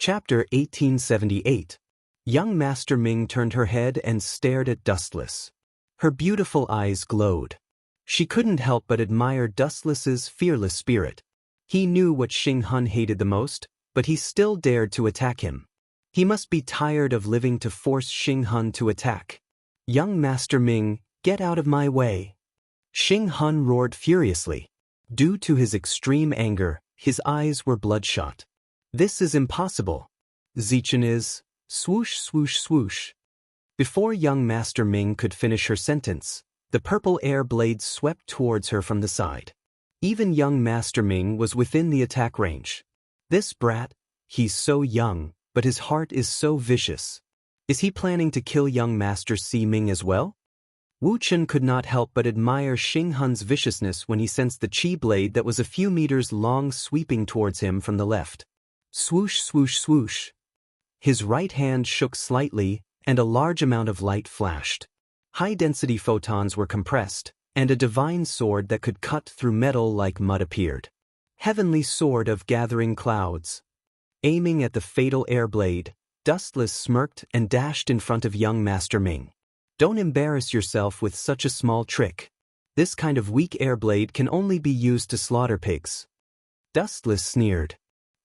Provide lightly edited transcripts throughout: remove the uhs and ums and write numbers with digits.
Chapter 1878. Young Master Ming turned her head and stared at Dustless. Her beautiful eyes glowed. She couldn't help but admire Dustless's fearless spirit. He knew what Xing Hun hated the most, but he still dared to attack him. He must be tired of living to force Xing Hun to attack. Young Master Ming, get out of my way. Xing Hun roared furiously. Due to his extreme anger, his eyes were bloodshot. This is impossible. Zichen is, swoosh swoosh swoosh. Before young Master Ming could finish her sentence, the purple air blade swept towards her from the side. Even young Master Ming was within the attack range. This brat, he's so young, but his heart is so vicious. Is he planning to kill young Master Si Ming as well? Wu Chen could not help but admire Xing Hun's viciousness when he sensed the chi blade that was a few meters long sweeping towards him from the left. Swoosh swoosh swoosh. His right hand shook slightly, and a large amount of light flashed. High-density photons were compressed, and a divine sword that could cut through metal like mud appeared. Heavenly Sword of Gathering Clouds. Aiming at the fatal air blade, Dustless smirked and dashed in front of young Master Ming. Don't embarrass yourself with such a small trick. This kind of weak air blade can only be used to slaughter pigs. Dustless sneered.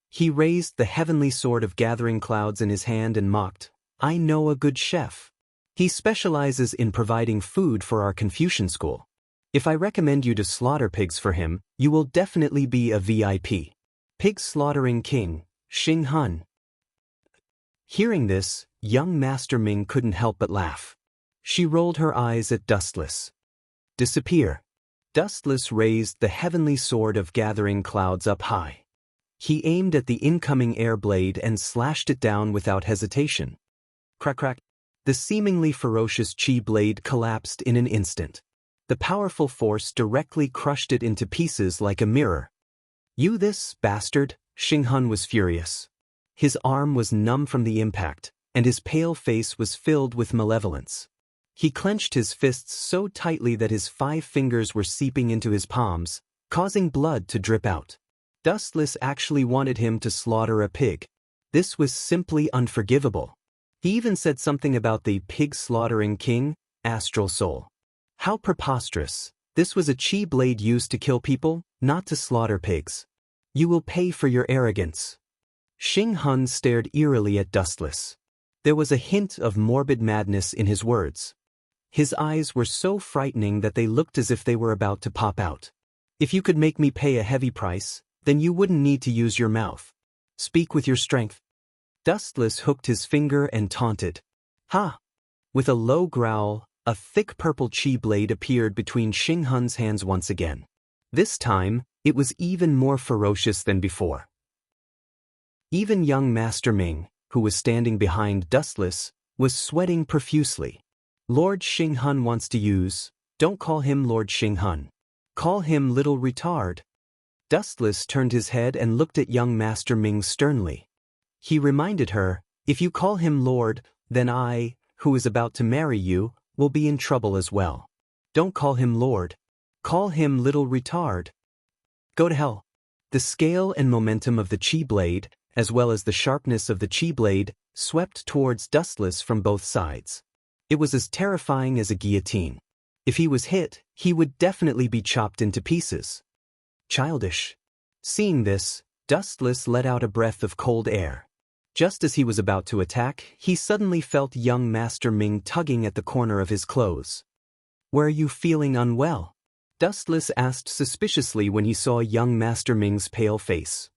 He raised the Heavenly Sword of Gathering Clouds in his hand and mocked, I know a good chef. He specializes in providing food for our Confucian school. If I recommend you to slaughter pigs for him, you will definitely be a VIP. Pig slaughtering king, Xing Hun. Hearing this, young Master Ming couldn't help but laugh. She rolled her eyes at Dustless. Disappear. Dustless raised the Heavenly Sword of Gathering Clouds up high. He aimed at the incoming air blade and slashed it down without hesitation. Crack crack. The seemingly ferocious chi blade collapsed in an instant. The powerful force directly crushed it into pieces like a mirror. You this bastard, Xing Hun was furious. His arm was numb from the impact, and his pale face was filled with malevolence. He clenched his fists so tightly that his 5 fingers were seeping into his palms, causing blood to drip out. Dustless actually wanted him to slaughter a pig. This was simply unforgivable. He even said something about the pig-slaughtering king, Astral Soul. How preposterous. This was a chi blade used to kill people, not to slaughter pigs. You will pay for your arrogance. Xing Hun stared eerily at Dustless. There was a hint of morbid madness in his words. His eyes were so frightening that they looked as if they were about to pop out. If you could make me pay a heavy price, then you wouldn't need to use your mouth. Speak with your strength. Dustless hooked his finger and taunted. Ha! With a low growl, a thick purple chi blade appeared between Xing Hun's hands once again. This time, it was even more ferocious than before. Even young Master Ming, who was standing behind Dustless, was sweating profusely. Lord Xing Hun wants to use. Don't call him Lord Xing Hun. Call him little retard. Dustless turned his head and looked at young Master Ming sternly. He reminded her, if you call him Lord, then I, who is about to marry you, will be in trouble as well. Don't call him Lord. Call him little retard. Go to hell. The scale and momentum of the chi blade, as well as the sharpness of the chi blade, swept towards Dustless from both sides. It was as terrifying as a guillotine. If he was hit, he would definitely be chopped into pieces. Childish. Seeing this, Dustless let out a breath of cold air. Just as he was about to attack, he suddenly felt young Master Ming tugging at the corner of his clothes. Were you feeling unwell? Dustless asked suspiciously when he saw young Master Ming's pale face.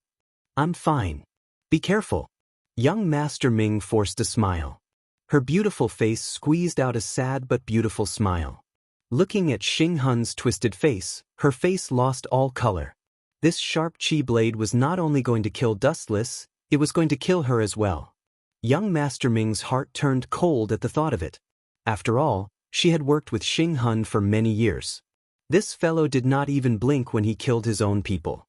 I'm fine. Be careful. Young Master Ming forced a smile. Her beautiful face squeezed out a sad but beautiful smile. Looking at Xing Hun's twisted face, her face lost all color. This sharp chi blade was not only going to kill Dustless, it was going to kill her as well. Young Master Ming's heart turned cold at the thought of it. After all, she had worked with Xing Hun for many years. This fellow did not even blink when he killed his own people.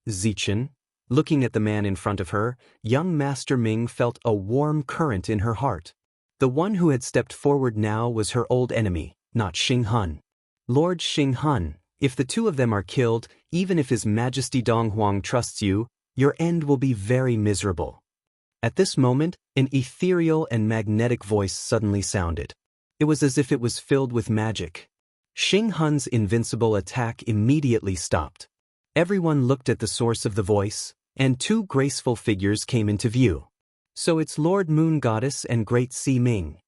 Zichen, looking at the man in front of her, young Master Ming felt a warm current in her heart. The one who had stepped forward now was her old enemy, not Xing Hun. Lord Xing Hun, if the two of them are killed, even if His Majesty Dong Huang trusts you, your end will be very miserable. At this moment, an ethereal and magnetic voice suddenly sounded. It was as if it was filled with magic. Xing Hun's invincible attack immediately stopped. Everyone looked at the source of the voice, and two graceful figures came into view. So it's Lord Moon Goddess and Great Sea Ming.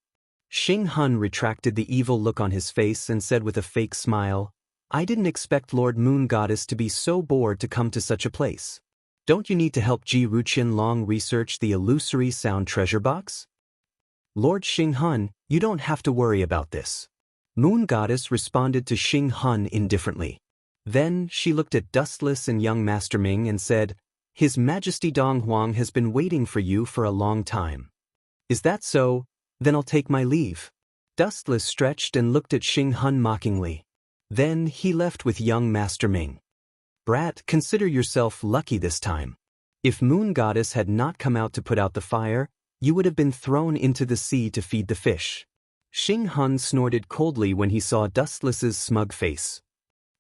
Xing Hun retracted the evil look on his face and said with a fake smile, I didn't expect Lord Moon Goddess to be so bored to come to such a place. Don't you need to help Ji Ruqian Long research the illusory sound treasure box? Lord Xing Hun, you don't have to worry about this. Moon Goddess responded to Xing Hun indifferently. Then she looked at Dustless and young Master Ming and said, His Majesty Dong Huang has been waiting for you for a long time. Is that so? Then I'll take my leave. Dustless stretched and looked at Xing Hun mockingly. Then he left with young Master Ming. Brat, consider yourself lucky this time. If Moon Goddess had not come out to put out the fire, you would have been thrown into the sea to feed the fish. Xing Hun snorted coldly when he saw Dustless's smug face.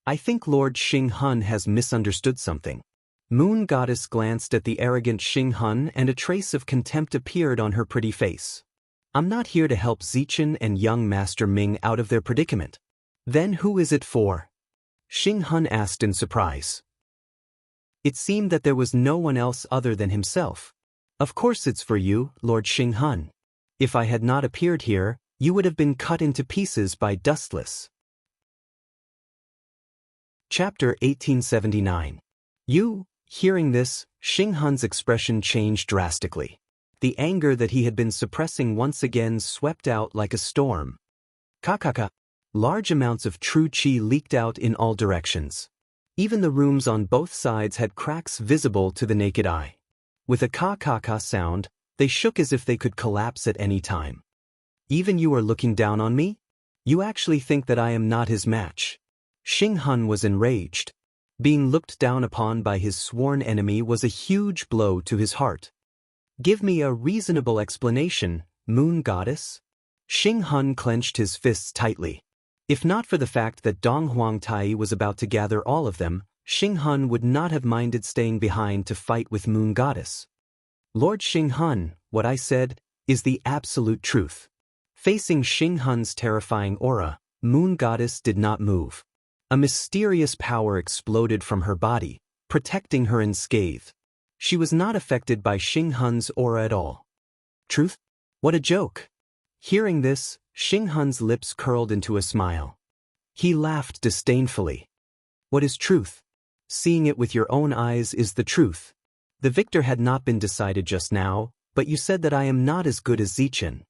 I think Lord Xing Hun has misunderstood something. Moon Goddess glanced at the arrogant Xing Hun and a trace of contempt appeared on her pretty face. I'm not here to help Zichen and young Master Ming out of their predicament. Then who is it for? Xing Hun asked in surprise. It seemed that there was no one else other than himself. Of course it's for you, Lord Xing Hun. If I had not appeared here, you would have been cut into pieces by Dustless. Chapter 1879. Hearing this, Xing Hun's expression changed drastically. The anger that he had been suppressing once again swept out like a storm. Kakaka. Large amounts of true qi leaked out in all directions. Even the rooms on both sides had cracks visible to the naked eye. With a ka-ka-ka sound, they shook as if they could collapse at any time. Even you are looking down on me? You actually think that I am not his match? Xing Hun was enraged. Being looked down upon by his sworn enemy was a huge blow to his heart. Give me a reasonable explanation, Moon Goddess. Xing Hun clenched his fists tightly. If not for the fact that Dong Huang Tai was about to gather all of them, Xing Hun would not have minded staying behind to fight with Moon Goddess. Lord Xing Hun, what I said, is the absolute truth. Facing Xing Hun's terrifying aura, Moon Goddess did not move. A mysterious power exploded from her body, protecting her unscathed. She was not affected by Xing Hun's aura at all. Truth? What a joke! Hearing this, Xing Hun's lips curled into a smile. He laughed disdainfully. What is truth? Seeing it with your own eyes is the truth. The victor had not been decided just now, but you said that I am not as good as Zichen.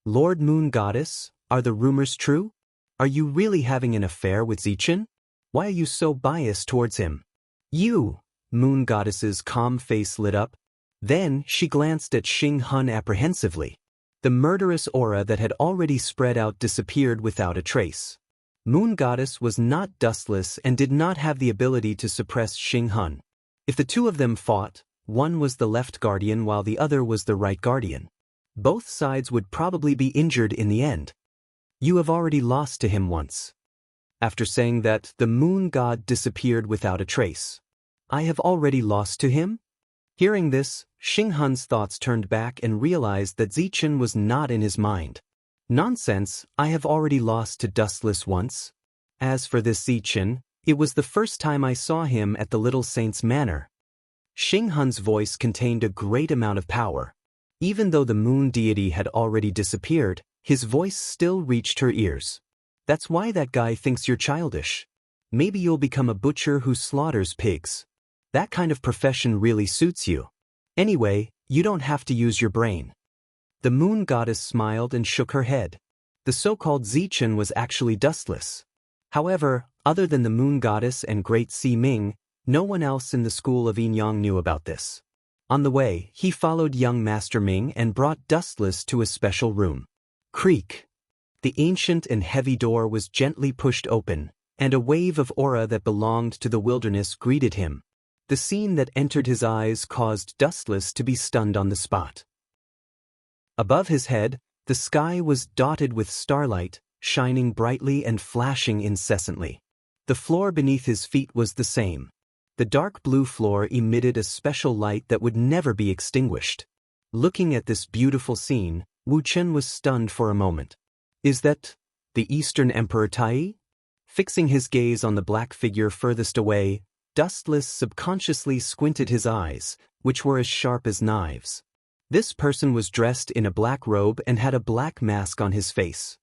Lord Moon Goddess, are the rumors true? Are you really having an affair with Zichen? Why are you so biased towards him? You! Moon Goddess's calm face lit up. Then she glanced at Xing Hun apprehensively. The murderous aura that had already spread out disappeared without a trace. Moon Goddess was not dustless and did not have the ability to suppress Xing Hun. If the two of them fought, one was the left guardian while the other was the right guardian. Both sides would probably be injured in the end. You have already lost to him once. After saying that, the moon god disappeared without a trace. I have already lost to him? Hearing this, Xing Hun's thoughts turned back and realized that Zichen was not in his mind. Nonsense, I have already lost to Dustless once. As for this Zichen, it was the first time I saw him at the Little Saint's Manor. Xing Hun's voice contained a great amount of power. Even though the moon deity had already disappeared, his voice still reached her ears. That's why that guy thinks you're childish. Maybe you'll become a butcher who slaughters pigs. That kind of profession really suits you. Anyway, you don't have to use your brain. The moon goddess smiled and shook her head. The so-called Zichen was actually dustless. However, other than the moon goddess and Great Sea Ming, no one else in the school of Yinyang knew about this. On the way, he followed young Master Ming and brought Dustless to a special room. Creak. The ancient and heavy door was gently pushed open, and a wave of aura that belonged to the wilderness greeted him. The scene that entered his eyes caused Dustless to be stunned on the spot. Above his head, the sky was dotted with starlight, shining brightly and flashing incessantly. The floor beneath his feet was the same. The dark blue floor emitted a special light that would never be extinguished. Looking at this beautiful scene, Wu Chen was stunned for a moment. Is that the Eastern Emperor Tai? Fixing his gaze on the black figure furthest away, Dustless subconsciously squinted his eyes, which were as sharp as knives. This person was dressed in a black robe and had a black mask on his face.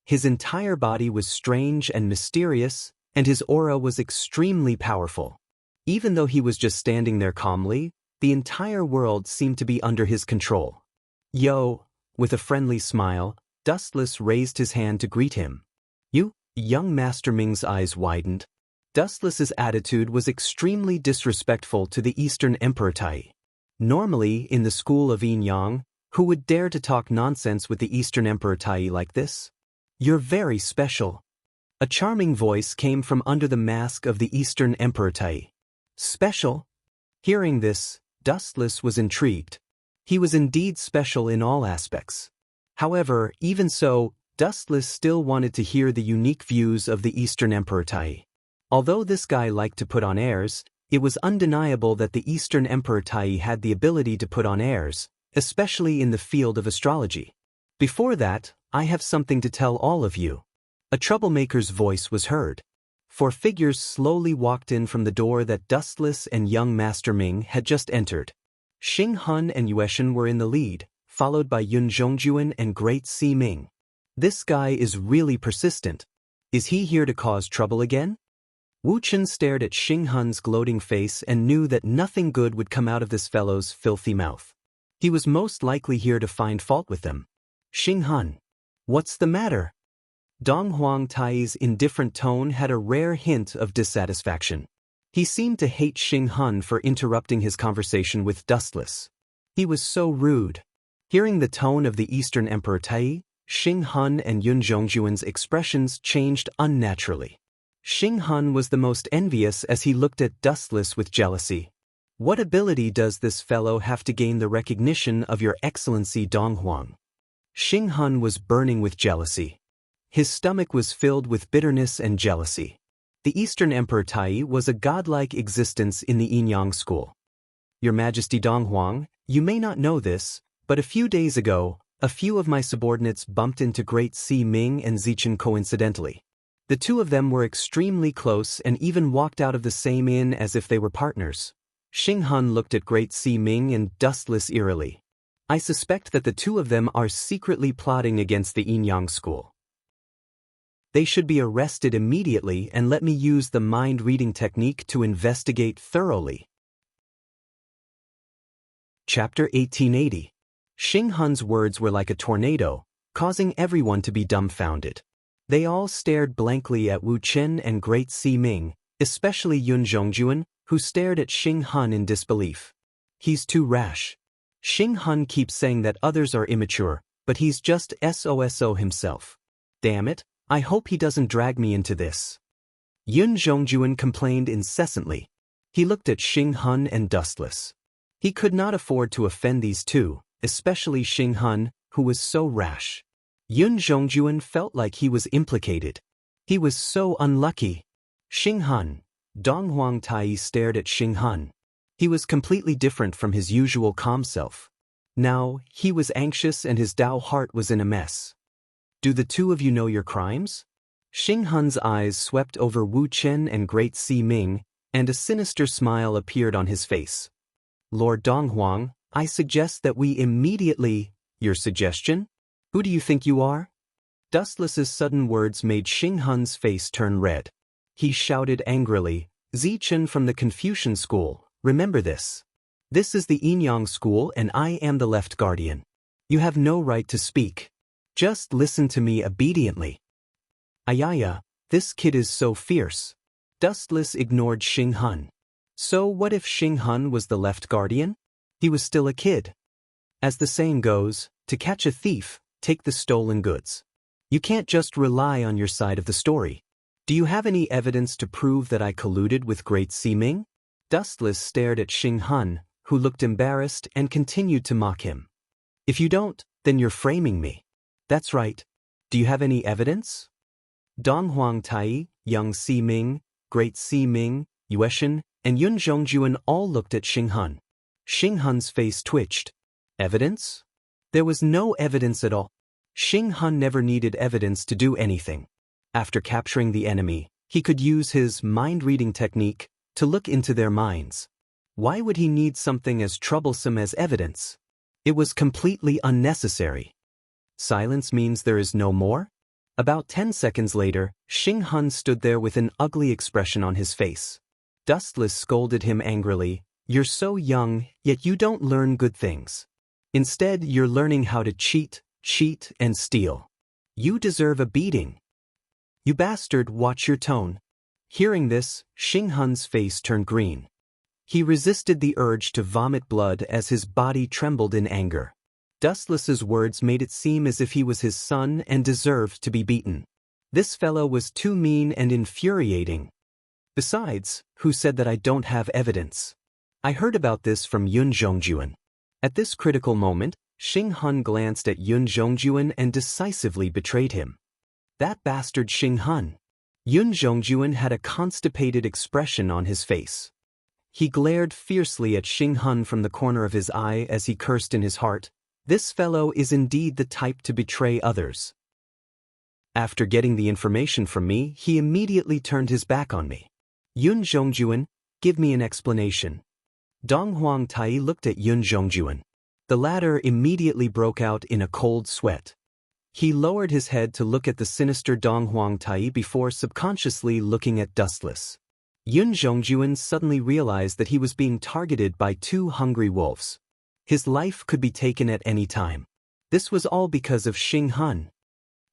His entire body was strange and mysterious, and his aura was extremely powerful. Even though he was just standing there calmly, the entire world seemed to be under his control. Yo, with a friendly smile, Dustless raised his hand to greet him. You? Young Master Ming's eyes widened. Dustless's attitude was extremely disrespectful to the Eastern Emperor Tai. Normally, in the school of Yin Yang, who would dare to talk nonsense with the Eastern Emperor Tai like this? You're very special. A charming voice came from under the mask of the Eastern Emperor Tai. Special? Hearing this, Dustless was intrigued. He was indeed special in all aspects. However, even so, Dustless still wanted to hear the unique views of the Eastern Emperor Tai. Although this guy liked to put on airs, it was undeniable that the Eastern Emperor Tai had the ability to put on airs, especially in the field of astrology. Before that, I have something to tell all of you. A troublemaker's voice was heard. 4 figures slowly walked in from the door that Dustless and young Master Ming had just entered. Xing Hun and Yueshan were in the lead, followed by Yun Zhongjuan and Great Si Ming. This guy is really persistent. Is he here to cause trouble again? Wu Chen stared at Xing Hun's gloating face and knew that nothing good would come out of this fellow's filthy mouth. He was most likely here to find fault with them. Xing Hun. What's the matter? Dong Huang Tai's indifferent tone had a rare hint of dissatisfaction. He seemed to hate Xing Hun for interrupting his conversation with Dustless. He was so rude. Hearing the tone of the Eastern Emperor Tai, Xing Hun and Yun Zhongjuan's expressions changed unnaturally. Xing Hun was the most envious as he looked at Dustless with jealousy. What ability does this fellow have to gain the recognition of your excellency Dong Huang? Xing Hun was burning with jealousy. His stomach was filled with bitterness and jealousy. The Eastern Emperor Tai was a godlike existence in the Yin Yang school. Your Majesty Dong Huang, you may not know this, but a few days ago, a few of my subordinates bumped into Great Si Ming and Zichen coincidentally. The two of them were extremely close and even walked out of the same inn as if they were partners. Xing Hun looked at Great Si Ming and Dustless eerily. I suspect that the two of them are secretly plotting against the Yin Yang school. They should be arrested immediately and let me use the mind-reading technique to investigate thoroughly. Chapter 1880. Xing Hun's words were like a tornado, causing everyone to be dumbfounded. They all stared blankly at Wu Chen and Great Si Ming, especially Yun Zhongjuan, who stared at Xing Hun in disbelief. He's too rash. Xing Hun keeps saying that others are immature, but he's just SOSO himself. Damn it, I hope he doesn't drag me into this. Yun Zhongjuan complained incessantly. He looked at Xing Hun and Dustless. He could not afford to offend these two, especially Xing Hun, who was so rash. Yun Zhongjuan felt like he was implicated. He was so unlucky. Xing Hun. Dong Huang Tai stared at Xing Hun. He was completely different from his usual calm self. Now, he was anxious and his Dao heart was in a mess. Do the two of you know your crimes? Xing Hun's eyes swept over Wu Chen and Great Si Ming, and a sinister smile appeared on his face. Lord Dong Huang, I suggest that we immediately— Your suggestion? Who do you think you are? Dustless's sudden words made Xing Hun's face turn red. He shouted angrily, Zichen from the Confucian school, remember this. This is the Yin Yang school and I am the left guardian. You have no right to speak. Just listen to me obediently. Ayaya, this kid is so fierce. Dustless ignored Xing Hun. So what if Xing Hun was the left guardian? He was still a kid. As the saying goes, to catch a thief, take the stolen goods. You can't just rely on your side of the story. Do you have any evidence to prove that I colluded with Great Si Ming? Dustless stared at Xing Hun, who looked embarrassed and continued to mock him. If you don't, then you're framing me. That's right. Do you have any evidence? Dong Huang Tai, Young Si Ming, Great Si Ming, Yueshan, and Yun Zhongjuan all looked at Xing Hun. Xing Hun's face twitched. Evidence? There was no evidence at all. Xing Hun never needed evidence to do anything. After capturing the enemy, he could use his mind-reading technique to look into their minds. Why would he need something as troublesome as evidence? It was completely unnecessary. Silence means there is no more? About 10 seconds later, Xing Hun stood there with an ugly expression on his face. Dustless scolded him angrily, "You're so young, yet you don't learn good things. Instead, you're learning how to cheat, and steal. You deserve a beating. You bastard, watch your tone." Hearing this, Xing Hun's face turned green. He resisted the urge to vomit blood as his body trembled in anger. Dustless's words made it seem as if he was his son and deserved to be beaten. This fellow was too mean and infuriating. Besides, who said that I don't have evidence? I heard about this from Yun Zhongjuan. At this critical moment, Xing Hun glanced at Yun Zhongjuan and decisively betrayed him. That bastard Xing Hun. Yun Zhongjuan had a constipated expression on his face. He glared fiercely at Xing Hun from the corner of his eye as he cursed in his heart, "This fellow is indeed the type to betray others." After getting the information from me, he immediately turned his back on me. "Yun Zhongjuan, give me an explanation." Dong Huang Tai looked at Yun Zhongjuan. The latter immediately broke out in a cold sweat. He lowered his head to look at the sinister Dong Huang Tai before subconsciously looking at Dustless. Yun Zhongjuan suddenly realized that he was being targeted by two hungry wolves. His life could be taken at any time. This was all because of Xing Hun.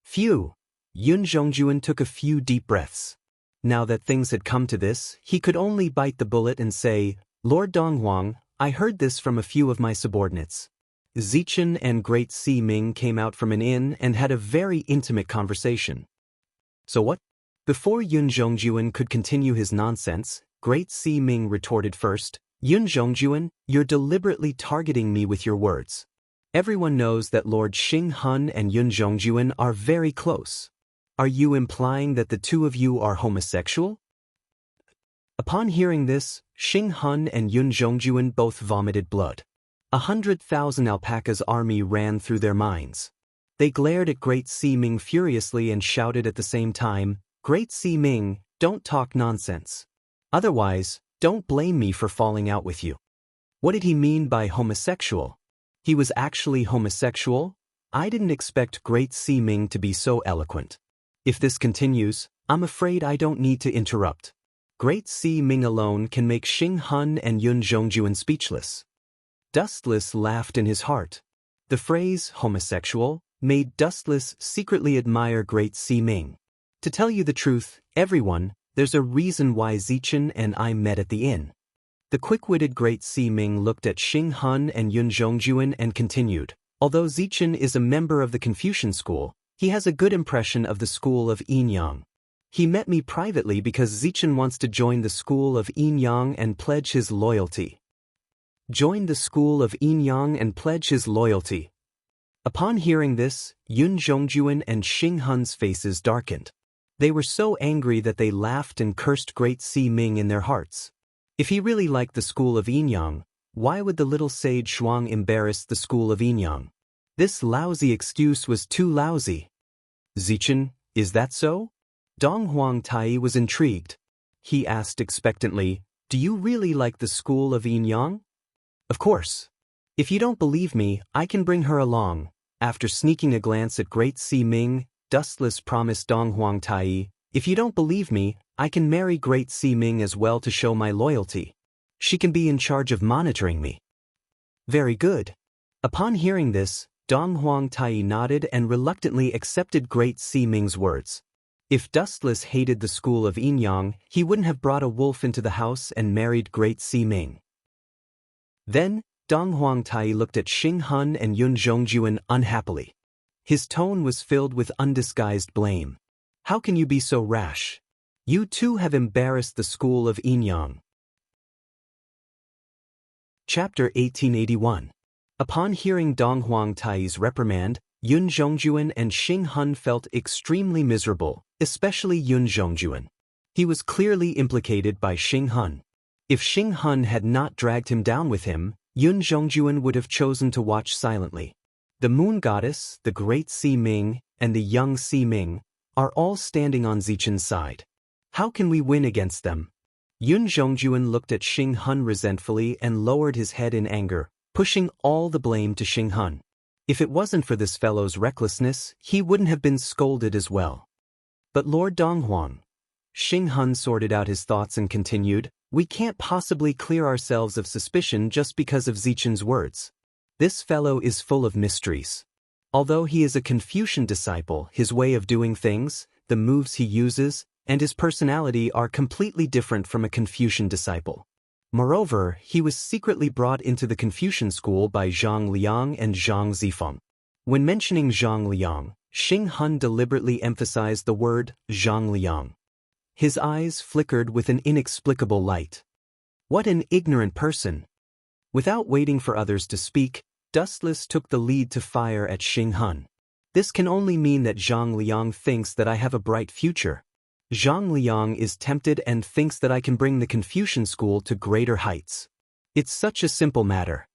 Phew! Yun Zhongjuan took a few deep breaths. Now that things had come to this, he could only bite the bullet and say, "Lord Donghuang, I heard this from a few of my subordinates." Zichen and Great Si Ming came out from an inn and had a very intimate conversation. "So what?" Before Yun Zhongjuan could continue his nonsense, Great Si Ming retorted first, "Yun Zhongjuan, you're deliberately targeting me with your words. Everyone knows that Lord Xing Hun and Yun Zhongjuan are very close. Are you implying that the two of you are homosexual?" Upon hearing this, Xing Hun and Yun Zhongjuan both vomited blood. 100,000 alpacas' army ran through their minds. They glared at Great Si Ming furiously and shouted at the same time, "Great Si Ming, don't talk nonsense. Otherwise, don't blame me for falling out with you." What did he mean by homosexual? He was actually homosexual? I didn't expect Great Si Ming to be so eloquent. If this continues, I'm afraid I don't need to interrupt. Great Si Ming alone can make Xing Hun and Yun Zhongjuan speechless. Dustless laughed in his heart. The phrase homosexual made Dustless secretly admire Great Si Ming. To tell you the truth, everyone, there's a reason why Zichen and I met at the inn. The quick-witted Great Si Ming looked at Xing Hun and Yun Zhongjuan and continued, "Although Zichen is a member of the Confucian school, he has a good impression of the school of Yin Yang. He met me privately because Zichen wants to join the school of Yin Yang and pledge his loyalty." Join the school of Yin Yang and pledge his loyalty. Upon hearing this, Yun Zhongjuan and Xing Hun's faces darkened. They were so angry that they laughed and cursed Great Si Ming in their hearts. If he really liked the school of Yin Yang, why would the little sage Shuang embarrass the school of Yin Yang? This lousy excuse was too lousy. "Zichen, is that so?" Dong Huang Tai was intrigued. He asked expectantly, "Do you really like the school of Yin Yang?" "Of course. If you don't believe me, I can bring her along." After sneaking a glance at Great Si Ming, Dustless promised Dong Huang Tai, "If you don't believe me, I can marry Great Si Ming as well to show my loyalty. She can be in charge of monitoring me." "Very good." Upon hearing this, Dong Huang Tai nodded and reluctantly accepted Great Si Ming's words. If Dustless hated the school of Yin Yang, he wouldn't have brought a wolf into the house and married Great Si Ming. Then, Dong Huang Tai looked at Xing Hun and Yun Zhongjuan unhappily. His tone was filled with undisguised blame. "How can you be so rash? You too have embarrassed the school of Yin Yang." Chapter 1881. Upon hearing Dong Huang Tai's reprimand, Yun Zhongjuan and Xing Hun felt extremely miserable, especially Yun Zhongjuan. He was clearly implicated by Xing Hun. If Xing Hun had not dragged him down with him, Yun Zhongjuan would have chosen to watch silently. The moon goddess, the great Si Ming, and the young Si Ming are all standing on Zichen's side. How can we win against them? Yun Zhongjuan looked at Xing Hun resentfully and lowered his head in anger, pushing all the blame to Xing Hun. If it wasn't for this fellow's recklessness, he wouldn't have been scolded as well. But Lord Donghuang. Xing Hun sorted out his thoughts and continued, we can't possibly clear ourselves of suspicion just because of Zichen's words. This fellow is full of mysteries. Although he is a Confucian disciple, his way of doing things, the moves he uses, and his personality are completely different from a Confucian disciple. Moreover, he was secretly brought into the Confucian school by Zhang Liang and Zhang Zifeng. When mentioning Zhang Liang, Xing Hun deliberately emphasized the word Zhang Liang. His eyes flickered with an inexplicable light. What an ignorant person! Without waiting for others to speak, Dustless took the lead to fire at Xing Hun. This can only mean that Zhang Liang thinks that I have a bright future. Zhang Liang is tempted and thinks that I can bring the Confucian school to greater heights. It's such a simple matter.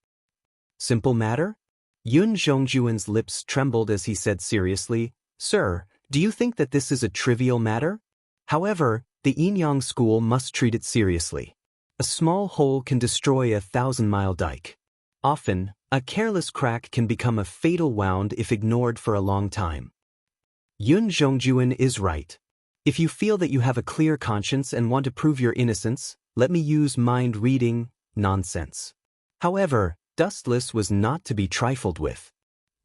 Simple matter? Yun Zhongjuan's lips trembled as he said seriously, Sir, do you think that this is a trivial matter? However, the Yinyang school must treat it seriously. A small hole can destroy a 1,000-mile dike. Often, a careless crack can become a fatal wound if ignored for a long time. Yun Zhongjuan is right. If you feel that you have a clear conscience and want to prove your innocence, let me use mind reading, nonsense. However, Dustless was not to be trifled with.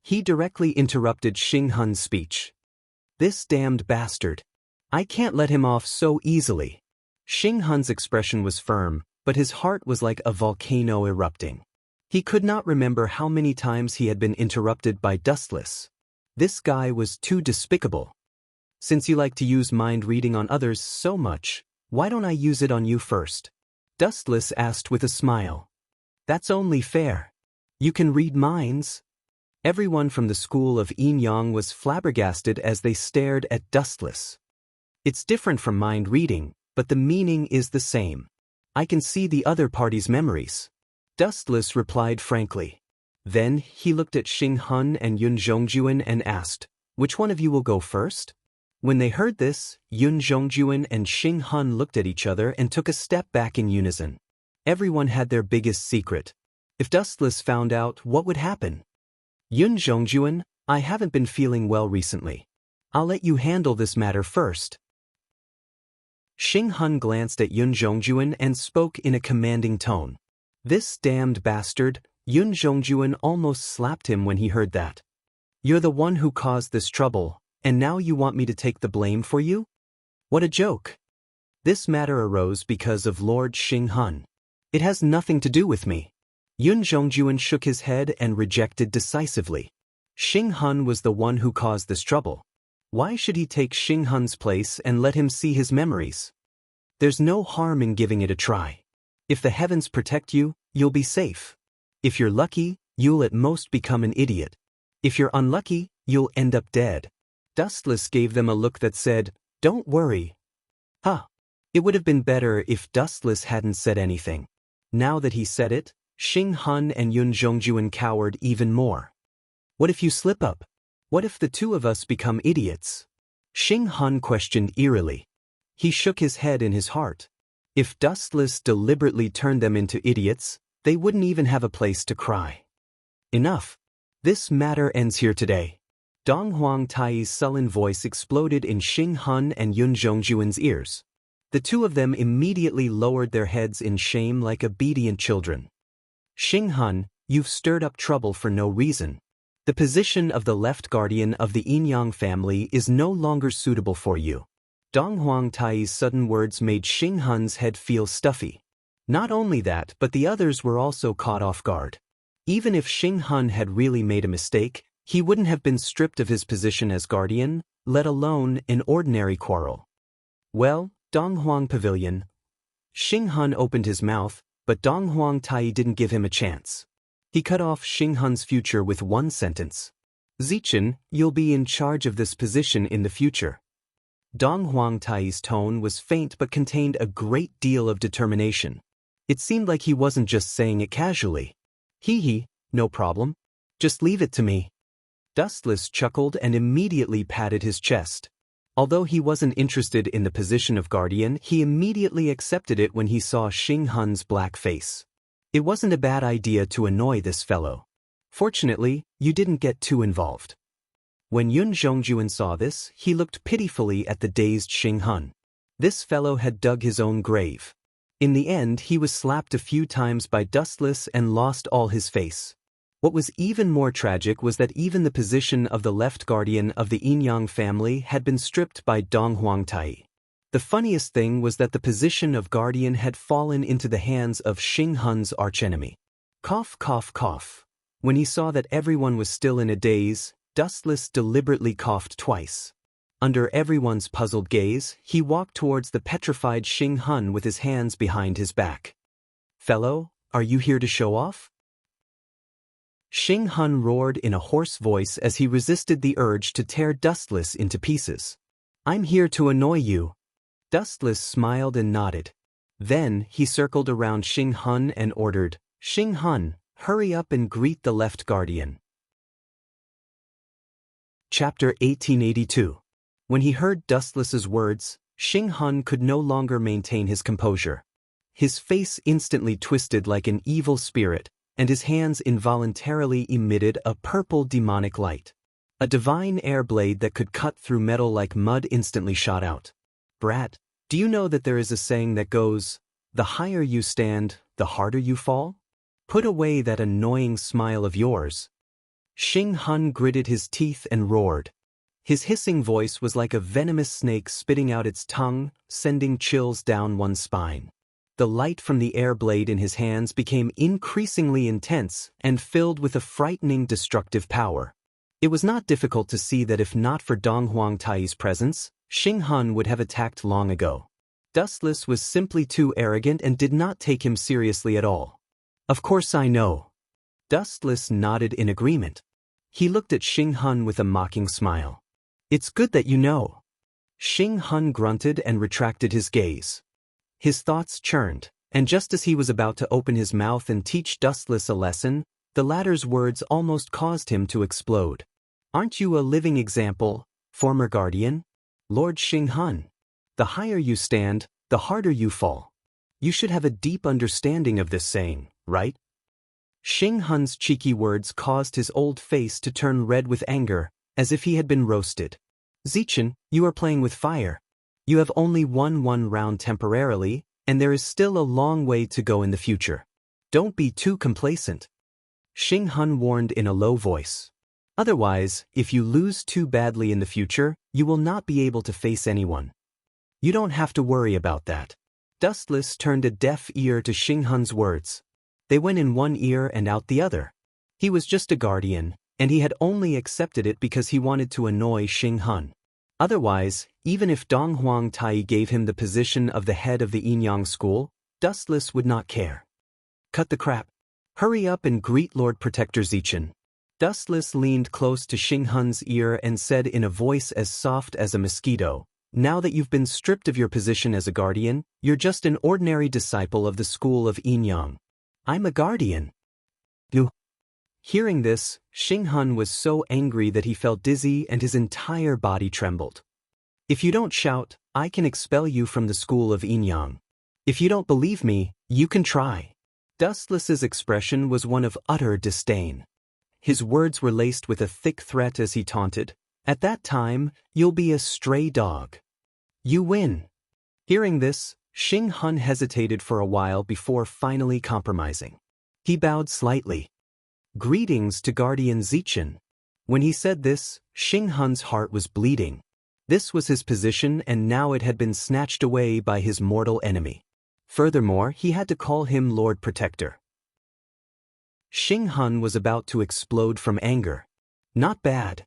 He directly interrupted Xing Hun's speech. This damned bastard. I can't let him off so easily. Xing Hun's expression was firm, but his heart was like a volcano erupting. He could not remember how many times he had been interrupted by Dustless. This guy was too despicable. Since you like to use mind reading on others so much, why don't I use it on you first? Dustless asked with a smile. That's only fair. You can read minds. Everyone from the school of Yinyang was flabbergasted as they stared at Dustless. It's different from mind reading, but the meaning is the same. I can see the other party's memories. Dustless replied frankly. Then he looked at Xing Hun and Yun Zhongjuan and asked, which one of you will go first? When they heard this, Yun Zhongjuan and Xing Hun looked at each other and took a step back in unison. Everyone had their biggest secret. If Dustless found out, what would happen? Yun Zhongjuan, I haven't been feeling well recently. I'll let you handle this matter first. Xing Hun glanced at Yun Zhongjuan and spoke in a commanding tone. This damned bastard, Yun Zhongjuan almost slapped him when he heard that. You're the one who caused this trouble, and now you want me to take the blame for you? What a joke. This matter arose because of Lord Xing Hun. It has nothing to do with me. Yun Zhongjuan shook his head and rejected decisively. Xing Hun was the one who caused this trouble. Why should he take Xing Hun's place and let him see his memories? There's no harm in giving it a try. If the heavens protect you, you'll be safe. If you're lucky, you'll at most become an idiot. If you're unlucky, you'll end up dead. Dustless gave them a look that said, don't worry. It would have been better if Dustless hadn't said anything. Now that he said it, Xing Hun and Yun Zhongjuan cowered even more. What if you slip up? What if the two of us become idiots? Xing Hun questioned eerily. He shook his head in his heart. If Dustless deliberately turned them into idiots, they wouldn't even have a place to cry. Enough. This matter ends here today. Donghuang Tai's sullen voice exploded in Xing Hun and Yun Zhongjuan's ears. The two of them immediately lowered their heads in shame like obedient children. Xing Hun, you've stirred up trouble for no reason. The position of the left guardian of the Yinyang family is no longer suitable for you. Donghuang Tai's sudden words made Xing Hun's head feel stuffy. Not only that, but the others were also caught off guard. Even if Xing Hun had really made a mistake, he wouldn't have been stripped of his position as guardian, let alone an ordinary quarrel. Well, Donghuang Pavilion. Xing Hun opened his mouth, but Donghuang Tai didn't give him a chance. He cut off Xing Hun's future with one sentence. Zichen, you'll be in charge of this position in the future. Donghuang Tai's tone was faint but contained a great deal of determination. It seemed like he wasn't just saying it casually. Hee hee, no problem. Just leave it to me. Dustless chuckled and immediately patted his chest. Although he wasn't interested in the position of guardian, he immediately accepted it when he saw Xing Hun's black face. It wasn't a bad idea to annoy this fellow. Fortunately, you didn't get too involved. When Yun Zhongjuan saw this, he looked pitifully at the dazed Xing Hun. This fellow had dug his own grave. In the end, he was slapped a few times by Dustless and lost all his face. What was even more tragic was that even the position of the left guardian of the Yinyang family had been stripped by Dong Huangtai. The funniest thing was that the position of guardian had fallen into the hands of Xing Hun's archenemy. Cough, cough, cough. When he saw that everyone was still in a daze, Dustless deliberately coughed twice. Under everyone's puzzled gaze, he walked towards the petrified Xing Hun with his hands behind his back. "Fellow, are you here to show off?" Xing Hun roared in a hoarse voice as he resisted the urge to tear Dustless into pieces. "I'm here to annoy you." Dustless smiled and nodded. Then he circled around Xing Hun and ordered, "Xing Hun, hurry up and greet the left guardian." Chapter 1882. When he heard Dustless's words, Xing Hun could no longer maintain his composure. His face instantly twisted like an evil spirit, and his hands involuntarily emitted a purple demonic light. A divine air blade that could cut through metal like mud instantly shot out. "Brat, do you know that there is a saying that goes, 'The higher you stand, the harder you fall'? Put away that annoying smile of yours." Xing Hun gritted his teeth and roared. His hissing voice was like a venomous snake spitting out its tongue, sending chills down one's spine. The light from the air blade in his hands became increasingly intense and filled with a frightening destructive power. It was not difficult to see that if not for Dong Huangtai's presence, Xing Hun would have attacked long ago. Dustless was simply too arrogant and did not take him seriously at all. "Of course I know." Dustless nodded in agreement. He looked at Xing Hun with a mocking smile. "It's good that you know." Xing Hun grunted and retracted his gaze. His thoughts churned, and just as he was about to open his mouth and teach Dustless a lesson, the latter's words almost caused him to explode. "Aren't you a living example, former guardian? Lord Xing Hun. The higher you stand, the harder you fall. You should have a deep understanding of this saying, right?" Xing Hun's cheeky words caused his old face to turn red with anger, as if he had been roasted. "Zichen, you are playing with fire. You have only won one round temporarily, and there is still a long way to go in the future. Don't be too complacent." Xing Hun warned in a low voice. "Otherwise, if you lose too badly in the future, you will not be able to face anyone. You don't have to worry about that." Dustless turned a deaf ear to Xing Hun's words. They went in one ear and out the other. He was just a guardian, and he had only accepted it because he wanted to annoy Xing Hun. Otherwise, even if Dong Huangtai gave him the position of the head of the Yinyang school, Dustless would not care. "Cut the crap. Hurry up and greet Lord Protector Zichen." Dustless leaned close to Xing Hun's ear and said in a voice as soft as a mosquito, "Now that you've been stripped of your position as a guardian, you're just an ordinary disciple of the school of Yinyang. I'm a guardian." You. Hearing this, Xing Hun was so angry that he felt dizzy and his entire body trembled. "If you don't shout, I can expel you from the school of Yinyang. If you don't believe me, you can try." Dustless's expression was one of utter disdain. His words were laced with a thick threat as he taunted, "At that time, you'll be a stray dog. You win." Hearing this, Xing Hun hesitated for a while before finally compromising. He bowed slightly. "Greetings to Guardian Zichen." When he said this, Xing Hun's heart was bleeding. This was his position and now it had been snatched away by his mortal enemy. Furthermore, he had to call him Lord Protector. Xing Hun was about to explode from anger. "Not bad."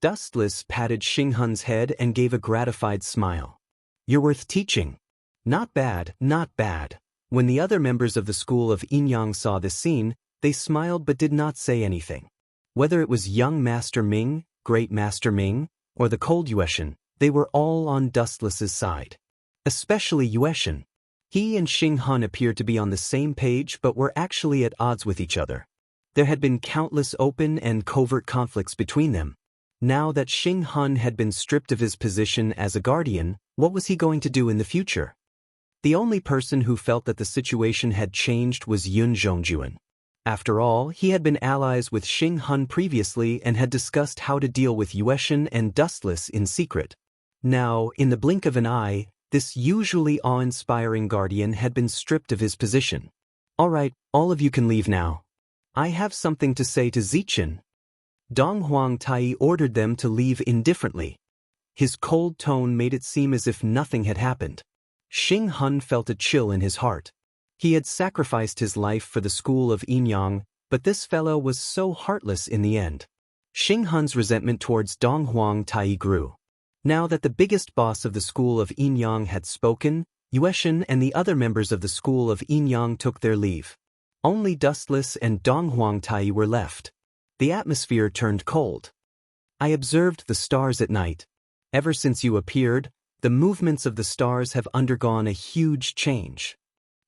Dustless patted Xing Hun's head and gave a gratified smile. "You're worth teaching." "Not bad, not bad." When the other members of the school of Yinyang saw this scene, they smiled but did not say anything. Whether it was young Master Ming, Great Master Ming, or the cold Yueshan, they were all on Dustless's side. Especially Yueshan. He and Xing Hun appeared to be on the same page but were actually at odds with each other. There had been countless open and covert conflicts between them. Now that Xing Hun had been stripped of his position as a guardian, what was he going to do in the future? The only person who felt that the situation had changed was Yun Zhongjuan. After all, he had been allies with Xing Hun previously and had discussed how to deal with Yueshan and Dustless in secret. Now, in the blink of an eye, this usually awe-inspiring guardian had been stripped of his position. "All right, all of you can leave now. I have something to say to Zichen." Dong Huangtai ordered them to leave indifferently. His cold tone made it seem as if nothing had happened. Xing Hun felt a chill in his heart. He had sacrificed his life for the school of Yinyang, but this fellow was so heartless in the end. Xing Hun's resentment towards Dong Huangtai grew. Now that the biggest boss of the school of Yinyang had spoken, Yueshan and the other members of the school of Yinyang took their leave. Only Dustless and Dong Huangtai were left. The atmosphere turned cold. "I observed the stars at night. Ever since you appeared, the movements of the stars have undergone a huge change."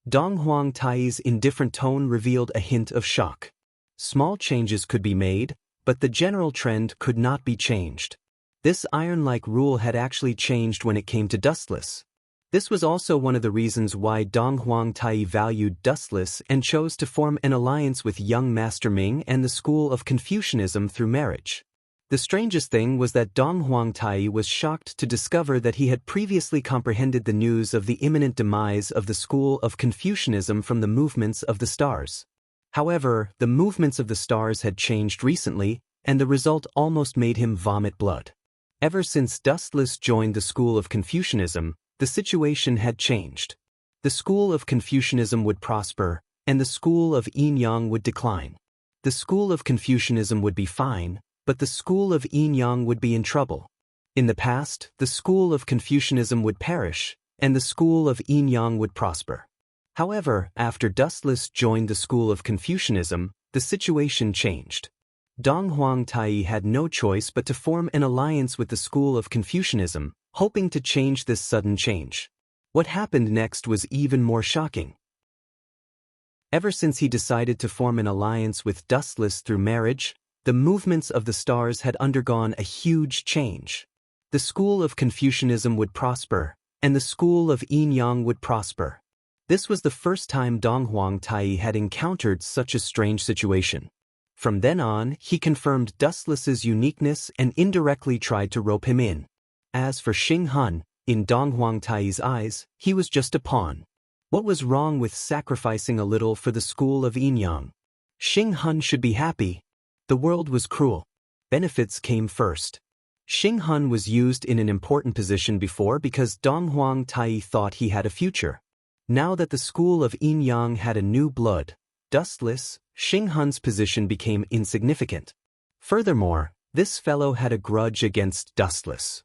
Dong Huangtai's indifferent tone revealed a hint of shock. Small changes could be made, but the general trend could not be changed. This iron-like rule had actually changed when it came to Dustless. This was also one of the reasons why Dong Huangtai valued Dustless and chose to form an alliance with young Master Ming and the school of Confucianism through marriage. The strangest thing was that Dong Huangtai was shocked to discover that he had previously comprehended the news of the imminent demise of the school of Confucianism from the movements of the stars. However, the movements of the stars had changed recently, and the result almost made him vomit blood. Ever since Dustless joined the school of Confucianism, the situation had changed. The school of Confucianism would prosper, and the school of Yinyang would decline. The school of Confucianism would be fine, but the school of Yinyang would be in trouble. In the past, the school of Confucianism would perish, and the school of Yinyang would prosper. However, after Dustless joined the school of Confucianism, the situation changed. Dong Huangtai had no choice but to form an alliance with the school of Confucianism, hoping to change this sudden change. What happened next was even more shocking. Ever since he decided to form an alliance with Dustless through marriage, the movements of the stars had undergone a huge change. The school of Confucianism would prosper, and the school of Yinyang would prosper. This was the first time Dong Huangtai had encountered such a strange situation. From then on, he confirmed Dustless's uniqueness and indirectly tried to rope him in. As for Xing Hun, in Dong Huangtai's eyes, he was just a pawn. What was wrong with sacrificing a little for the school of Yinyang? Xing Hun should be happy. The world was cruel. Benefits came first. Xing Hun was used in an important position before because Dong Huangtai thought he had a future. Now that the school of Yinyang had a new blood, Dustless, Xing Hun's position became insignificant. Furthermore, this fellow had a grudge against Dustless.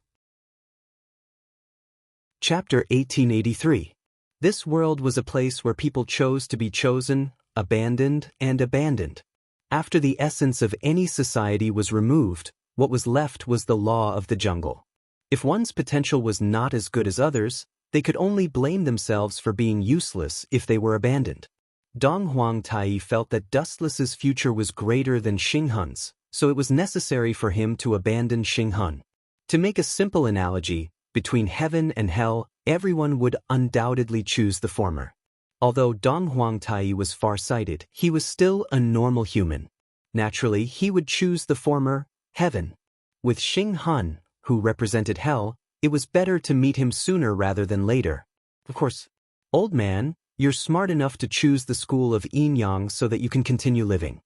Chapter 1883. This world was a place where people chose to be chosen, abandoned, and abandoned. After the essence of any society was removed, what was left was the law of the jungle. If one's potential was not as good as others, they could only blame themselves for being useless if they were abandoned. Dong Huangtai felt that Dustless's future was greater than Xing Hun's, so it was necessary for him to abandon Xing Hun. To make a simple analogy, between heaven and hell, everyone would undoubtedly choose the former. Although Dong Huangtai was far-sighted, he was still a normal human. Naturally, he would choose the former, heaven. With Xing Hun, who represented hell, it was better to meet him sooner rather than later. Of course, "Old man, you're smart enough to choose the school of Yinyang so that you can continue living."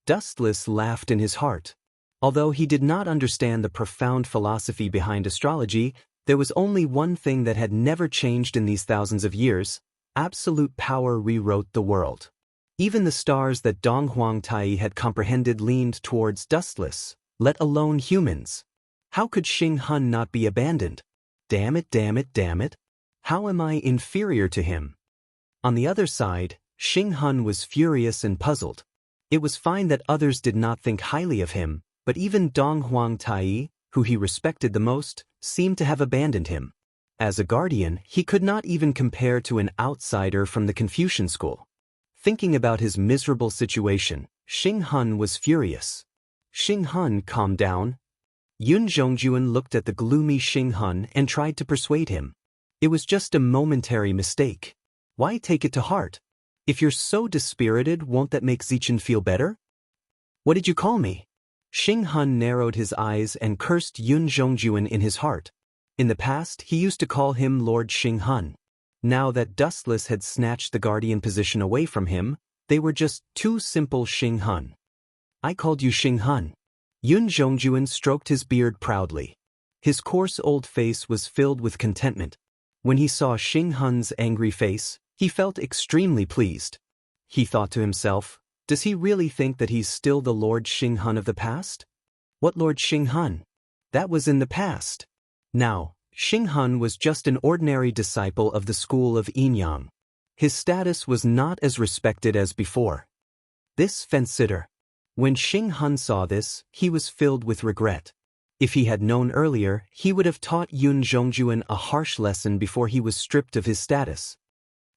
Dustless laughed in his heart. Although he did not understand the profound philosophy behind astrology, there was only one thing that had never changed in these thousands of years: absolute power rewrote the world. Even the stars that Dong Huangtai had comprehended leaned towards Dustless, let alone humans. How could Xing Hun not be abandoned? Damn it, damn it, damn it. How am I inferior to him? On the other side, Xing Hun was furious and puzzled. It was fine that others did not think highly of him, but even Dong Huangtai, who he respected the most, seemed to have abandoned him. As a guardian, he could not even compare to an outsider from the Confucian school. Thinking about his miserable situation, Xing Hun was furious. Xing Hun, calm down. Yun Zhongjuan looked at the gloomy Xing Hun and tried to persuade him. It was just a momentary mistake. Why take it to heart? If you're so dispirited, won't that make Zichen feel better? What did you call me? Xing Hun narrowed his eyes and cursed Yun Zhongjuan in his heart. In the past, he used to call him Lord Xing Hun. Now that Dustless had snatched the guardian position away from him, they were just two simple Xing Hun. I called you Xing Hun. Yun Zhongjuan stroked his beard proudly. His coarse old face was filled with contentment. When he saw Xing Hun's angry face, he felt extremely pleased. He thought to himself, does he really think that he's still the Lord Xing Hun of the past? What Lord Xing Hun? That was in the past. Now, Xing Hun was just an ordinary disciple of the school of Yinyang. His status was not as respected as before. This fence-sitter. When Xing Hun saw this, he was filled with regret. If he had known earlier, he would have taught Yun Zhongjuan a harsh lesson before he was stripped of his status.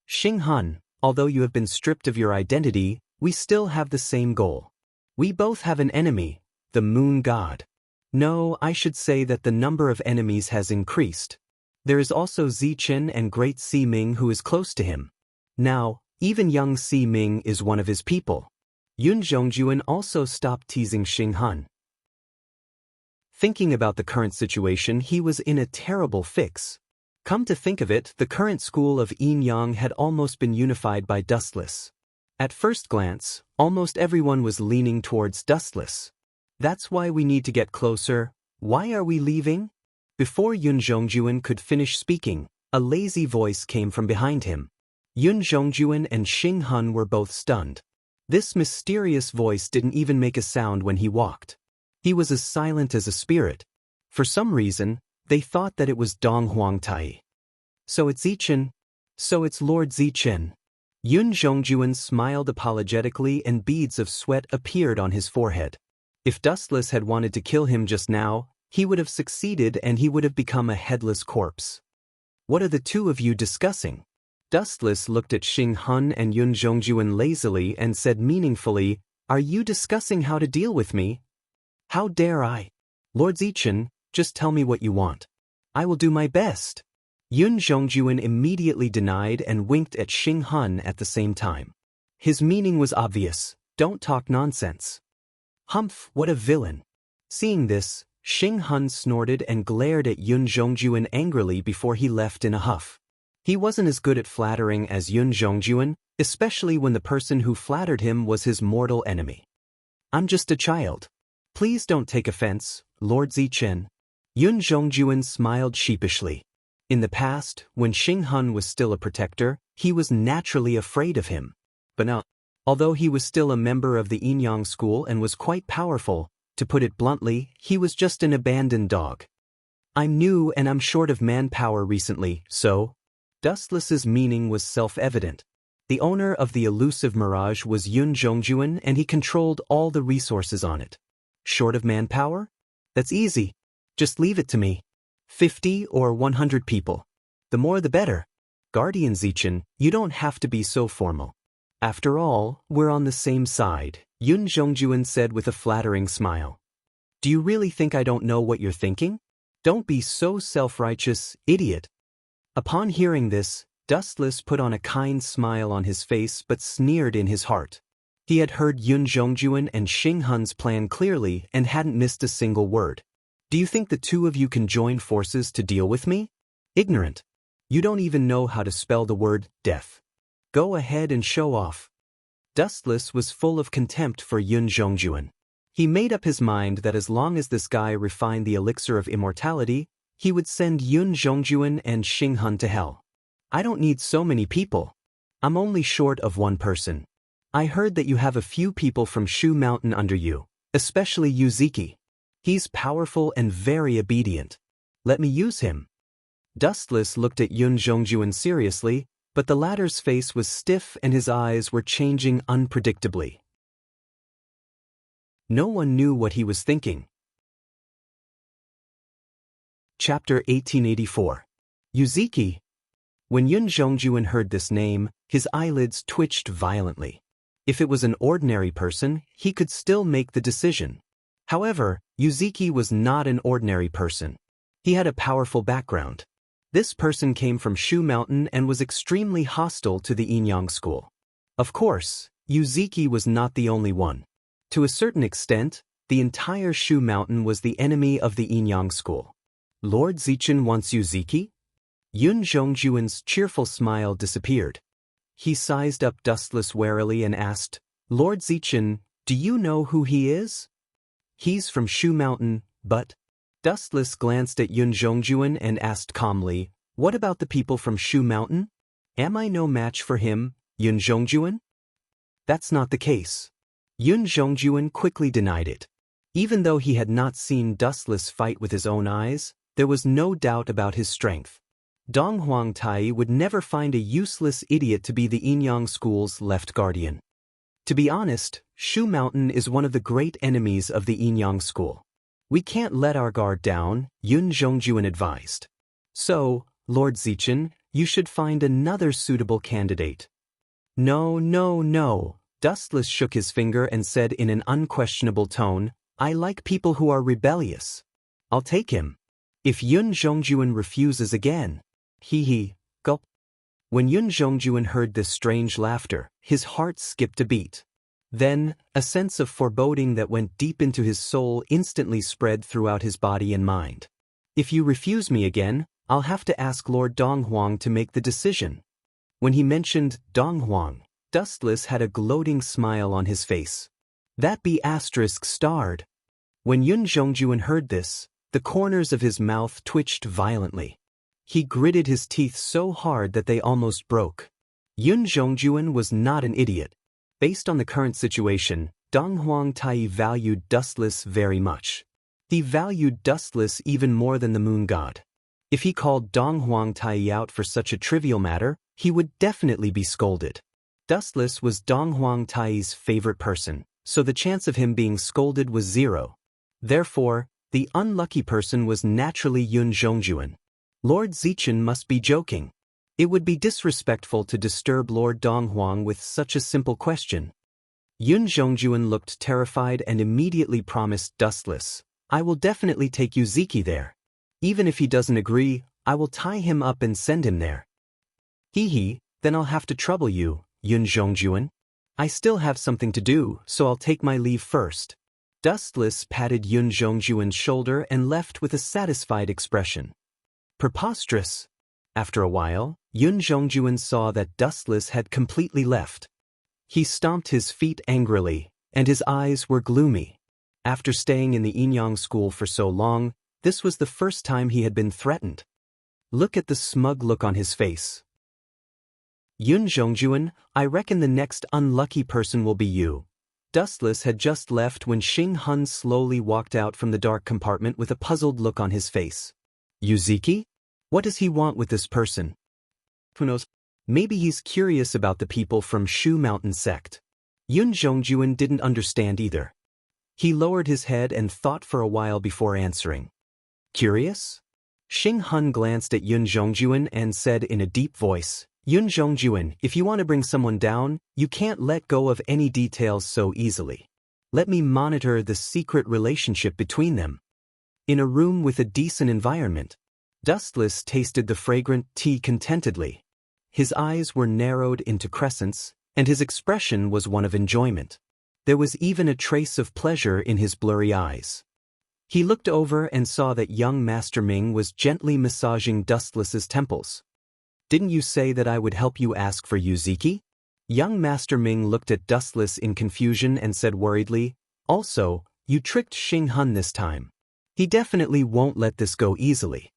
Xing Hun, although you have been stripped of your identity, we still have the same goal. We both have an enemy, the moon god. No, I should say that the number of enemies has increased. There is also Zichen and Great Si Ming who is close to him. Now, even young Si Ming is one of his people. Yun Zhongjuan also stopped teasing Xing Hun. Thinking about the current situation, he was in a terrible fix. Come to think of it, the current school of Yinyang had almost been unified by Dustless. At first glance, almost everyone was leaning towards Dustless. That's why we need to get closer. Why are we leaving? Before Yun Zhongjuan could finish speaking, a lazy voice came from behind him. Yun Zhongjuan and Xing Hun were both stunned. This mysterious voice didn't even make a sound when he walked. He was as silent as a spirit. For some reason, they thought that it was Dong Huangtai. So it's Zichen. So it's Lord Zichen. Yun Zhongjuan smiled apologetically and beads of sweat appeared on his forehead. If Dustless had wanted to kill him just now, he would have succeeded and he would have become a headless corpse. What are the two of you discussing? Dustless looked at Xing Hun and Yun Zhongjuan lazily and said meaningfully, are you discussing how to deal with me? How dare I? Lord Zichen, just tell me what you want. I will do my best. Yun Zhongjuan immediately denied and winked at Xing Hun at the same time. His meaning was obvious, don't talk nonsense. Humph, what a villain. Seeing this, Xing Hun snorted and glared at Yun Zhongjuan angrily before he left in a huff. He wasn't as good at flattering as Yun Zhongjuan, especially when the person who flattered him was his mortal enemy. I'm just a child. Please don't take offense, Lord Zichen. Yun Zhongjuan smiled sheepishly. In the past, when Xing Hun was still a protector, he was naturally afraid of him. But now, although he was still a member of the Yinyang school and was quite powerful, to put it bluntly, he was just an abandoned dog. I'm new and I'm short of manpower recently, so... Dustless's meaning was self-evident. The owner of the elusive mirage was Yun Zhongjuan and he controlled all the resources on it. Short of manpower? That's easy. Just leave it to me. 50 or 100 people. The more the better. Guardian Zichen, you don't have to be so formal. After all, we're on the same side, Yun Zhongjuan said with a flattering smile. Do you really think I don't know what you're thinking? Don't be so self-righteous, idiot. Upon hearing this, Dustless put on a kind smile on his face but sneered in his heart. He had heard Yun Zhongjuan and Xing Hun's plan clearly and hadn't missed a single word. Do you think the two of you can join forces to deal with me? Ignorant. You don't even know how to spell the word death. Go ahead and show off. Dustless was full of contempt for Yun Zhongjuan. He made up his mind that as long as this guy refined the elixir of immortality, he would send Yun Zhongjuan and Xing Hun to hell. I don't need so many people. I'm only short of one person. I heard that you have a few people from Shu Mountain under you, especially Yuziki. He's powerful and very obedient. Let me use him. Dustless looked at Yun Zhongjuan seriously, but the latter's face was stiff and his eyes were changing unpredictably. No one knew what he was thinking. Chapter 1884. Yuziki. When Yun Zhongjuan heard this name, his eyelids twitched violently. If it was an ordinary person, he could still make the decision. However, Yuziki was not an ordinary person. He had a powerful background. This person came from Shu Mountain and was extremely hostile to the Inyang school. Of course, Yuziki was not the only one. To a certain extent, the entire Shu Mountain was the enemy of the Inyang school. Lord Zichen wants Yuziki? Yun Zhongjuan's cheerful smile disappeared. He sized up Dustless warily and asked, Lord Zichen, do you know who he is? He's from Shu Mountain, but... Dustless glanced at Yun Zhongjuan and asked calmly, what about the people from Shu Mountain? Am I no match for him, Yun Zhongjuan? That's not the case. Yun Zhongjuan quickly denied it. Even though he had not seen Dustless fight with his own eyes, there was no doubt about his strength. Dong Huangtai would never find a useless idiot to be the Inyang school's left guardian. To be honest, Shu Mountain is one of the great enemies of the Inyang school. We can't let our guard down, Yun Zhongjuan advised. So, Lord Zichen, you should find another suitable candidate. No. Dustless shook his finger and said in an unquestionable tone, I like people who are rebellious. I'll take him. If Yun Zhongjuan refuses again. Gulp. When Yun Zhongjuan heard this strange laughter, his heart skipped a beat. Then, a sense of foreboding that went deep into his soul instantly spread throughout his body and mind. If you refuse me again, I'll have to ask Lord Donghuang to make the decision. When he mentioned Donghuang, Dustless had a gloating smile on his face. That be asterisk starred. When Yun Zhongjuan heard this, the corners of his mouth twitched violently. He gritted his teeth so hard that they almost broke. Yun Zhongjuan was not an idiot. Based on the current situation, Dong Huangtai valued Dustless very much. He valued Dustless even more than the moon god. If he called Dong Huangtai out for such a trivial matter, he would definitely be scolded. Dustless was Dong Huangtai's favorite person, so the chance of him being scolded was zero. Therefore, the unlucky person was naturally Yun Zhongjuan. Lord Zichen must be joking. It would be disrespectful to disturb Lord Donghuang with such a simple question. Yun Zhongjuan looked terrified and immediately promised Dustless, I will definitely take Yuziki there. Even if he doesn't agree, I will tie him up and send him there. Then I'll have to trouble you, Yun Zhongjuan. I still have something to do, so I'll take my leave first. Dustless patted Yun Zhongjuan's shoulder and left with a satisfied expression. Preposterous. After a while, Yun Zhongjuan saw that Dustless had completely left. He stomped his feet angrily, and his eyes were gloomy. After staying in the Inyang school for so long, this was the first time he had been threatened. Look at the smug look on his face. Yun Zhongjuan, I reckon the next unlucky person will be you. Dustless had just left when Xing Hun slowly walked out from the dark compartment with a puzzled look on his face. Yuziki? What does he want with this person? Who knows? Maybe he's curious about the people from Shu Mountain sect. Yun Zhongjuan didn't understand either. He lowered his head and thought for a while before answering. Curious? Xing Hun glanced at Yun Zhongjuan and said in a deep voice, Yun Zhongjuan, if you want to bring someone down, you can't let go of any details so easily. Let me monitor the secret relationship between them. In a room with a decent environment, Dustless tasted the fragrant tea contentedly. His eyes were narrowed into crescents, and his expression was one of enjoyment. There was even a trace of pleasure in his blurry eyes. He looked over and saw that young Master Ming was gently massaging Dustless's temples. Didn't you say that I would help you ask for Yuziki? Young Master Ming looked at Dustless in confusion and said worriedly, Also, you tricked Xing Hun this time. He definitely won't let this go easily.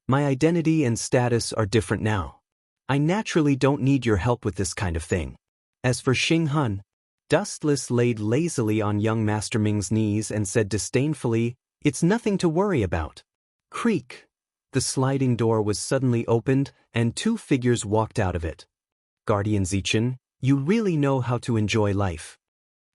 My identity and status are different now. I naturally don't need your help with this kind of thing. As for Xing Hun, Dustless laid lazily on young Master Ming's knees and said disdainfully, It's nothing to worry about. Creak. The sliding door was suddenly opened, and two figures walked out of it. Guardian Zichen, you really know how to enjoy life.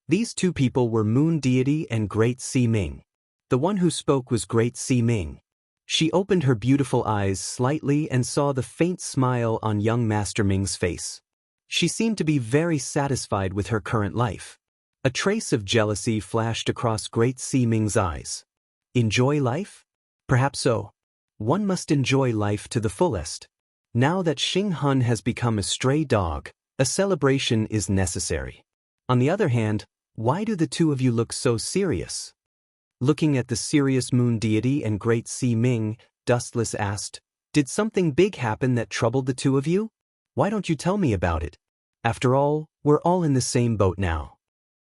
These two people were Moon Deity and Great Si Ming. The one who spoke was Great Si Ming. She opened her beautiful eyes slightly and saw the faint smile on young Master Ming's face. She seemed to be very satisfied with her current life. A trace of jealousy flashed across Great Si Ming's eyes. Enjoy life? Perhaps so. One must enjoy life to the fullest. Now that Xing Hun has become a stray dog, a celebration is necessary. On the other hand, why do the two of you look so serious? Looking at the serious moon deity and Great Si Ming, Dustless asked, "Did something big happen that troubled the two of you? Why don't you tell me about it? After all, we're all in the same boat now."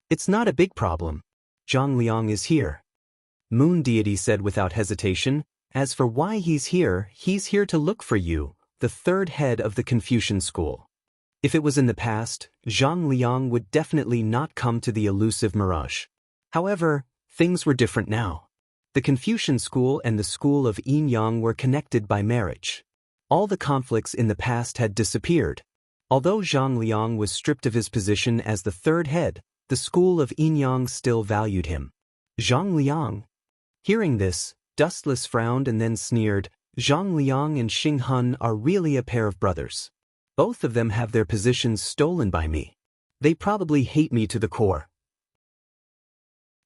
"It's not a big problem. Zhang Liang is here," Moon deity said without hesitation. "As for why he's here to look for you, the third head of the Confucian school." If it was in the past, Zhang Liang would definitely not come to the elusive mirage. However, things were different now. The Confucian school and the school of Yin Yang were connected by marriage. All the conflicts in the past had disappeared. Although Zhang Liang was stripped of his position as the third head, the school of Yin Yang still valued him. Zhang Liang. Hearing this, Dustless frowned and then sneered. "Zhang Liang and Xing Hun are really a pair of brothers. Both of them have their positions stolen by me. They probably hate me to the core."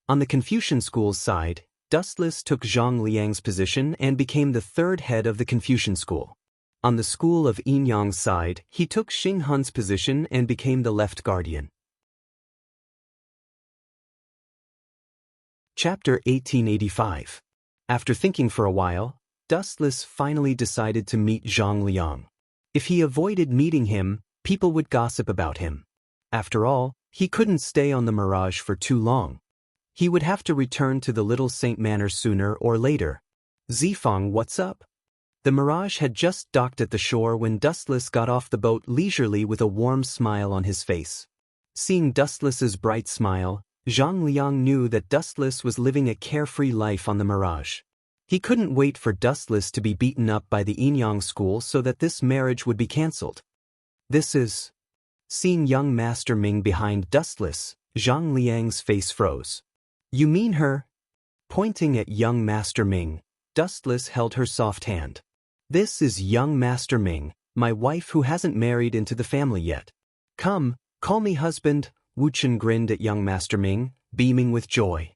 On the Confucian school's side, Dustless took Zhang Liang's position and became the third head of the Confucian school. On the school of Yin Yang's side, he took Xing Hun's position and became the left guardian. Chapter 1885. After thinking for a while, Dustless finally decided to meet Zhang Liang. If he avoided meeting him, people would gossip about him. After all, he couldn't stay on the Mirage for too long. He would have to return to the Little Saint Manor sooner or later. "Zifang, what's up?" The Mirage had just docked at the shore when Dustless got off the boat leisurely with a warm smile on his face. Seeing Dustless's bright smile, Zhang Liang knew that Dustless was living a carefree life on the Mirage. He couldn't wait for Dustless to be beaten up by the Yin Yang school so that this marriage would be cancelled. "This is..." Seeing young Master Ming behind Dustless, Zhang Liang's face froze. "You mean her?" Pointing at young Master Ming, Dustless held her soft hand. "This is young Master Ming, my wife who hasn't married into the family yet. Come, call me husband." Wu Chen grinned at young Master Ming, beaming with joy.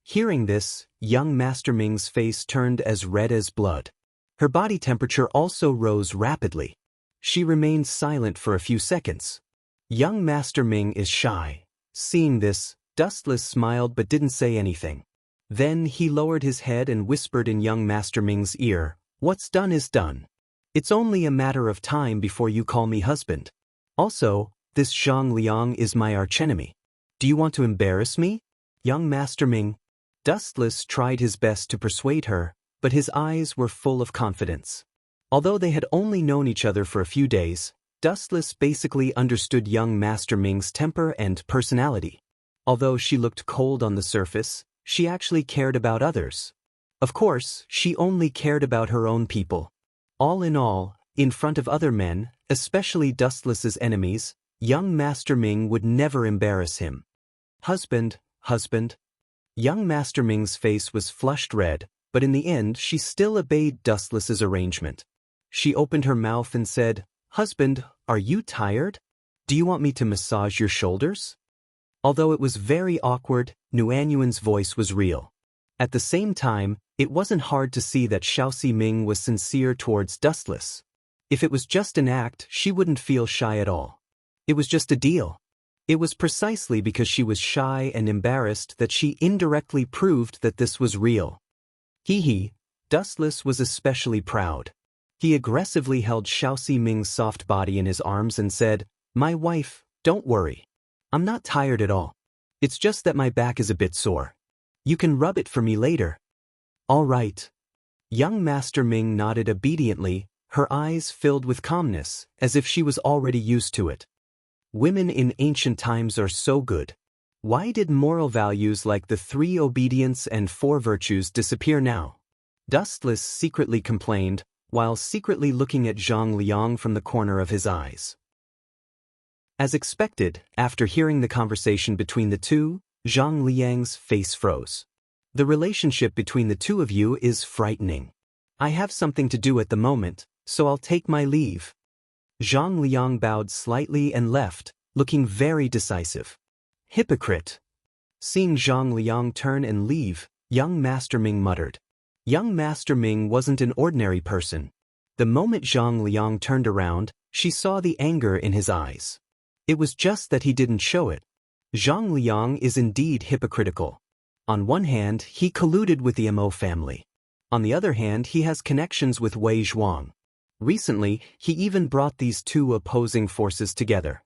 Hearing this, young Master Ming's face turned as red as blood. Her body temperature also rose rapidly. She remained silent for a few seconds. Young Master Ming is shy. Seeing this, Dustless smiled but didn't say anything. Then he lowered his head and whispered in young Master Ming's ear, "What's done is done. It's only a matter of time before you call me husband. Also, this Zhang Liang is my archenemy. Do you want to embarrass me?" Young Master Ming. Dustless tried his best to persuade her, but his eyes were full of confidence. Although they had only known each other for a few days, Dustless basically understood young Master Ming's temper and personality. Although she looked cold on the surface, she actually cared about others. Of course, she only cared about her own people. All in all, in front of other men, especially Dustless's enemies, young Master Ming would never embarrass him. "Husband, husband." Young Master Ming's face was flushed red, but in the end she still obeyed Dustless's arrangement. She opened her mouth and said, "Husband, are you tired? Do you want me to massage your shoulders?" Although it was very awkward, Nuanyuan's voice was real. At the same time, it wasn't hard to see that Xiaoxi Ming was sincere towards Dustless. If it was just an act, she wouldn't feel shy at all. It was just a deal. It was precisely because she was shy and embarrassed that she indirectly proved that this was real. Hee. Dustless was especially proud. He aggressively held Xiaoxi Ming's soft body in his arms and said, "My wife, don't worry. I'm not tired at all. It's just that my back is a bit sore. You can rub it for me later." "All right." Young Master Ming nodded obediently, her eyes filled with calmness, as if she was already used to it. Women in ancient times are so good. Why did moral values like the 3 obedience and 4 virtues disappear now? Dustless secretly complained, while secretly looking at Zhang Liang from the corner of his eyes. As expected, after hearing the conversation between the two, Zhang Liang's face froze. "The relationship between the two of you is frightening. I have something to do at the moment, so I'll take my leave." Zhang Liang bowed slightly and left, looking very decisive. Hypocrite. Seeing Zhang Liang turn and leave, young Master Ming muttered. Young Master Ming wasn't an ordinary person. The moment Zhang Liang turned around, she saw the anger in his eyes. It was just that he didn't show it. Zhang Liang is indeed hypocritical. On one hand, he colluded with the Mo family. On the other hand, he has connections with Wei Zhuang. Recently, he even brought these two opposing forces together.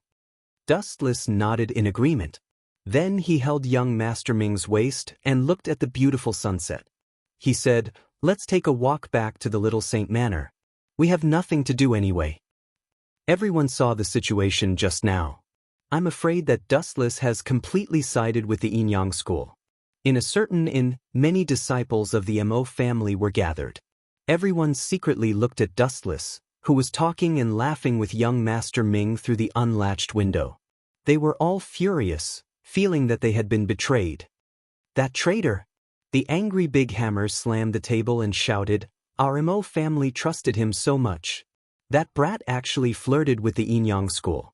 Dustless nodded in agreement. Then he held young Master Ming's waist and looked at the beautiful sunset. He said, "Let's take a walk back to the Little Saint Manor. We have nothing to do anyway." Everyone saw the situation just now. I'm afraid that Dustless has completely sided with the Yin Yang school. Many disciples of the Mo family were gathered. Everyone secretly looked at Dustless, who was talking and laughing with young Master Ming through the unlatched window. They were all furious, feeling that they had been betrayed. That traitor! The angry Big Hammer slammed the table and shouted, "Our Mo family trusted him so much. That brat actually flirted with the Yin Yang school."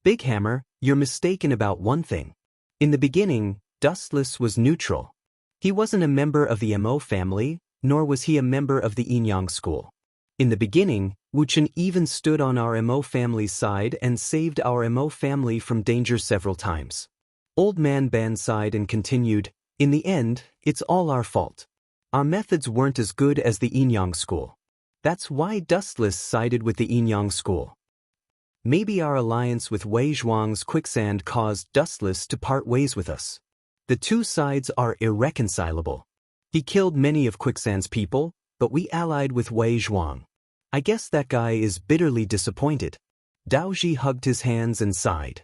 Big Hammer, you're mistaken about one thing. In the beginning, Dustless was neutral. He wasn't a member of the Mo family, nor was he a member of the Yin Yang school. In the beginning, Wu Chen even stood on our Mo family's side and saved our Mo family from danger several times. Old Man Ban sighed and continued, "In the end, it's all our fault. Our methods weren't as good as the Yin Yang school. That's why Dustless sided with the Yin Yang school. Maybe our alliance with Wei Zhuang's quicksand caused Dustless to part ways with us. The two sides are irreconcilable. He killed many of Quicksand's people, but we allied with Wei Zhuang. I guess that guy is bitterly disappointed." Daoji hugged his hands and sighed.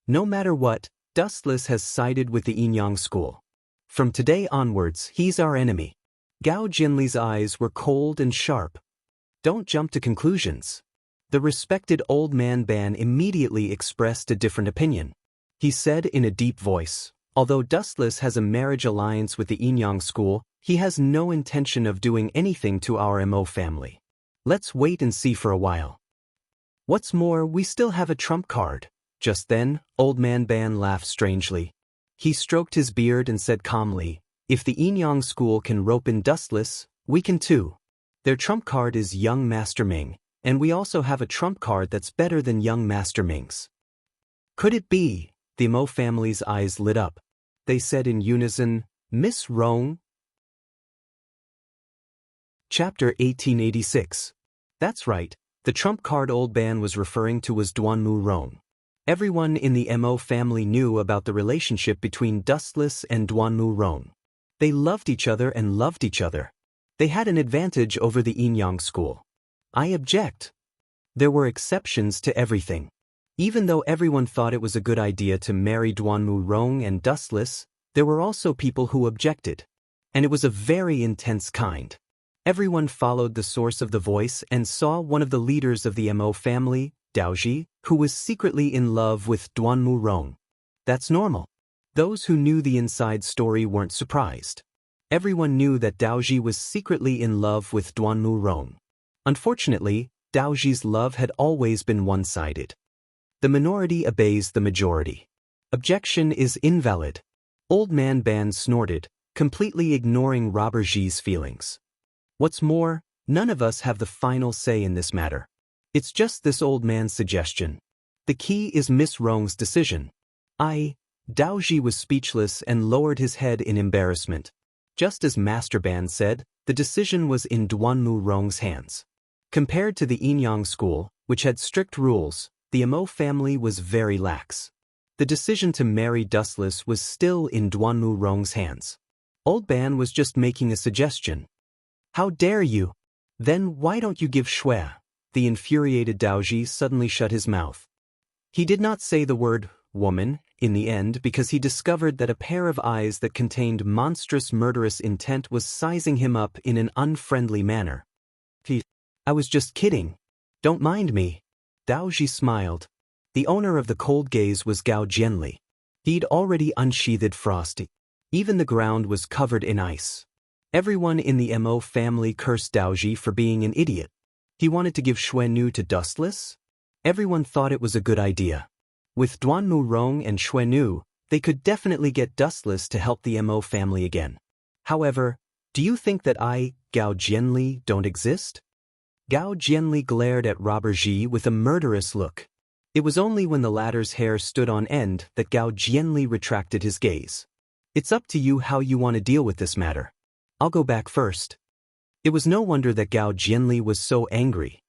No matter what, Dustless has sided with the Yin Yang school. From today onwards, he's our enemy. Gao Jinli's eyes were cold and sharp. Don't jump to conclusions. The respected Old Man Ban immediately expressed a different opinion. He said in a deep voice, "Although Dustless has a marriage alliance with the Yin Yang school, he has no intention of doing anything to our Mo family. Let's wait and see for a while. What's more, we still have a trump card." Just then, Old Man Ban laughed strangely. He stroked his beard and said calmly, "If the Yin Yang school can rope in Dustless, we can too. Their trump card is young Master Ming, and we also have a trump card that's better than young Master Ming's." Could it be? The Mo family's eyes lit up. They said in unison, "Miss Rong?" Chapter 1886. That's right, the trump card Old Ban was referring to was Duanmu Rong. Everyone in the Mo family knew about the relationship between Dustless and Duanmu Rong. They loved each other and loved each other. They had an advantage over the Yin Yang school. I object. There were exceptions to everything. Even though everyone thought it was a good idea to marry Duanmu Rong and Dustless, there were also people who objected. And it was a very intense kind. Everyone followed the source of the voice and saw one of the leaders of the Mo family, Daoji, who was secretly in love with Duanmu Rong. That's normal. Those who knew the inside story weren't surprised. Everyone knew that Daoji was secretly in love with Duanmu Rong. Unfortunately, Daoji's love had always been one-sided. The minority obeys the majority. Objection is invalid. Old Man Ban snorted, completely ignoring Robber Ji's feelings. What's more, none of us have the final say in this matter. It's just this old man's suggestion. The key is Miss Rong's decision. Daoji was speechless and lowered his head in embarrassment. Just as Master Ban said, the decision was in Duanmu Rong's hands. Compared to the Yin Yang school, which had strict rules, the Mo family was very lax. The decision to marry Dustless was still in Duanmu Rong's hands. Old Ban was just making a suggestion. How dare you? Then why don't you give shui? The infuriated Daoji suddenly shut his mouth. He did not say the word woman in the end because he discovered that a pair of eyes that contained monstrous murderous intent was sizing him up in an unfriendly manner. I was just kidding. Don't mind me. Daoji smiled. The owner of the cold gaze was Gao Jianli. He'd already unsheathed Frosty. Even the ground was covered in ice. Everyone in the Mo family cursed Daoji for being an idiot. He wanted to give Xuenu to Dustless? Everyone thought it was a good idea. With Duanmu Rong and Xuenu, they could definitely get Dustless to help the Mo family again. However, do you think that Gao Jianli, don't exist? Gao Jianli glared at Robber Ji with a murderous look. It was only when the latter's hair stood on end that Gao Jianli retracted his gaze. It's up to you how you want to deal with this matter. I'll go back first. It was no wonder that Gao Jianli was so angry.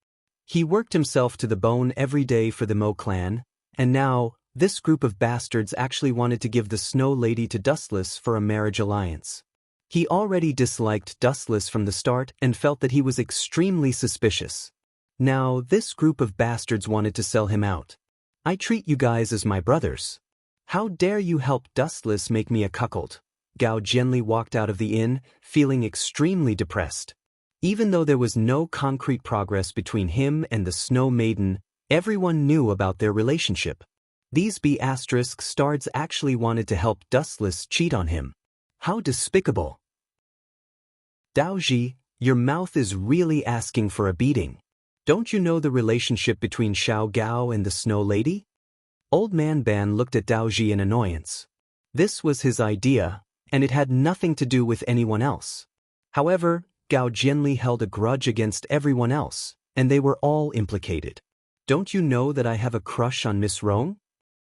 He worked himself to the bone every day for the Mo clan, and now, this group of bastards actually wanted to give the Snow Lady to Dustless for a marriage alliance. He already disliked Dustless from the start and felt that he was extremely suspicious. Now, this group of bastards wanted to sell him out. I treat you guys as my brothers. How dare you help Dustless make me a cuckold? Gao Jianli walked out of the inn, feeling extremely depressed. Even though there was no concrete progress between him and the Snow Maiden, everyone knew about their relationship. These B***stards actually wanted to help Dustless cheat on him. How despicable. Daoji, your mouth is really asking for a beating. Don't you know the relationship between Xiao Gao and the Snow Lady? Old Man Ban looked at Daoji in annoyance. This was his idea, and it had nothing to do with anyone else. However, Gao Jianli held a grudge against everyone else, and they were all implicated. Don't you know that I have a crush on Miss Rong?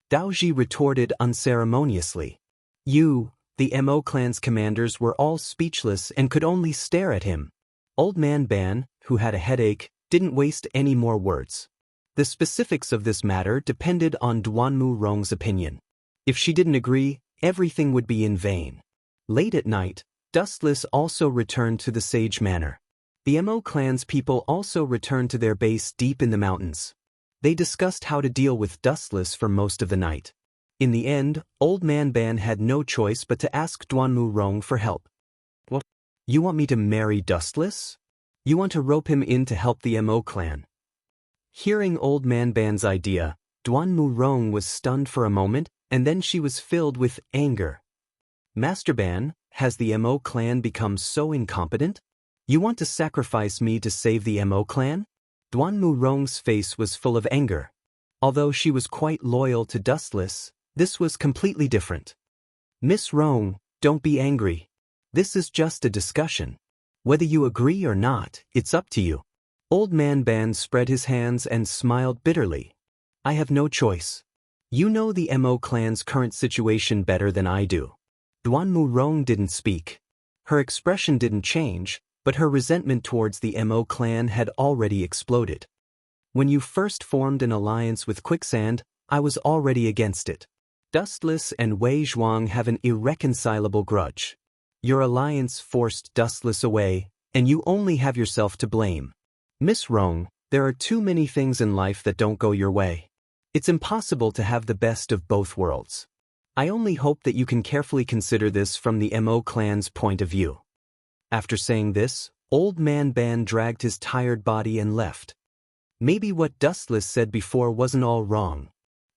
Daoji retorted unceremoniously. The Mo clan's commanders were all speechless and could only stare at him. Old Man Ban, who had a headache, didn't waste any more words. The specifics of this matter depended on Duanmu Rong's opinion. If she didn't agree, everything would be in vain. Late at night, Dustless also returned to the Sage Manor. The Mo clan's people also returned to their base deep in the mountains. They discussed how to deal with Dustless for most of the night. In the end, Old Man Ban had no choice but to ask Duanmu Rong for help. What? You want me to marry Dustless? You want to rope him in to help the Mo clan? Hearing Old Man Ban's idea, Duanmu Rong was stunned for a moment, and then she was filled with anger. Master Ban, has the Mo clan become so incompetent? You want to sacrifice me to save the Mo clan? Duanmu Rong's face was full of anger. Although she was quite loyal to Dustless, this was completely different. Miss Rong, don't be angry. This is just a discussion. Whether you agree or not, it's up to you. Old Man Ban spread his hands and smiled bitterly. I have no choice. You know the Mo clan's current situation better than I do. Duanmu Rong didn't speak. Her expression didn't change, but her resentment towards the Mo clan had already exploded. When you first formed an alliance with Quicksand, I was already against it. Dustless and Wei Zhuang have an irreconcilable grudge. Your alliance forced Dustless away, and you only have yourself to blame. Miss Rong, there are too many things in life that don't go your way. It's impossible to have the best of both worlds. I only hope that you can carefully consider this from the Mo clan's point of view. After saying this, Old Man Ban dragged his tired body and left. Maybe what Dustless said before wasn't all wrong.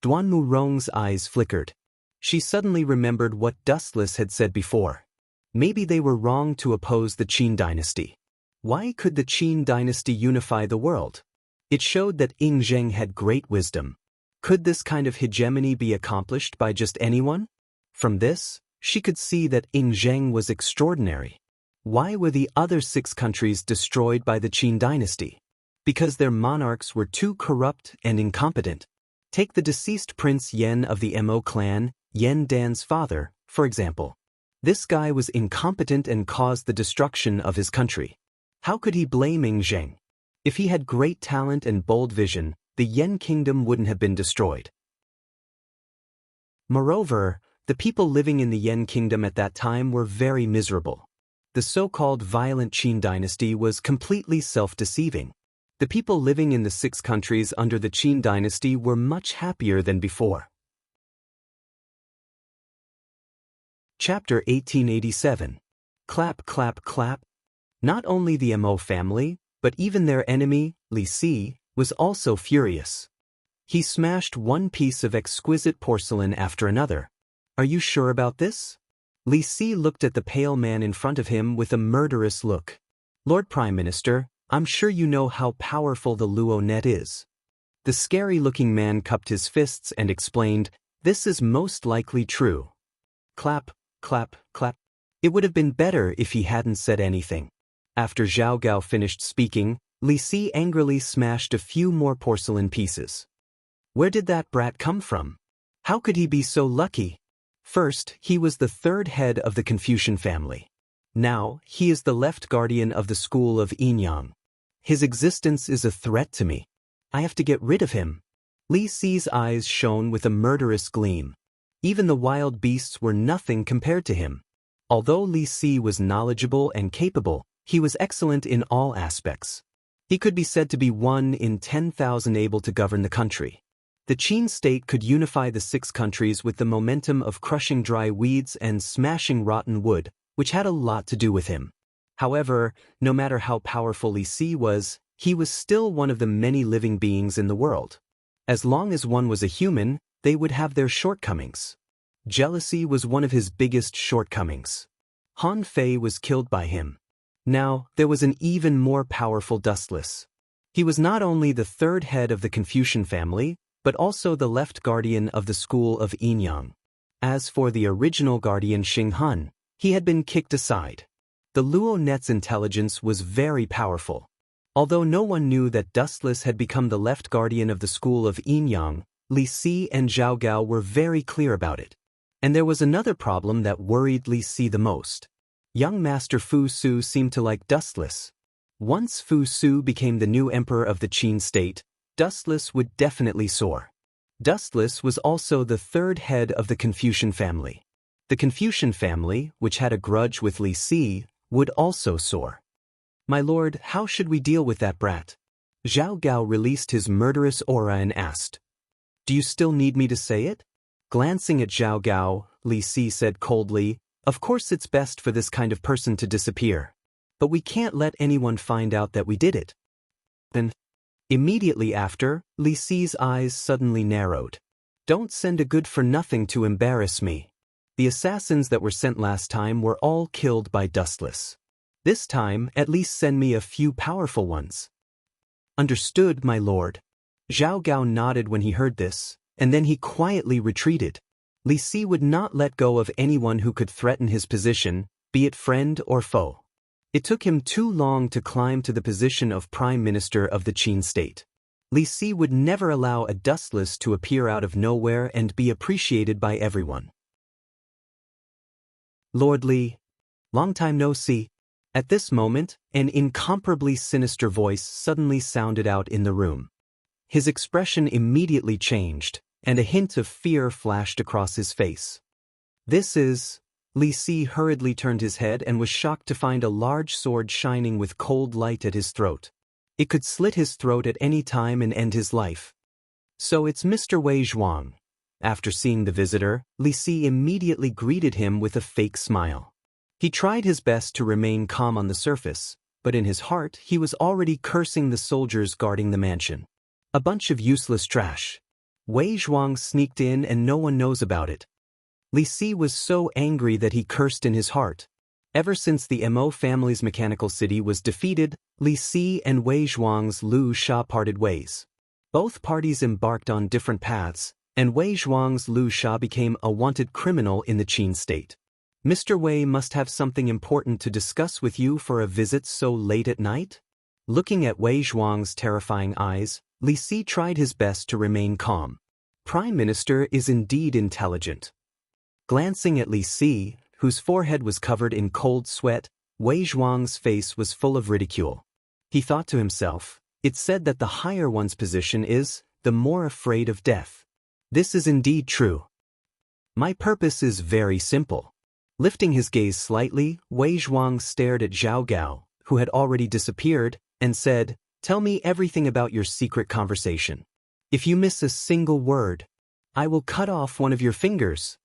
Duanmu Rong's eyes flickered. She suddenly remembered what Dustless had said before. Maybe they were wrong to oppose the Qin dynasty. Why could the Qin dynasty unify the world? It showed that Ying Zheng had great wisdom. Could this kind of hegemony be accomplished by just anyone? From this, she could see that Ying Zheng was extraordinary. Why were the other 6 countries destroyed by the Qin dynasty? Because their monarchs were too corrupt and incompetent. Take the deceased Prince Yen of the Mo clan, Yen Dan's father, for example. This guy was incompetent and caused the destruction of his country. How could he blame Ying Zheng? If he had great talent and bold vision, the Yen kingdom wouldn't have been destroyed. Moreover, the people living in the Yen kingdom at that time were very miserable. The so-called violent Qin dynasty was completely self-deceiving. The people living in the 6 countries under the Qin dynasty were much happier than before. Chapter 1887. Clap, clap, clap. Not only the Mo family, but even their enemy, Li Si, was also furious. He smashed one piece of exquisite porcelain after another. Are you sure about this? Li Si looked at the pale man in front of him with a murderous look. Lord Prime Minister, I'm sure you know how powerful the Luo net is. The scary-looking man cupped his fists and explained, "This is most likely true." Clap, clap, clap. It would have been better if he hadn't said anything. After Zhao Gao finished speaking, Li Si angrily smashed a few more porcelain pieces. Where did that brat come from? How could he be so lucky? First, he was the third head of the Confucian family. Now, he is the left guardian of the school of Yinyang. His existence is a threat to me. I have to get rid of him. Li Si's eyes shone with a murderous gleam. Even the wild beasts were nothing compared to him. Although Li Si was knowledgeable and capable, he was excellent in all aspects. He could be said to be 1 in 10,000 able to govern the country. The Qin state could unify the 6 countries with the momentum of crushing dry weeds and smashing rotten wood, which had a lot to do with him. However, no matter how powerful Li Si was, he was still one of the many living beings in the world. As long as one was a human, they would have their shortcomings. Jealousy was one of his biggest shortcomings. Han Fei was killed by him. Now, there was an even more powerful Dustless. He was not only the third head of the Confucian family, but also the left guardian of the school of Yinyang. As for the original guardian Xing Han, he had been kicked aside. The Luo Net's intelligence was very powerful. Although no one knew that Dustless had become the left guardian of the school of Yinyang, Li Si and Zhao Gao were very clear about it. And there was another problem that worried Li Si the most. Young Master Fu Su seemed to like Dustless. Once Fu Su became the new emperor of the Qin state, Dustless would definitely soar. Dustless was also the third head of the Confucian family. The Confucian family, which had a grudge with Li Si, would also soar. "My lord, how should we deal with that brat?" Zhao Gao released his murderous aura and asked. "Do you still need me to say it?" Glancing at Zhao Gao, Li Si said coldly, "Of course it's best for this kind of person to disappear. But we can't let anyone find out that we did it." Then, immediately after, Li Si's eyes suddenly narrowed. "Don't send a good-for-nothing to embarrass me. The assassins that were sent last time were all killed by Dustless. This time, at least send me a few powerful ones." "Understood, my lord." Zhao Gao nodded when he heard this, and then he quietly retreated. Li Si would not let go of anyone who could threaten his position, be it friend or foe. It took him too long to climb to the position of Prime Minister of the Qin state. Li Si would never allow a Dustless to appear out of nowhere and be appreciated by everyone. "Lord Li, long time no see." At this moment, an incomparably sinister voice suddenly sounded out in the room. His expression immediately changed, and a hint of fear flashed across his face. "This is—" Li Si hurriedly turned his head and was shocked to find a large sword shining with cold light at his throat. It could slit his throat at any time and end his life. "So it's Mr. Wei Zhuang." After seeing the visitor, Li Si immediately greeted him with a fake smile. He tried his best to remain calm on the surface, but in his heart he was already cursing the soldiers guarding the mansion. A bunch of useless trash. Wei Zhuang sneaked in and no one knows about it. Li Si was so angry that he cursed in his heart. Ever since the Mo family's mechanical city was defeated, Li Si and Wei Zhuang's Lu Sha parted ways. Both parties embarked on different paths, and Wei Zhuang's Lu Sha became a wanted criminal in the Qin state. "Mr. Wei must have something important to discuss with you for a visit so late at night?" Looking at Wei Zhuang's terrifying eyes, Li Si tried his best to remain calm. Prime Minister is indeed intelligent. Glancing at Li Si, whose forehead was covered in cold sweat, Wei Zhuang's face was full of ridicule. He thought to himself, "It's said that the higher one's position is, the more afraid of death. This is indeed true. My purpose is very simple." Lifting his gaze slightly, Wei Zhuang stared at Zhao Gao, who had already disappeared, and said, "Tell me everything about your secret conversation. If you miss a single word, I will cut off one of your fingers."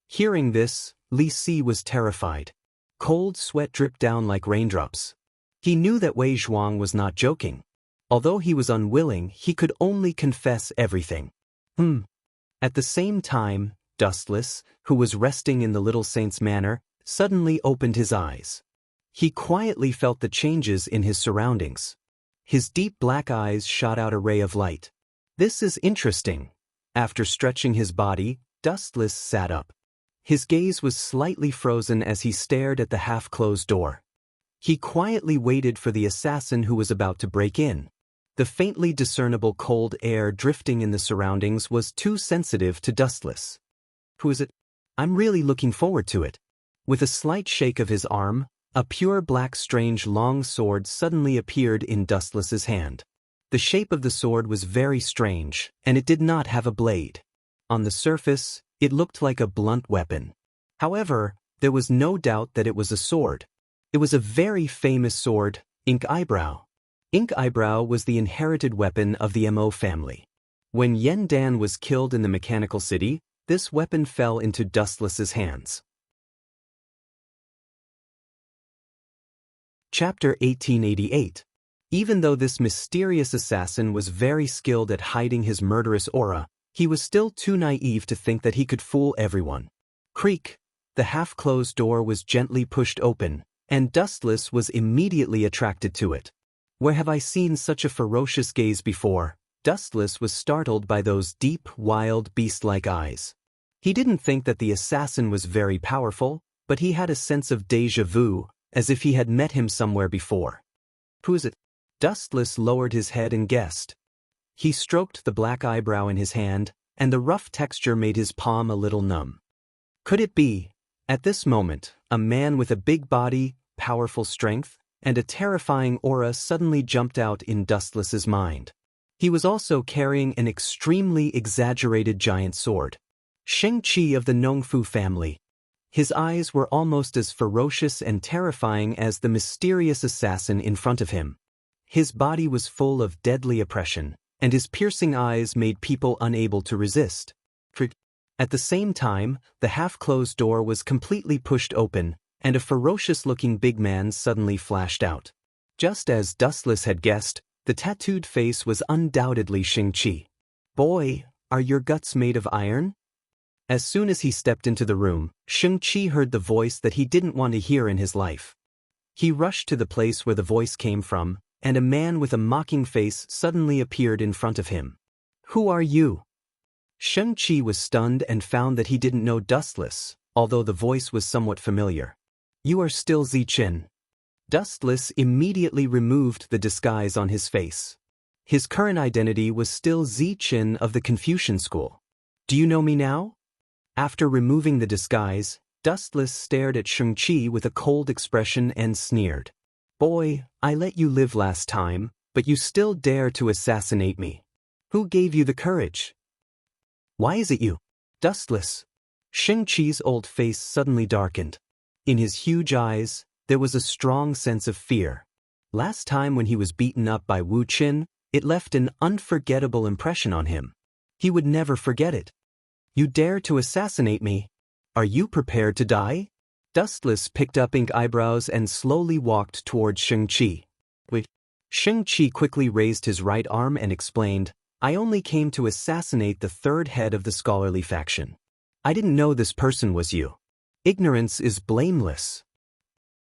Hearing this, Li Si was terrified. Cold sweat dripped down like raindrops. He knew that Wei Zhuang was not joking. Although he was unwilling, he could only confess everything. At the same time, Dustless, who was resting in the little saint's manor, suddenly opened his eyes. He quietly felt the changes in his surroundings. His deep black eyes shot out a ray of light. This is interesting. After stretching his body, Dustless sat up. His gaze was slightly frozen as he stared at the half-closed door. He quietly waited for the assassin who was about to break in. The faintly discernible cold air drifting in the surroundings was too sensitive to Dustless. Who is it? I'm really looking forward to it. With a slight shake of his arm, a pure black strange long sword suddenly appeared in Dustless's hand. The shape of the sword was very strange, and it did not have a blade. On the surface, it looked like a blunt weapon. However, there was no doubt that it was a sword. It was a very famous sword, Ink Eyebrow. Ink Eyebrow was the inherited weapon of the Mo family. When Yen Dan was killed in the Mechanical City, this weapon fell into Dustless's hands. Chapter 1888. Even though this mysterious assassin was very skilled at hiding his murderous aura, he was still too naive to think that he could fool everyone. Creak! The half-closed door was gently pushed open, and Dustless was immediately attracted to it. Where have I seen such a ferocious gaze before? Dustless was startled by those deep, wild, beast-like eyes. He didn't think that the assassin was very powerful, but he had a sense of déjà vu, as if he had met him somewhere before. Who is it? Dustless lowered his head and guessed. He stroked the black eyebrow in his hand, and the rough texture made his palm a little numb. Could it be? At this moment, a man with a big body, powerful strength, and a terrifying aura suddenly jumped out in Dustless's mind. He was also carrying an extremely exaggerated giant sword. Shang-Chi of the Nongfu family. His eyes were almost as ferocious and terrifying as the mysterious assassin in front of him. His body was full of deadly oppression, and his piercing eyes made people unable to resist. At the same time, the half-closed door was completely pushed open, and a ferocious-looking big man suddenly flashed out. Just as Dustless had guessed, the tattooed face was undoubtedly Shang-Chi. Boy, are your guts made of iron? As soon as he stepped into the room, Shang-Chi heard the voice that he didn't want to hear in his life. He rushed to the place where the voice came from, and a man with a mocking face suddenly appeared in front of him. Who are you? Shang-Chi was stunned and found that he didn't know Dustless, although the voice was somewhat familiar. You are still Zichen. Dustless immediately removed the disguise on his face. His current identity was still Zichen of the Confucian school. Do you know me now? After removing the disguise, Dustless stared at Shang-Chi with a cold expression and sneered. Boy, I let you live last time, but you still dare to assassinate me. Who gave you the courage? Why is it you? Dustless. Shang-Chi's old face suddenly darkened. In his huge eyes, there was a strong sense of fear. Last time when he was beaten up by Wu Qin, it left an unforgettable impression on him. He would never forget it. You dare to assassinate me? Are you prepared to die? Dustless picked up Ink Eyebrows and slowly walked toward Shang-Chi. Wait. Shang-Chi quickly raised his right arm and explained, I only came to assassinate the third head of the scholarly faction. I didn't know this person was you. Ignorance is blameless.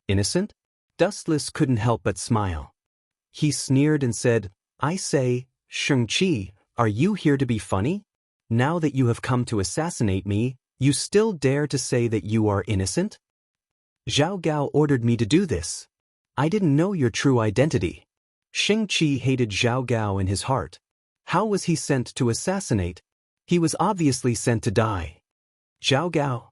Innocent? Dustless couldn't help but smile. He sneered and said, I say, Shang-Chi, are you here to be funny? Now that you have come to assassinate me, you still dare to say that you are innocent? Zhao Gao ordered me to do this. I didn't know your true identity. Shang-Chi hated Zhao Gao in his heart. How was he sent to assassinate? He was obviously sent to die. Zhao Gao.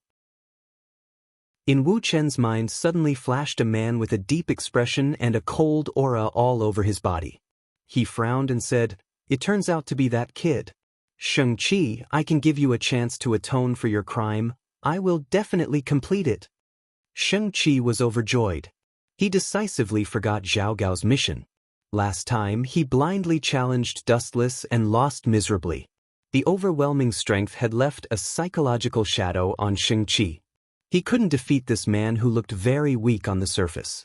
In Wu Chen's mind suddenly flashed a man with a deep expression and a cold aura all over his body. He frowned and said, It turns out to be that kid. Shang-Chi, I can give you a chance to atone for your crime. I will definitely complete it. Shang-Chi was overjoyed. He decisively forgot Zhao Gao's mission. Last time, he blindly challenged Dustless and lost miserably. The overwhelming strength had left a psychological shadow on Shang-Chi. He couldn't defeat this man who looked very weak on the surface.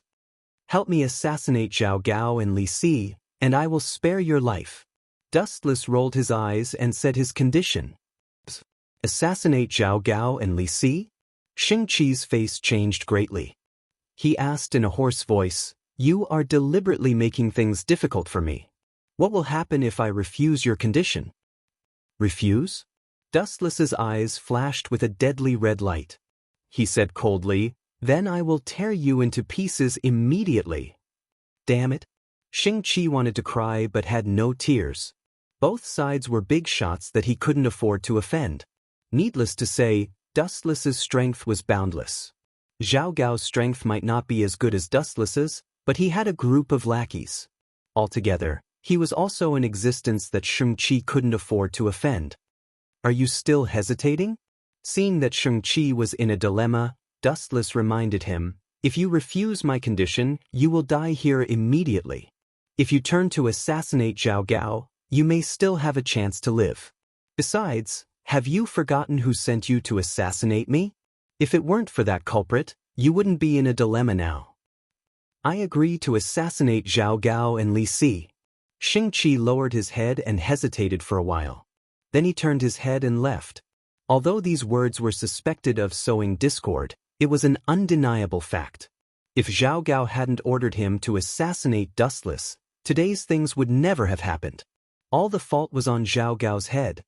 Help me assassinate Zhao Gao and Li Si, and I will spare your life. Dustless rolled his eyes and said his condition. Assassinate Zhao Gao and Li Si? Shang-Chi's face changed greatly. He asked in a hoarse voice, You are deliberately making things difficult for me. What will happen if I refuse your condition? Refuse? Dustless's eyes flashed with a deadly red light. He said coldly, "Then I will tear you into pieces immediately." Damn it. Xing-Chi wanted to cry but had no tears. Both sides were big shots that he couldn't afford to offend. Needless to say, Dustless's strength was boundless. Zhao Gao's strength might not be as good as Dustless's, but he had a group of lackeys. Altogether, he was also an existence that Shang-Chi couldn't afford to offend. Are you still hesitating? Seeing that Shang-Chi was in a dilemma, Dustless reminded him, "If you refuse my condition, you will die here immediately. If you turn to assassinate Zhao Gao, you may still have a chance to live. Besides, have you forgotten who sent you to assassinate me? If it weren't for that culprit, you wouldn't be in a dilemma now." "I agree to assassinate Zhao Gao and Li Si." Shang-Chi lowered his head and hesitated for a while. Then he turned his head and left. Although these words were suspected of sowing discord, it was an undeniable fact. If Zhao Gao hadn't ordered him to assassinate Dustless, today's things would never have happened. All the fault was on Zhao Gao's head.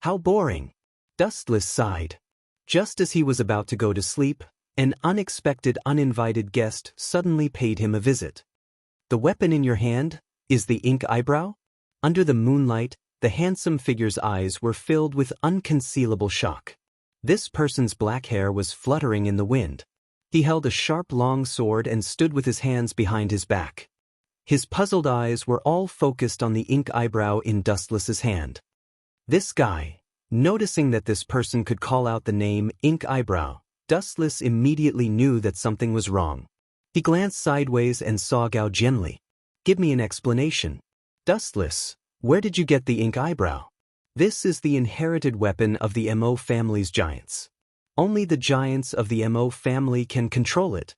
How boring. Dustless sighed. Just as he was about to go to sleep, an unexpected uninvited guest suddenly paid him a visit. "The weapon in your hand is the ink eyebrow?" Under the moonlight, the handsome figure's eyes were filled with unconcealable shock. This person's black hair was fluttering in the wind. He held a sharp long sword and stood with his hands behind his back. His puzzled eyes were all focused on the ink eyebrow in Dustless's hand. This guy, noticing that this person could call out the name Ink Eyebrow, Dustless immediately knew that something was wrong. He glanced sideways and saw Gao Jianli. "Give me an explanation." "Dustless, where did you get the ink eyebrow?" "This is the inherited weapon of the Mo family's giants. Only the giants of the Mo family can control it."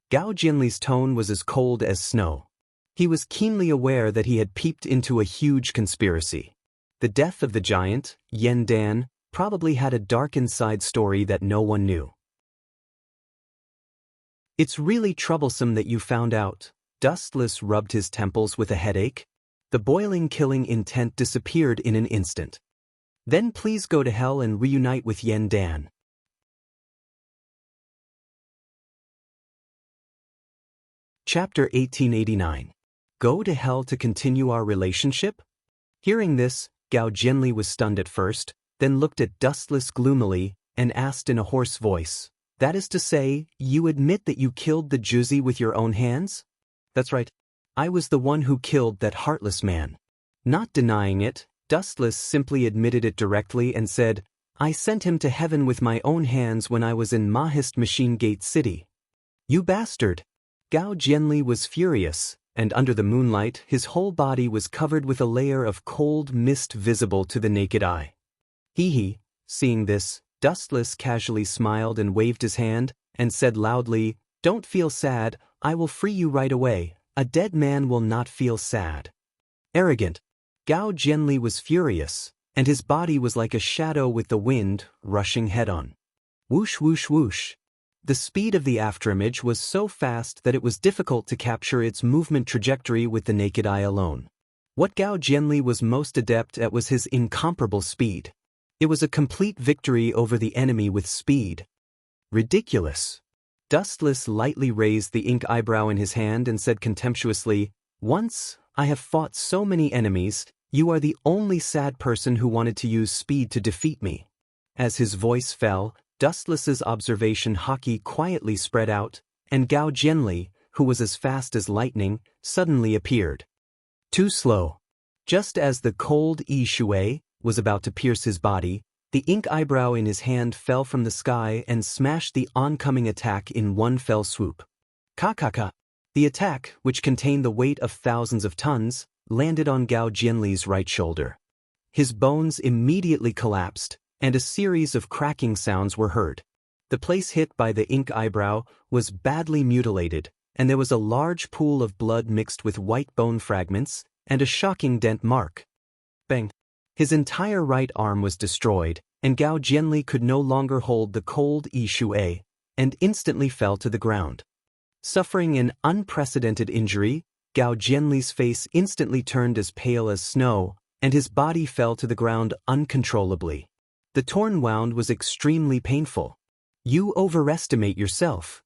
Gao Jianli's tone was as cold as snow. He was keenly aware that he had peeped into a huge conspiracy. The death of the giant, Yan Dan, probably had a dark inside story that no one knew. "It's really troublesome that you found out." Dustless rubbed his temples with a headache. The boiling killing intent disappeared in an instant. "Then please go to hell and reunite with Yan Dan." Chapter 1889. Go to hell to continue our relationship? Hearing this, Gao Jianli was stunned at first, then looked at Dustless gloomily, and asked in a hoarse voice, "That is to say, you admit that you killed the Juzi with your own hands?" "That's right. I was the one who killed that heartless man." Not denying it, Dustless simply admitted it directly and said, "I sent him to heaven with my own hands when I was in Mahist Machine Gate City." "You bastard!" Gao Jianli was furious, and under the moonlight his whole body was covered with a layer of cold mist visible to the naked eye. Hee. Seeing this, Dustless casually smiled and waved his hand, and said loudly, "Don't feel sad, I will free you right away. A dead man will not feel sad." Arrogant. Gao Jianli was furious, and his body was like a shadow with the wind, rushing head-on. Whoosh whoosh whoosh. The speed of the afterimage was so fast that it was difficult to capture its movement trajectory with the naked eye alone. What Gao Jianli was most adept at was his incomparable speed. It was a complete victory over the enemy with speed. Ridiculous. Dustless lightly raised the ink eyebrow in his hand and said contemptuously, "Once, I have fought so many enemies, you are the only sad person who wanted to use speed to defeat me." As his voice fell, Dustless's observation haki quietly spread out, and Gao Jianli, who was as fast as lightning, suddenly appeared. Too slow. Just as the cold Yi Shui was about to pierce his body, the ink eyebrow in his hand fell from the sky and smashed the oncoming attack in one fell swoop. Ka. The attack, which contained the weight of thousands of tons, landed on Gao Jianli's right shoulder. His bones immediately collapsed, and a series of cracking sounds were heard. The place hit by the ink eyebrow was badly mutilated, and there was a large pool of blood mixed with white bone fragments, and a shocking dent mark. Bang! His entire right arm was destroyed, and Gao Jianli could no longer hold the cold Yi Shui, and instantly fell to the ground. Suffering an unprecedented injury, Gao Jianli's face instantly turned as pale as snow, and his body fell to the ground uncontrollably. The torn wound was extremely painful. You overestimate yourself.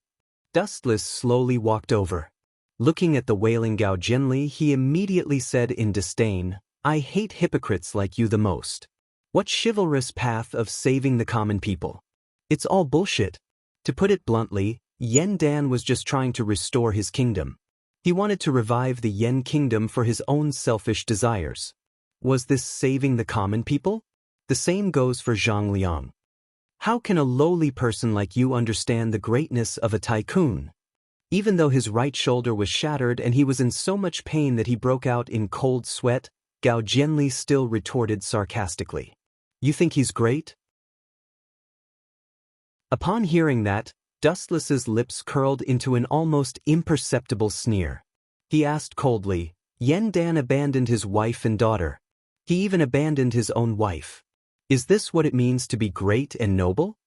Dustless slowly walked over. Looking at the wailing Gao Jianli, he immediately said in disdain, I hate hypocrites like you the most. What chivalrous path of saving the common people? It's all bullshit. To put it bluntly, Yen Dan was just trying to restore his kingdom. He wanted to revive the Yen kingdom for his own selfish desires. Was this saving the common people? The same goes for Zhang Liang. How can a lowly person like you understand the greatness of a tycoon? Even though his right shoulder was shattered and he was in so much pain that he broke out in cold sweat, Gao Jianli still retorted sarcastically. You think he's great? Upon hearing that, Dustless's lips curled into an almost imperceptible sneer. He asked coldly, Yen Dan abandoned his wife and daughter. He even abandoned his own wife. Is this what it means to be great and noble?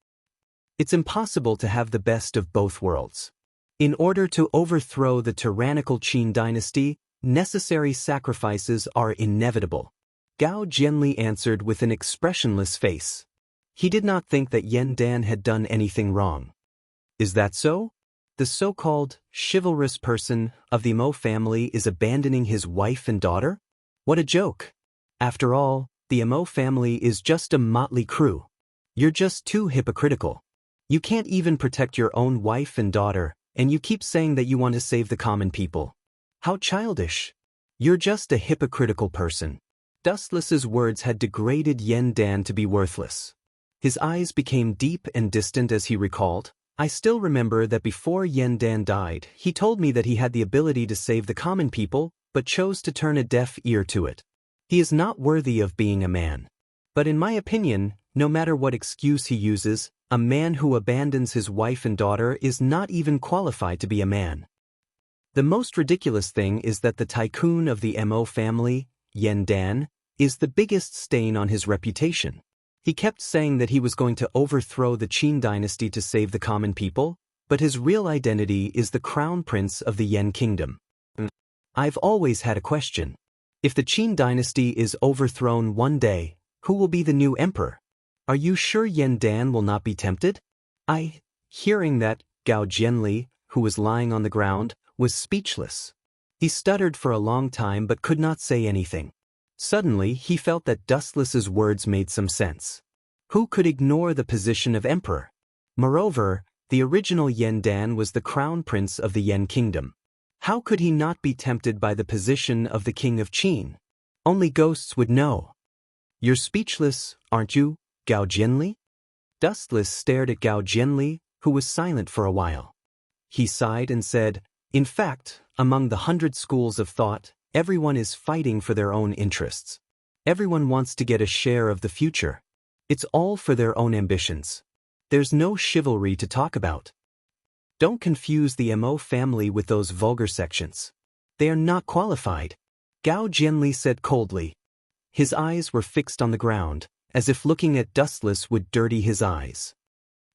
It's impossible to have the best of both worlds. In order to overthrow the tyrannical Qin dynasty, necessary sacrifices are inevitable. Gao Jianli answered with an expressionless face. He did not think that Yen Dan had done anything wrong. Is that so? The so-called chivalrous person of the Mo family is abandoning his wife and daughter? What a joke! After all, the Mo family is just a motley crew. You're just too hypocritical. You can't even protect your own wife and daughter, and you keep saying that you want to save the common people. How childish. You're just a hypocritical person. Dustless's words had degraded Yen Dan to be worthless. His eyes became deep and distant as he recalled, I still remember that before Yen Dan died, he told me that he had the ability to save the common people, but chose to turn a deaf ear to it. He is not worthy of being a man. But in my opinion, no matter what excuse he uses, a man who abandons his wife and daughter is not even qualified to be a man. The most ridiculous thing is that the tycoon of the Mo family, Yen Dan, is the biggest stain on his reputation. He kept saying that he was going to overthrow the Qin dynasty to save the common people, but his real identity is the crown prince of the Yen kingdom. I've always had a question. If the Qin dynasty is overthrown one day, who will be the new emperor? Are you sure Yen Dan will not be tempted? Hearing that, Gao Jianli, who was lying on the ground, was speechless. He stuttered for a long time but could not say anything. Suddenly, he felt that Dustless's words made some sense. Who could ignore the position of emperor? Moreover, the original Yen Dan was the crown prince of the Yen kingdom. How could he not be tempted by the position of the king of Qin? Only ghosts would know. You're speechless, aren't you, Gao Jianli? Dustless stared at Gao Jianli, who was silent for a while. He sighed and said, in fact, among the 100 schools of thought, everyone is fighting for their own interests. Everyone wants to get a share of the future. It's all for their own ambitions. There's no chivalry to talk about. Don't confuse the Mo family with those vulgar sections. They are not qualified. Gao Jianli said coldly. His eyes were fixed on the ground, as if looking at Dustless would dirty his eyes.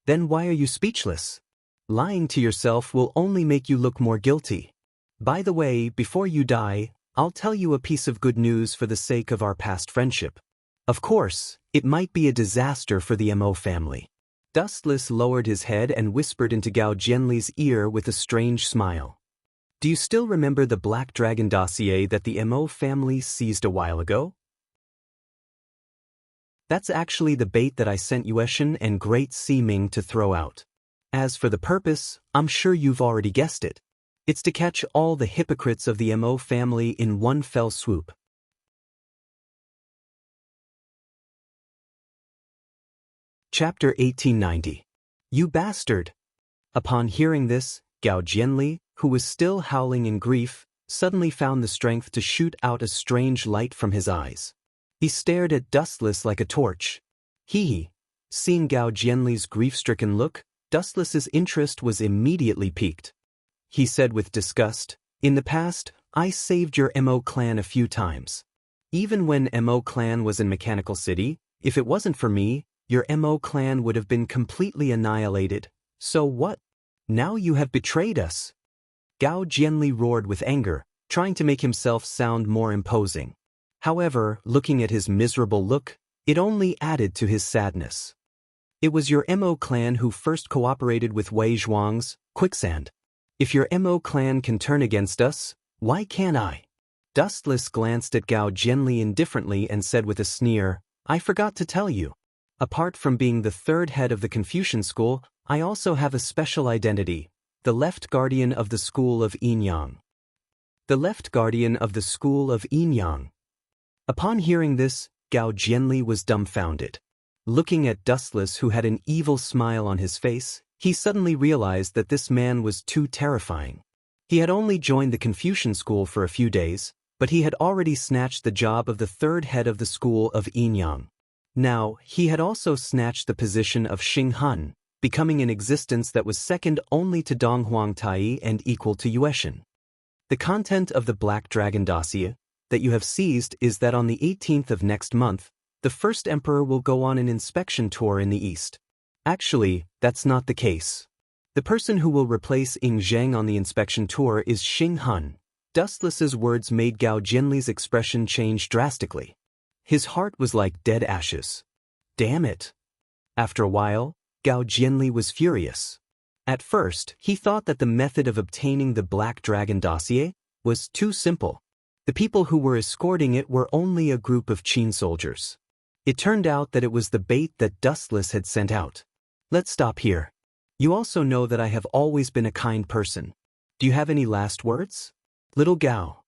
Then why are you speechless? Lying to yourself will only make you look more guilty. By the way, before you die, I'll tell you a piece of good news for the sake of our past friendship. Of course, it might be a disaster for the Mo family. Dustless lowered his head and whispered into Gao Jianli's ear with a strange smile. Do you still remember the Black Dragon dossier that the Mo family seized a while ago? That's actually the bait that I sent Yueshan and Great Ming to throw out. As for the purpose, I'm sure you've already guessed it. It's to catch all the hypocrites of the Mo family in one fell swoop. Chapter 1890. You bastard! Upon hearing this, Gao Jianli, who was still howling in grief, suddenly found the strength to shoot out a strange light from his eyes. He stared at Dustless like a torch. Seeing Gao Jianli's grief-stricken look, Dustless's interest was immediately piqued. He said with disgust, in the past, I saved your Mo clan a few times. Even when Mo clan was in Mechanical City, if it wasn't for me, your Mo clan would have been completely annihilated. So what? Now you have betrayed us. Gao Jianli roared with anger, trying to make himself sound more imposing. However, looking at his miserable look, it only added to his sadness. It was your Mo clan who first cooperated with Wei Zhuang's quicksand. If your Mo clan can turn against us, why can't I? Dustless glanced at Gao Jianli indifferently and said with a sneer, I forgot to tell you. Apart from being the third head of the Confucian school, I also have a special identity, the left guardian of the school of Yinyang. The left guardian of the school of Yinyang. Upon hearing this, Gao Jianli was dumbfounded. Looking at Dustless, who had an evil smile on his face, he suddenly realized that this man was too terrifying. He had only joined the Confucian school for a few days, but he had already snatched the job of the third head of the school of Yinyang. Now, he had also snatched the position of Xing Han, becoming an existence that was second only to Dong Huangtai and equal to Yueshan. The content of the Black Dragon dossier that you have seized is that on the 18th of next month, the first emperor will go on an inspection tour in the east. Actually, that's not the case. The person who will replace Ying Zheng on the inspection tour is Xing Han. Dustless's words made Gao Jianli's expression change drastically. His heart was like dead ashes. Damn it. After a while, Gao Jianli was furious. At first, he thought that the method of obtaining the Black Dragon dossier was too simple. The people who were escorting it were only a group of Qin soldiers. It turned out that it was the bait that Dustless had sent out. Let's stop here. You also know that I have always been a kind person. Do you have any last words? Little Gao.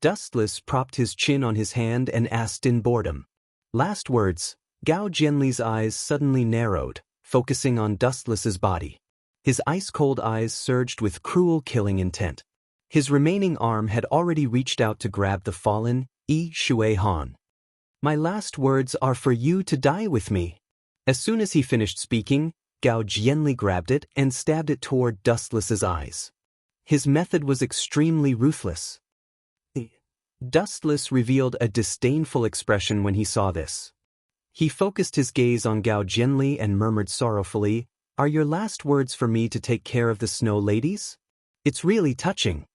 Dustless propped his chin on his hand and asked in boredom. Last words. Gao Jianli's eyes suddenly narrowed, focusing on Dustless's body. His ice-cold eyes surged with cruel killing intent. His remaining arm had already reached out to grab the fallen Yi Shui Han. My last words are for you to die with me. As soon as he finished speaking, Gao Jianli grabbed it and stabbed it toward Dustless's eyes. His method was extremely ruthless. Dustless revealed a disdainful expression when he saw this. He focused his gaze on Gao Jianli and murmured sorrowfully, Are your last words for me to take care of the snow ladies? It's really touching.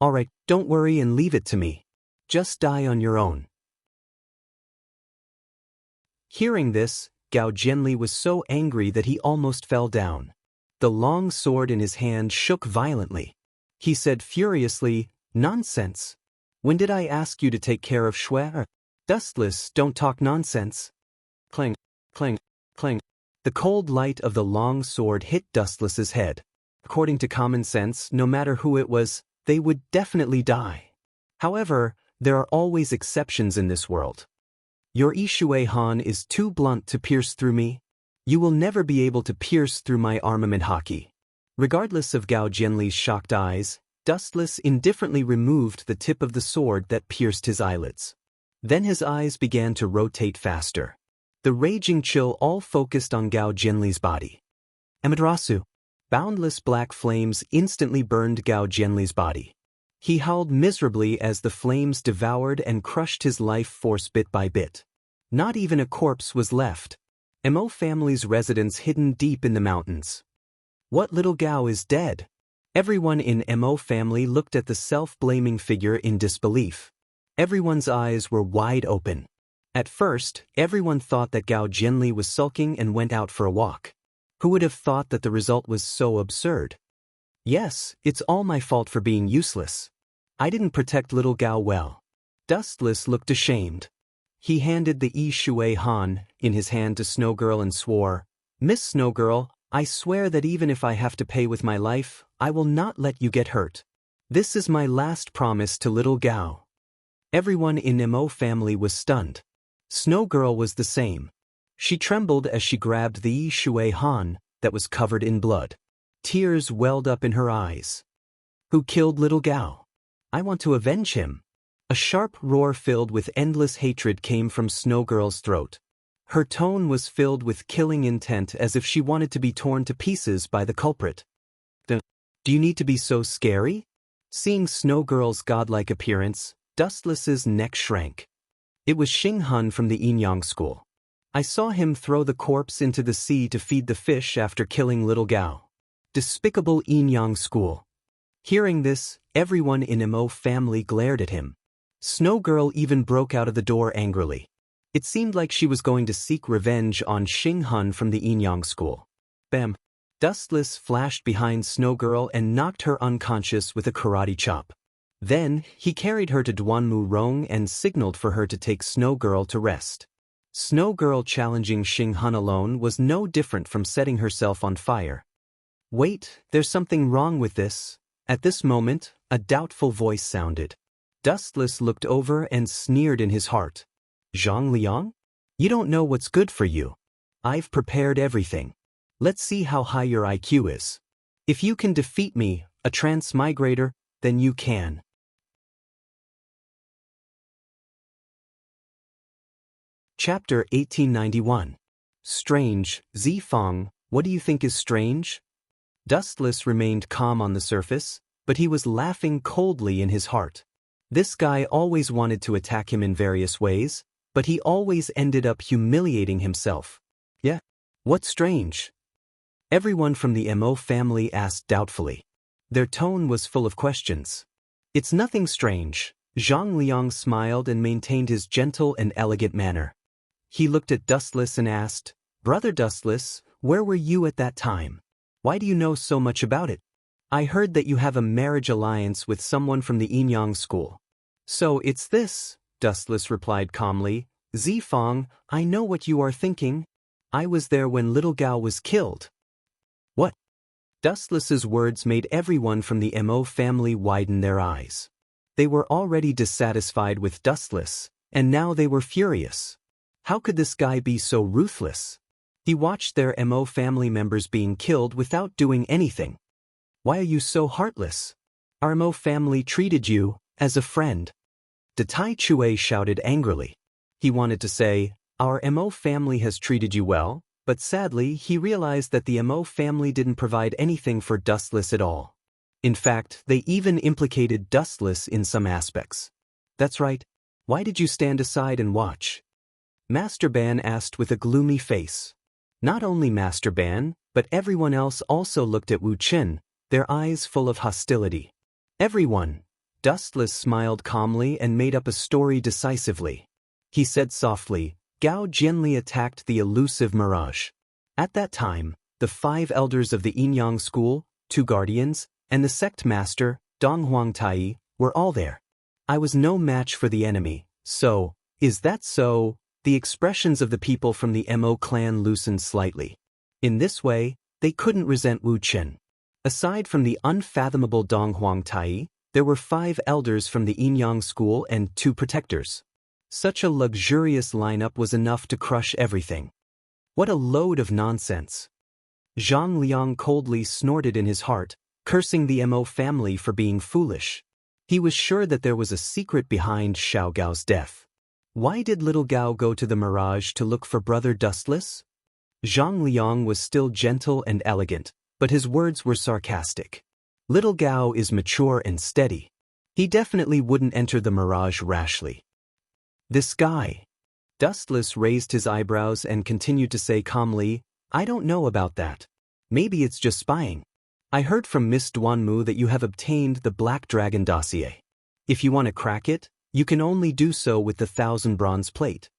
All right, don't worry and leave it to me. Just die on your own. Hearing this, Gao Jianli was so angry that he almost fell down. The long sword in his hand shook violently. He said furiously, Nonsense. When did I ask you to take care of Shui? Dustless, don't talk nonsense. Clang, clang, clang. The cold light of the long sword hit Dustless's head. According to common sense, no matter who it was, they would definitely die. However, there are always exceptions in this world. Your Yi Shui Han is too blunt to pierce through me. You will never be able to pierce through my armament hockey. Regardless of Gao Jianli's shocked eyes, Dustless indifferently removed the tip of the sword that pierced his eyelids. Then his eyes began to rotate faster. The raging chill all focused on Gao Jianli's body. Amaterasu. Boundless black flames instantly burned Gao Jianli's body. He howled miserably as the flames devoured and crushed his life force bit by bit. Not even a corpse was left. Mo family's residence hidden deep in the mountains. What little Gao is dead? Everyone in Mo family looked at the self-blaming figure in disbelief. Everyone's eyes were wide open. At first, everyone thought that Gao Jianli was sulking and went out for a walk. Who would have thought that the result was so absurd? Yes, it's all my fault for being useless. I didn't protect little Gao well. Dustless looked ashamed. He handed the Yi Shui Han in his hand to Snowgirl and swore, Miss Snowgirl, I swear that even if I have to pay with my life, I will not let you get hurt. This is my last promise to little Gao. Everyone in Mo family was stunned. Snowgirl was the same. She trembled as she grabbed the Yi Shui Han that was covered in blood. Tears welled up in her eyes. Who killed little Gao? I want to avenge him. A sharp roar filled with endless hatred came from Snowgirl's throat. Her tone was filled with killing intent as if she wanted to be torn to pieces by the culprit. Do you need to be so scary? Seeing Snowgirl's godlike appearance, Dustless's neck shrank. It was Xing Han from the Yinyang school. I saw him throw the corpse into the sea to feed the fish after killing little Gao. Despicable Yinyang school. Hearing this, everyone in Mo family glared at him. Snow Girl even broke out of the door angrily. It seemed like she was going to seek revenge on Xing Hun from the Inyang school. Bam! Dustless flashed behind Snow Girl and knocked her unconscious with a karate chop. Then, he carried her to Duanmu Rong and signaled for her to take Snow Girl to rest. Snow Girl challenging Xing Hun alone was no different from setting herself on fire. Wait, there's something wrong with this. At this moment, a doubtful voice sounded. Dustless looked over and sneered in his heart. Zhang Liang? You don't know what's good for you. I've prepared everything. Let's see how high your IQ is. If you can defeat me, a transmigrator, then you can. Chapter 1891. Strange, Zifang, what do you think is strange? Dustless remained calm on the surface, but he was laughing coldly in his heart. This guy always wanted to attack him in various ways, but he always ended up humiliating himself. Yeah? What's strange? Everyone from the Mo family asked doubtfully. Their tone was full of questions. It's nothing strange. Zhang Liang smiled and maintained his gentle and elegant manner. He looked at Dustless and asked, Brother Dustless, where were you at that time? Why do you know so much about it? I heard that you have a marriage alliance with someone from the Inyang school. So it's this, Dustless replied calmly. Zifang, I know what you are thinking. I was there when little Gao was killed. What? Dustless's words made everyone from the Mo family widen their eyes. They were already dissatisfied with Dustless, and now they were furious. How could this guy be so ruthless? He watched their Mo family members being killed without doing anything. Why are you so heartless? Our Mo family treated you as a friend. De Tai Chue shouted angrily. He wanted to say, our Mo family has treated you well, but sadly he realized that the Mo family didn't provide anything for Dustless at all. In fact, they even implicated Dustless in some aspects. That's right. Why did you stand aside and watch? Master Ban asked with a gloomy face. Not only Master Ban, but everyone else also looked at Wu Qin, their eyes full of hostility. Everyone. Dustless smiled calmly and made up a story decisively. He said softly, Gao Jianli attacked the elusive Mirage. At that time, the 5 elders of the Inyang school, 2 guardians, and the sect master, Dong Huangtai, were all there. I was no match for the enemy, so, is that so? The expressions of the people from the Mo clan loosened slightly. In this way, they couldn't resent Wu Qin. Aside from the unfathomable Dong Huangtai, there were 5 elders from the Inyang school and 2 protectors. Such a luxurious lineup was enough to crush everything. What a load of nonsense. Zhang Liang coldly snorted in his heart, cursing the Mo family for being foolish. He was sure that there was a secret behind Xiao Gao's death. Why did little Gao go to the Mirage to look for Brother Dustless? Zhang Liang was still gentle and elegant, but his words were sarcastic. Little Gao is mature and steady. He definitely wouldn't enter the Mirage rashly. This guy. Dustless raised his eyebrows and continued to say calmly, I don't know about that. Maybe it's just spying. I heard from Miss Duanmu that you have obtained the Black Dragon dossier. If you want to crack it, you can only do so with the 1,000 bronze plate.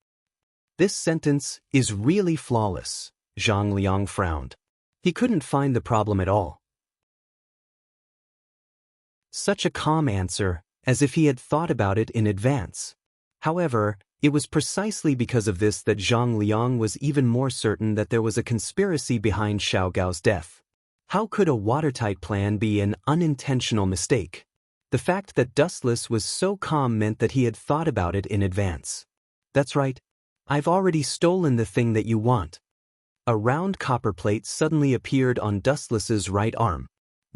This sentence is really flawless, Zhang Liang frowned. He couldn't find the problem at all. Such a calm answer, as if he had thought about it in advance. However, it was precisely because of this that Zhang Liang was even more certain that there was a conspiracy behind Xiao Gao's death. How could a watertight plan be an unintentional mistake? The fact that Dustless was so calm meant that he had thought about it in advance. That's right. I've already stolen the thing that you want. A round copper plate suddenly appeared on Dustless's right arm.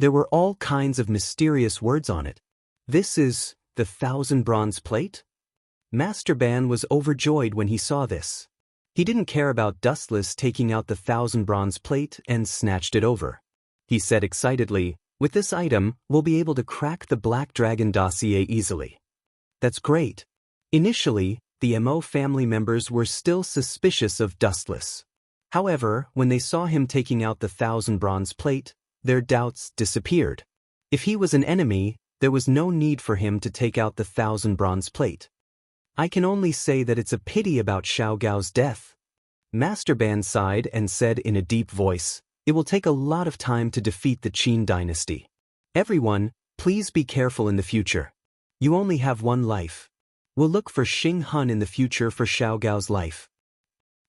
There were all kinds of mysterious words on it. This is the 1,000 bronze plate? Master Ban was overjoyed when he saw this. He didn't care about Dustless taking out the 1,000 bronze plate and snatched it over. He said excitedly, with this item, we'll be able to crack the Black Dragon dossier easily. That's great. Initially, the Mo family members were still suspicious of Dustless. However, when they saw him taking out the 1,000 bronze plate, their doubts disappeared. If he was an enemy, There was no need for him to take out the 1,000 bronze plate. I can only say that it's a pity about Xiao Gao's death. Master Ban sighed and said in a deep voice, it will take a lot of time to defeat the Qin dynasty. Everyone, please be careful in the future. You only have one life. We'll look for Xing Hun in the future for Xiao Gao's life.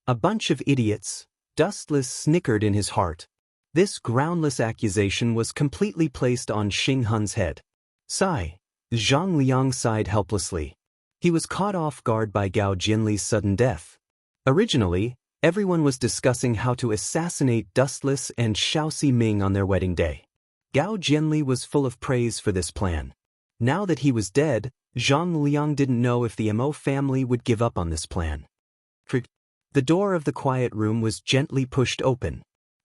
A bunch of idiots, Dustless snickered in his heart. This groundless accusation was completely placed on Xing Hun's head. Sigh. Zhang Liang sighed helplessly. He was caught off guard by Gao Jinli's sudden death. Originally, everyone was discussing how to assassinate Dustless and Xiao Ximing on their wedding day. Gao Jinli was full of praise for this plan. Now that he was dead, Zhang Liang didn't know if the Mo family would give up on this plan. The door of the quiet room was gently pushed open.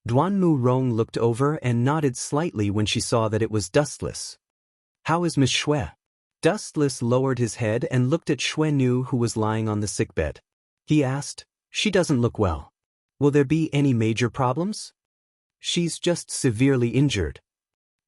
Duanmu Rong looked over and nodded slightly when she saw that it was Dustless. How is Miss Xue? Dustless lowered his head and looked at Xue Nu, who was lying on the sickbed. He asked, she doesn't look well. Will there be any major problems? She's just severely injured.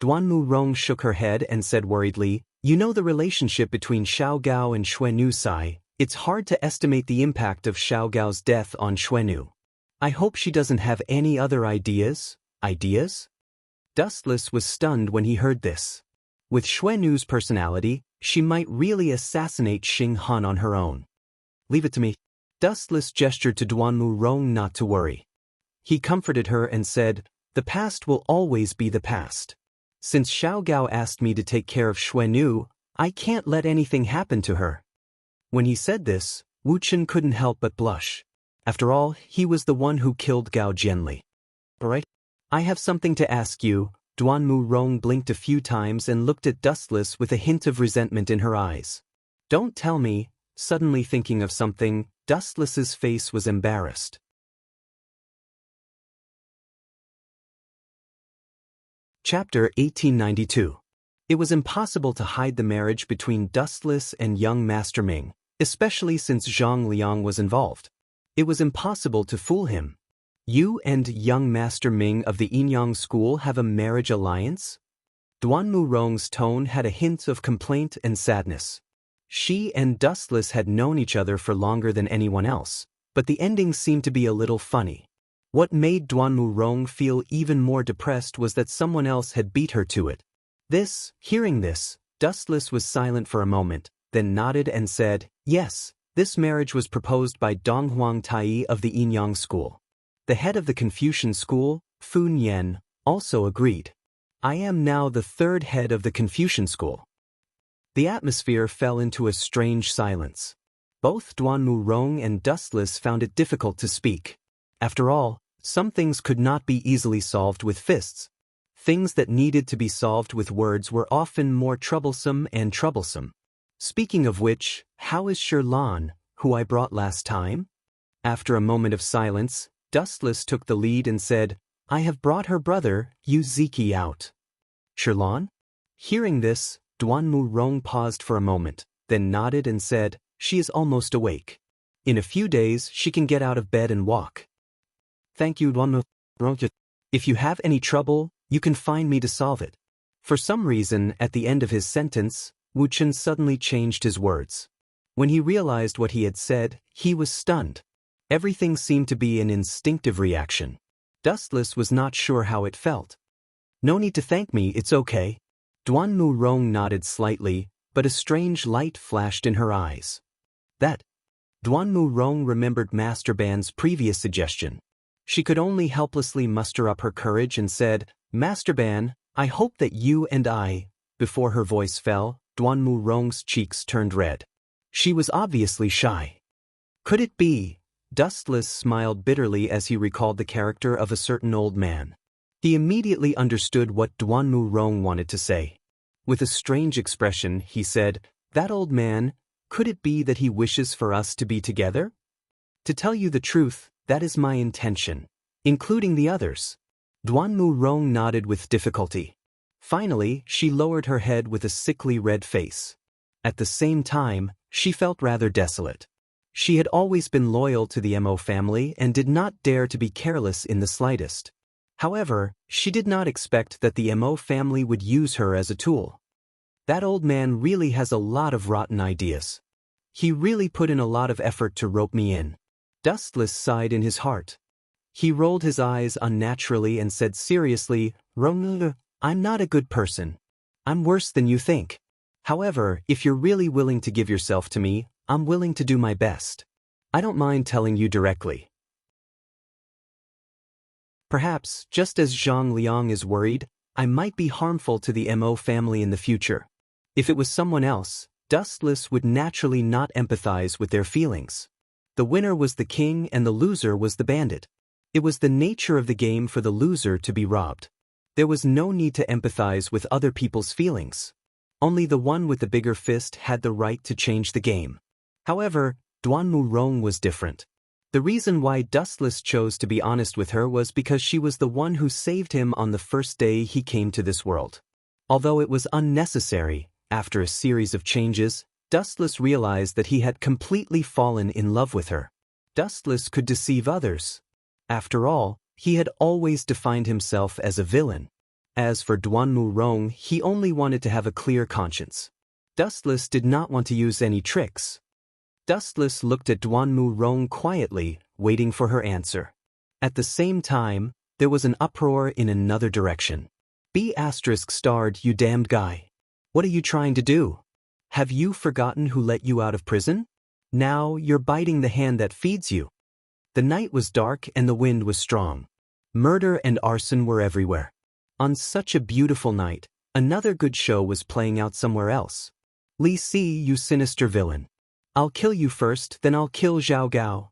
Duanmu Rong shook her head and said worriedly, you know the relationship between Xiao Gao and Xue Nu Sai. It's hard to estimate the impact of Xiao Gao's death on Xue Nu. I hope she doesn't have any other ideas. Ideas? Dustless was stunned when he heard this. With Xue Nu's personality, she might really assassinate Xing Hun on her own. Leave it to me. Dustless gestured to Duanmu Rong not to worry. He comforted her and said, the past will always be the past. Since Xiao Gao asked me to take care of Xue Nu, I can't let anything happen to her. When he said this, Wu Chen couldn't help but blush. After all, he was the one who killed Gao Jinli. Alright? I have something to ask you. Duanmu Rong blinked a few times and looked at Dustless with a hint of resentment in her eyes. Don't tell me. Suddenly thinking of something, Dustless's face was embarrassed. Chapter 1892. It was impossible to hide the marriage between Dustless and young Master Ming, especially since Zhang Liang was involved. It was impossible to fool him. You and young Master Ming of the Yinyang school have a marriage alliance? Duanmu Rong's tone had a hint of complaint and sadness. She and Dustless had known each other for longer than anyone else, but the ending seemed to be a little funny. What made Duanmu Rong feel even more depressed was that someone else had beat her to it. Hearing this, Dustless was silent for a moment, then nodded and said, yes, this marriage was proposed by Donghuang Tai of the Yinyang school. The head of the Confucian school, Fu Nian, also agreed. I am now the third head of the Confucian school. The atmosphere fell into a strange silence. Both Duanmu Rong and Dustless found it difficult to speak. After all, some things could not be easily solved with fists. Things that needed to be solved with words were often more troublesome and troublesome. Speaking of which, how is Shirlan, who I brought last time? After a moment of silence, Dustless took the lead and said, I have brought her brother, Yu Ziki, out. Shirlan? Hearing this, Duanmu Rong paused for a moment, then nodded and said, she is almost awake. In a few days she can get out of bed and walk. Thank you, Duanmu Rong. If you have any trouble, you can find me to solve it. For some reason, at the end of his sentence, Wu Chen suddenly changed his words. When he realized what he had said, he was stunned. Everything seemed to be an instinctive reaction. Dustless was not sure how it felt. No need to thank me, it's okay. Duanmu Rong nodded slightly, but a strange light flashed in her eyes. That. Duanmu Rong remembered Master Ban's previous suggestion. She could only helplessly muster up her courage and said, Master Ban, I hope that you and I. Before her voice fell, Duanmu Rong's cheeks turned red. She was obviously shy. Could it be? Dustless smiled bitterly as he recalled the character of a certain old man. He immediately understood what Duanmu Rong wanted to say. With a strange expression, he said, that old man, could it be that he wishes for us to be together? To tell you the truth, that is my intention, including the others. Duanmu Rong nodded with difficulty. Finally, she lowered her head with a sickly red face. At the same time, she felt rather desolate. She had always been loyal to the Mo family and did not dare to be careless in the slightest. However, she did not expect that the Mo family would use her as a tool. That old man really has a lot of rotten ideas. He really put in a lot of effort to rope me in. Dustless sighed in his heart. He rolled his eyes unnaturally and said seriously, "Rong, I'm not a good person. I'm worse than you think. However, if you're really willing to give yourself to me, I'm willing to do my best. I don't mind telling you directly." Perhaps, just as Zhang Liang is worried, I might be harmful to the Mo family in the future. If it was someone else, Dustless would naturally not empathize with their feelings. The winner was the king and the loser was the bandit. It was the nature of the game for the loser to be robbed. There was no need to empathize with other people's feelings. Only the one with the bigger fist had the right to change the game. However, Duanmu Rong was different. The reason why Dustless chose to be honest with her was because she was the one who saved him on the first day he came to this world. Although it was unnecessary, after a series of changes, Dustless realized that he had completely fallen in love with her. Dustless could deceive others. After all, he had always defined himself as a villain. As for Duanmu Rong, he only wanted to have a clear conscience. Dustless did not want to use any tricks. Dustless looked at Duanmu Rong quietly, waiting for her answer. At the same time, there was an uproar in another direction. B****, you damned guy. What are you trying to do? Have you forgotten who let you out of prison? Now you're biting the hand that feeds you. The night was dark and the wind was strong. Murder and arson were everywhere. On such a beautiful night, another good show was playing out somewhere else. Li Si, you sinister villain. I'll kill you first, then I'll kill Zhao Gao.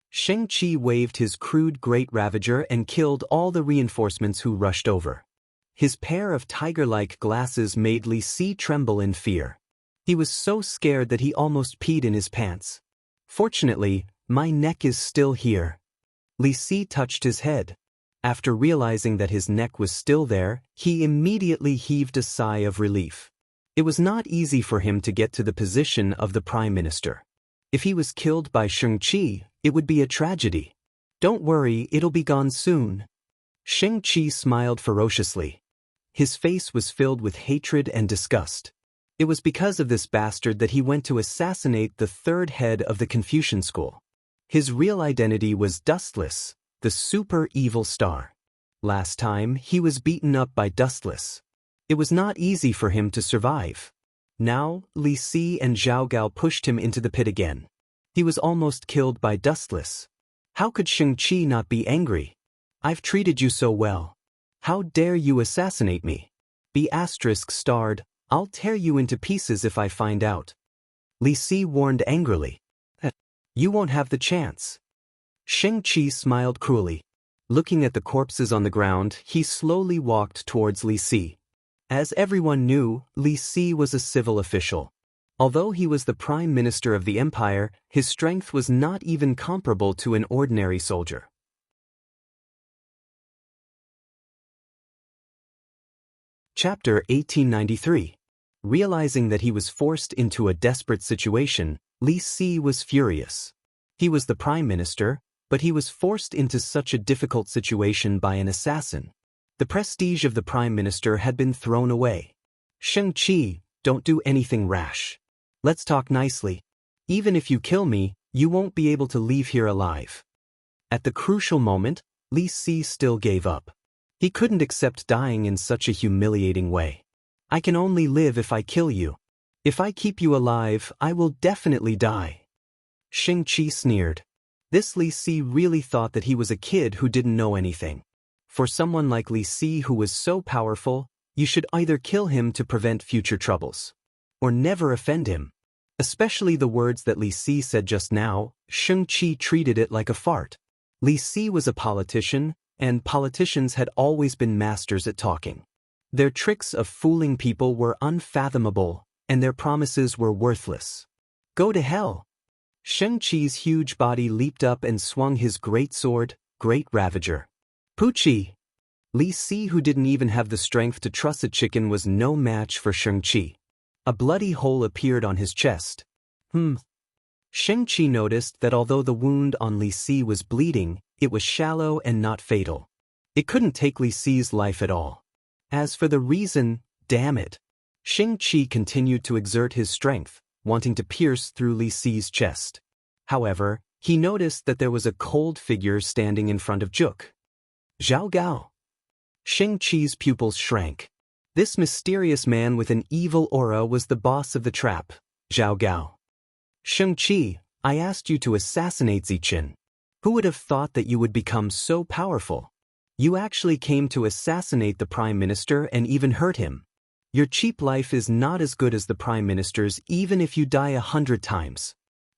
Sheng-Chi waved his crude great ravager and killed all the reinforcements who rushed over. His pair of tiger-like glasses made Li Si tremble in fear. He was so scared that he almost peed in his pants. Fortunately, my neck is still here. Li Si touched his head. After realizing that his neck was still there, he immediately heaved a sigh of relief. It was not easy for him to get to the position of the prime minister. If he was killed by Shang-Chi, it would be a tragedy. Don't worry, it'll be gone soon. Shang-Chi smiled ferociously. His face was filled with hatred and disgust. It was because of this bastard that he went to assassinate the third head of the Confucian school. His real identity was Dustless, the super evil star. Last time, he was beaten up by Dustless. It was not easy for him to survive. Now, Li Si and Zhao Gao pushed him into the pit again. He was almost killed by Dustless. How could Shang-Chi not be angry? I've treated you so well. How dare you assassinate me? B****, I'll tear you into pieces if I find out. Li Si warned angrily. You won't have the chance. Shang-Chi smiled cruelly. Looking at the corpses on the ground, he slowly walked towards Li Si. As everyone knew, Li Si was a civil official. Although he was the prime minister of the empire, his strength was not even comparable to an ordinary soldier. Chapter 1893. Realizing that he was forced into a desperate situation, Li Si was furious. He was the prime minister, but he was forced into such a difficult situation by an assassin. The prestige of the prime minister had been thrown away. Shang-Chi, don't do anything rash. Let's talk nicely. Even if you kill me, you won't be able to leave here alive. At the crucial moment, Li Si still gave up. He couldn't accept dying in such a humiliating way. I can only live if I kill you. If I keep you alive, I will definitely die. Shang-Chi sneered. This Li Si really thought that he was a kid who didn't know anything. For someone like Li Si who was so powerful, you should either kill him to prevent future troubles, or never offend him. Especially the words that Li Si said just now, Shang-Chi treated it like a fart. Li Si was a politician, and politicians had always been masters at talking. Their tricks of fooling people were unfathomable, and their promises were worthless. Go to hell. Shang-Chi's huge body leaped up and swung his great sword, Great Ravager. Poochie! Li Si, who didn't even have the strength to truss a chicken, was no match for Shang-Chi. A bloody hole appeared on his chest. Shang-Chi noticed that although the wound on Li Si was bleeding, it was shallow and not fatal. It couldn't take Li Si's life at all. As for the reason, damn it. Shang-Chi continued to exert his strength, wanting to pierce through Li Si's chest. However, he noticed that there was a cold figure standing in front of Juk. Zhao Gao. Shang-Chi's pupils shrank. This mysterious man with an evil aura was the boss of the trap, Zhao Gao. Shang-Chi, I asked you to assassinate Ziqin. Who would have thought that you would become so powerful? You actually came to assassinate the Prime Minister and even hurt him. Your cheap life is not as good as the Prime Minister's even if you die 100 times.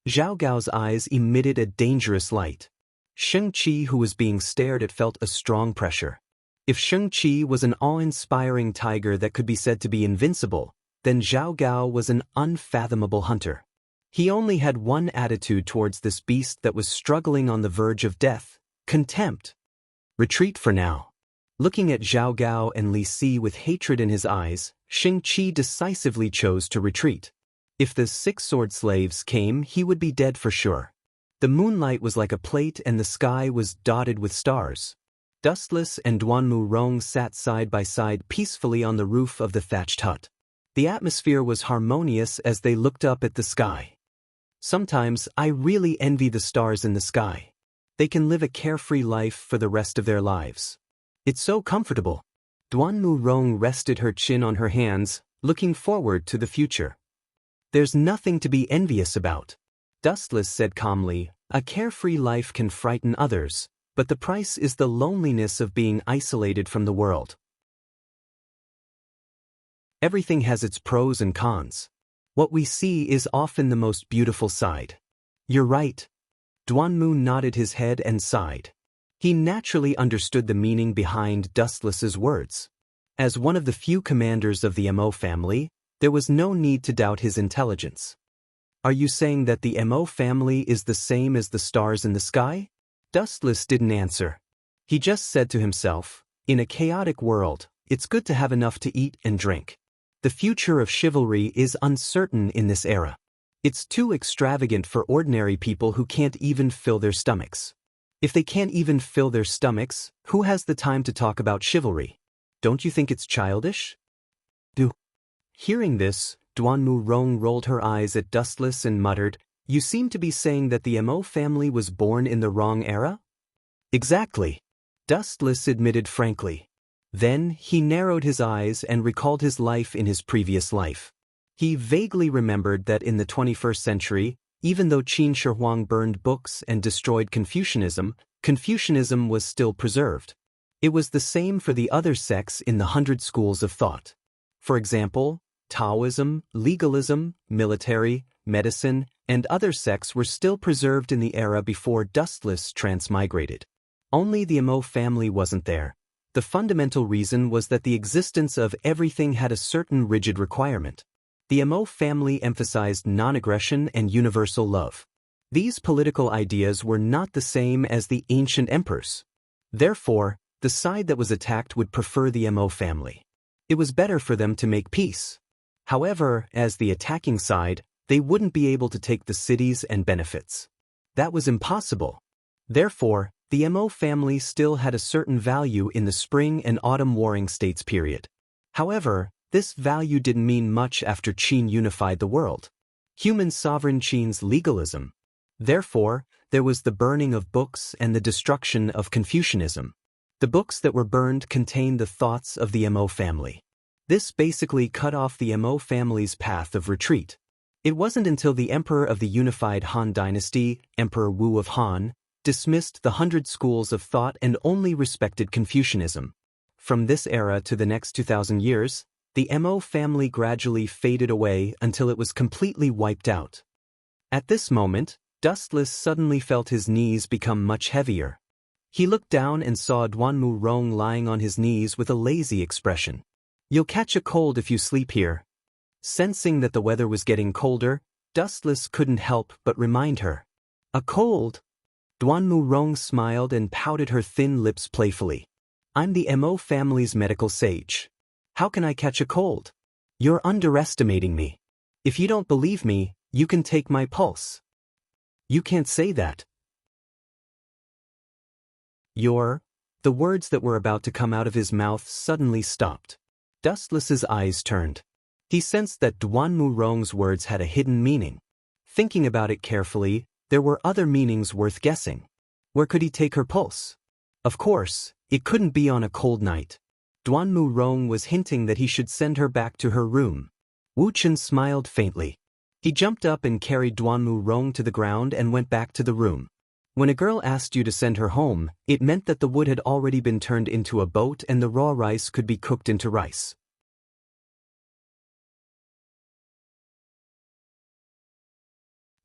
Zhao Gao's eyes emitted a dangerous light. Shang-Chi, who was being stared at, felt a strong pressure. If Shang-Chi was an awe-inspiring tiger that could be said to be invincible, then Zhao Gao was an unfathomable hunter. He only had one attitude towards this beast that was struggling on the verge of death: contempt. Retreat for now. Looking at Zhao Gao and Li Si with hatred in his eyes, Shang-Chi decisively chose to retreat. If the 6 sword slaves came, he would be dead for sure. The moonlight was like a plate and the sky was dotted with stars. Dustless and Duanmu Rong sat side by side peacefully on the roof of the thatched hut. The atmosphere was harmonious as they looked up at the sky. Sometimes I really envy the stars in the sky. They can live a carefree life for the rest of their lives. It's so comfortable. Duanmu Rong rested her chin on her hands, looking forward to the future. There's nothing to be envious about. Dustless said calmly, a carefree life can frighten others, but the price is the loneliness of being isolated from the world. Everything has its pros and cons. What we see is often the most beautiful side. You're right. Duanmu nodded his head and sighed. He naturally understood the meaning behind Dustless's words. As one of the few commanders of the Mo family, there was no need to doubt his intelligence. Are you saying that the Mo family is the same as the stars in the sky? Dustless didn't answer. He just said to himself, in a chaotic world, it's good to have enough to eat and drink. The future of chivalry is uncertain in this era. It's too extravagant for ordinary people who can't even fill their stomachs. If they can't even fill their stomachs, who has the time to talk about chivalry? Don't you think it's childish? Hearing this, Duanmu Rong rolled her eyes at Dustless and muttered, you seem to be saying that the Mo family was born in the wrong era? Exactly. Dustless admitted frankly. Then he narrowed his eyes and recalled his life in his previous life. He vaguely remembered that in the 21st century, even though Qin Shi Huang burned books and destroyed Confucianism, Confucianism was still preserved. It was the same for the other sects in the 100 schools of thought. For example, Taoism, legalism, military, medicine, and other sects were still preserved in the era before Dustless transmigrated. Only the Mo family wasn't there. The fundamental reason was that the existence of everything had a certain rigid requirement. The Mo family emphasized non-aggression and universal love. These political ideas were not the same as the ancient emperors. Therefore, the side that was attacked would prefer the Mo family. It was better for them to make peace. However, as the attacking side, they wouldn't be able to take the cities and benefits. That was impossible. Therefore, the Mo family still had a certain value in the Spring and Autumn Warring States period. However, this value didn't mean much after Qin unified the world. Human sovereign Qin's legalism. Therefore, there was the burning of books and the destruction of Confucianism. The books that were burned contained the thoughts of the Mo family. This basically cut off the Mo family's path of retreat. It wasn't until the emperor of the unified Han dynasty, Emperor Wu of Han, dismissed the 100 schools of thought and only respected Confucianism. From this era to the next 2,000 years, the Mo family gradually faded away until it was completely wiped out. At this moment, Dustless suddenly felt his knees become much heavier. He looked down and saw Duanmu Rong lying on his knees with a lazy expression. You'll catch a cold if you sleep here. Sensing that the weather was getting colder, Dustless couldn't help but remind her. A cold? Duanmu Rong smiled and pouted her thin lips playfully. I'm the Mo family's medical sage. How can I catch a cold? You're underestimating me. If you don't believe me, you can take my pulse. You can't say that. The words that were about to come out of his mouth suddenly stopped. Dustless's eyes turned. He sensed that Duan Murong's words had a hidden meaning. Thinking about it carefully, there were other meanings worth guessing. Where could he take her pulse? Of course, it couldn't be on a cold night. Duan Murong was hinting that he should send her back to her room. Wu Chen smiled faintly. He jumped up and carried Duan Murong to the ground and went back to the room. When a girl asked you to send her home, it meant that the wood had already been turned into a boat and the raw rice could be cooked into rice.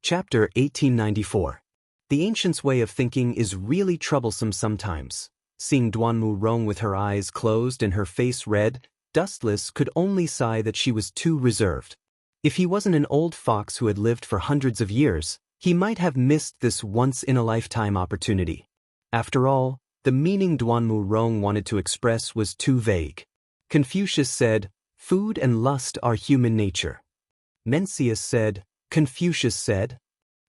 Chapter 1894. The ancients' way of thinking is really troublesome sometimes. Seeing Duan Murong with her eyes closed and her face red, Dustless could only sigh that she was too reserved. If he wasn't an old fox who had lived for hundreds of years, he might have missed this once-in-a-lifetime opportunity. After all, the meaning Duan Murong wanted to express was too vague. Confucius said, "Food and lust are human nature." Mencius said, Confucius said.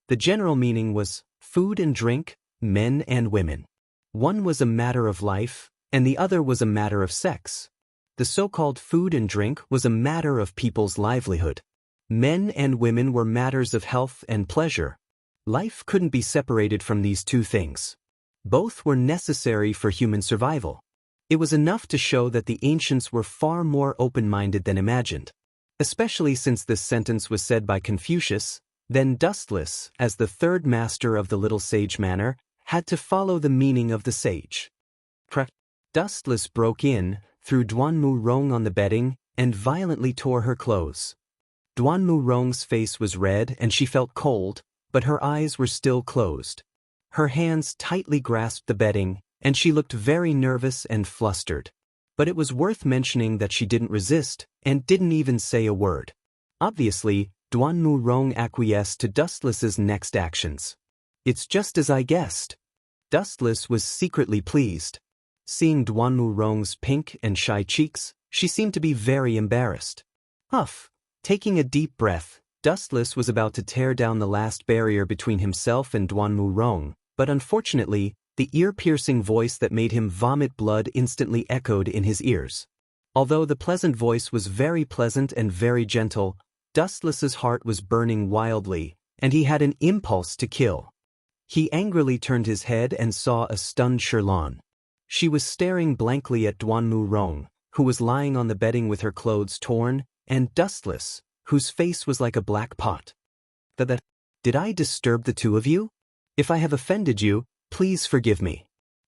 The general meaning was, food and drink, men and women. One was a matter of life, and the other was a matter of sex. The so-called food and drink was a matter of people's livelihood. Men and women were matters of health and pleasure. Life couldn't be separated from these two things. Both were necessary for human survival. It was enough to show that the ancients were far more open-minded than imagined. Especially since this sentence was said by Confucius, then Dustless, as the third master of the little sage manor, had to follow the meaning of the sage. Dustless broke in, threw Duan Murong on the bedding, and violently tore her clothes. Duan Murong's face was red and she felt cold, but her eyes were still closed. Her hands tightly grasped the bedding, and she looked very nervous and flustered. But it was worth mentioning that she didn't resist, and didn't even say a word. Obviously, Duan Murong acquiesced to Dustless's next actions. "It's just as I guessed." Dustless was secretly pleased. Seeing Duan Murong's pink and shy cheeks, she seemed to be very embarrassed. Huff! Taking a deep breath, Dustless was about to tear down the last barrier between himself and Duan Murong, but unfortunately, the ear-piercing voice that made him vomit blood instantly echoed in his ears. Although the pleasant voice was very pleasant and very gentle, Dustless's heart was burning wildly, and he had an impulse to kill. He angrily turned his head and saw a stunned Shirlan. She was staring blankly at Duan Murong, who was lying on the bedding with her clothes torn, and Dustless, whose face was like a black pot. Did I disturb the two of you? If I have offended you, please forgive me."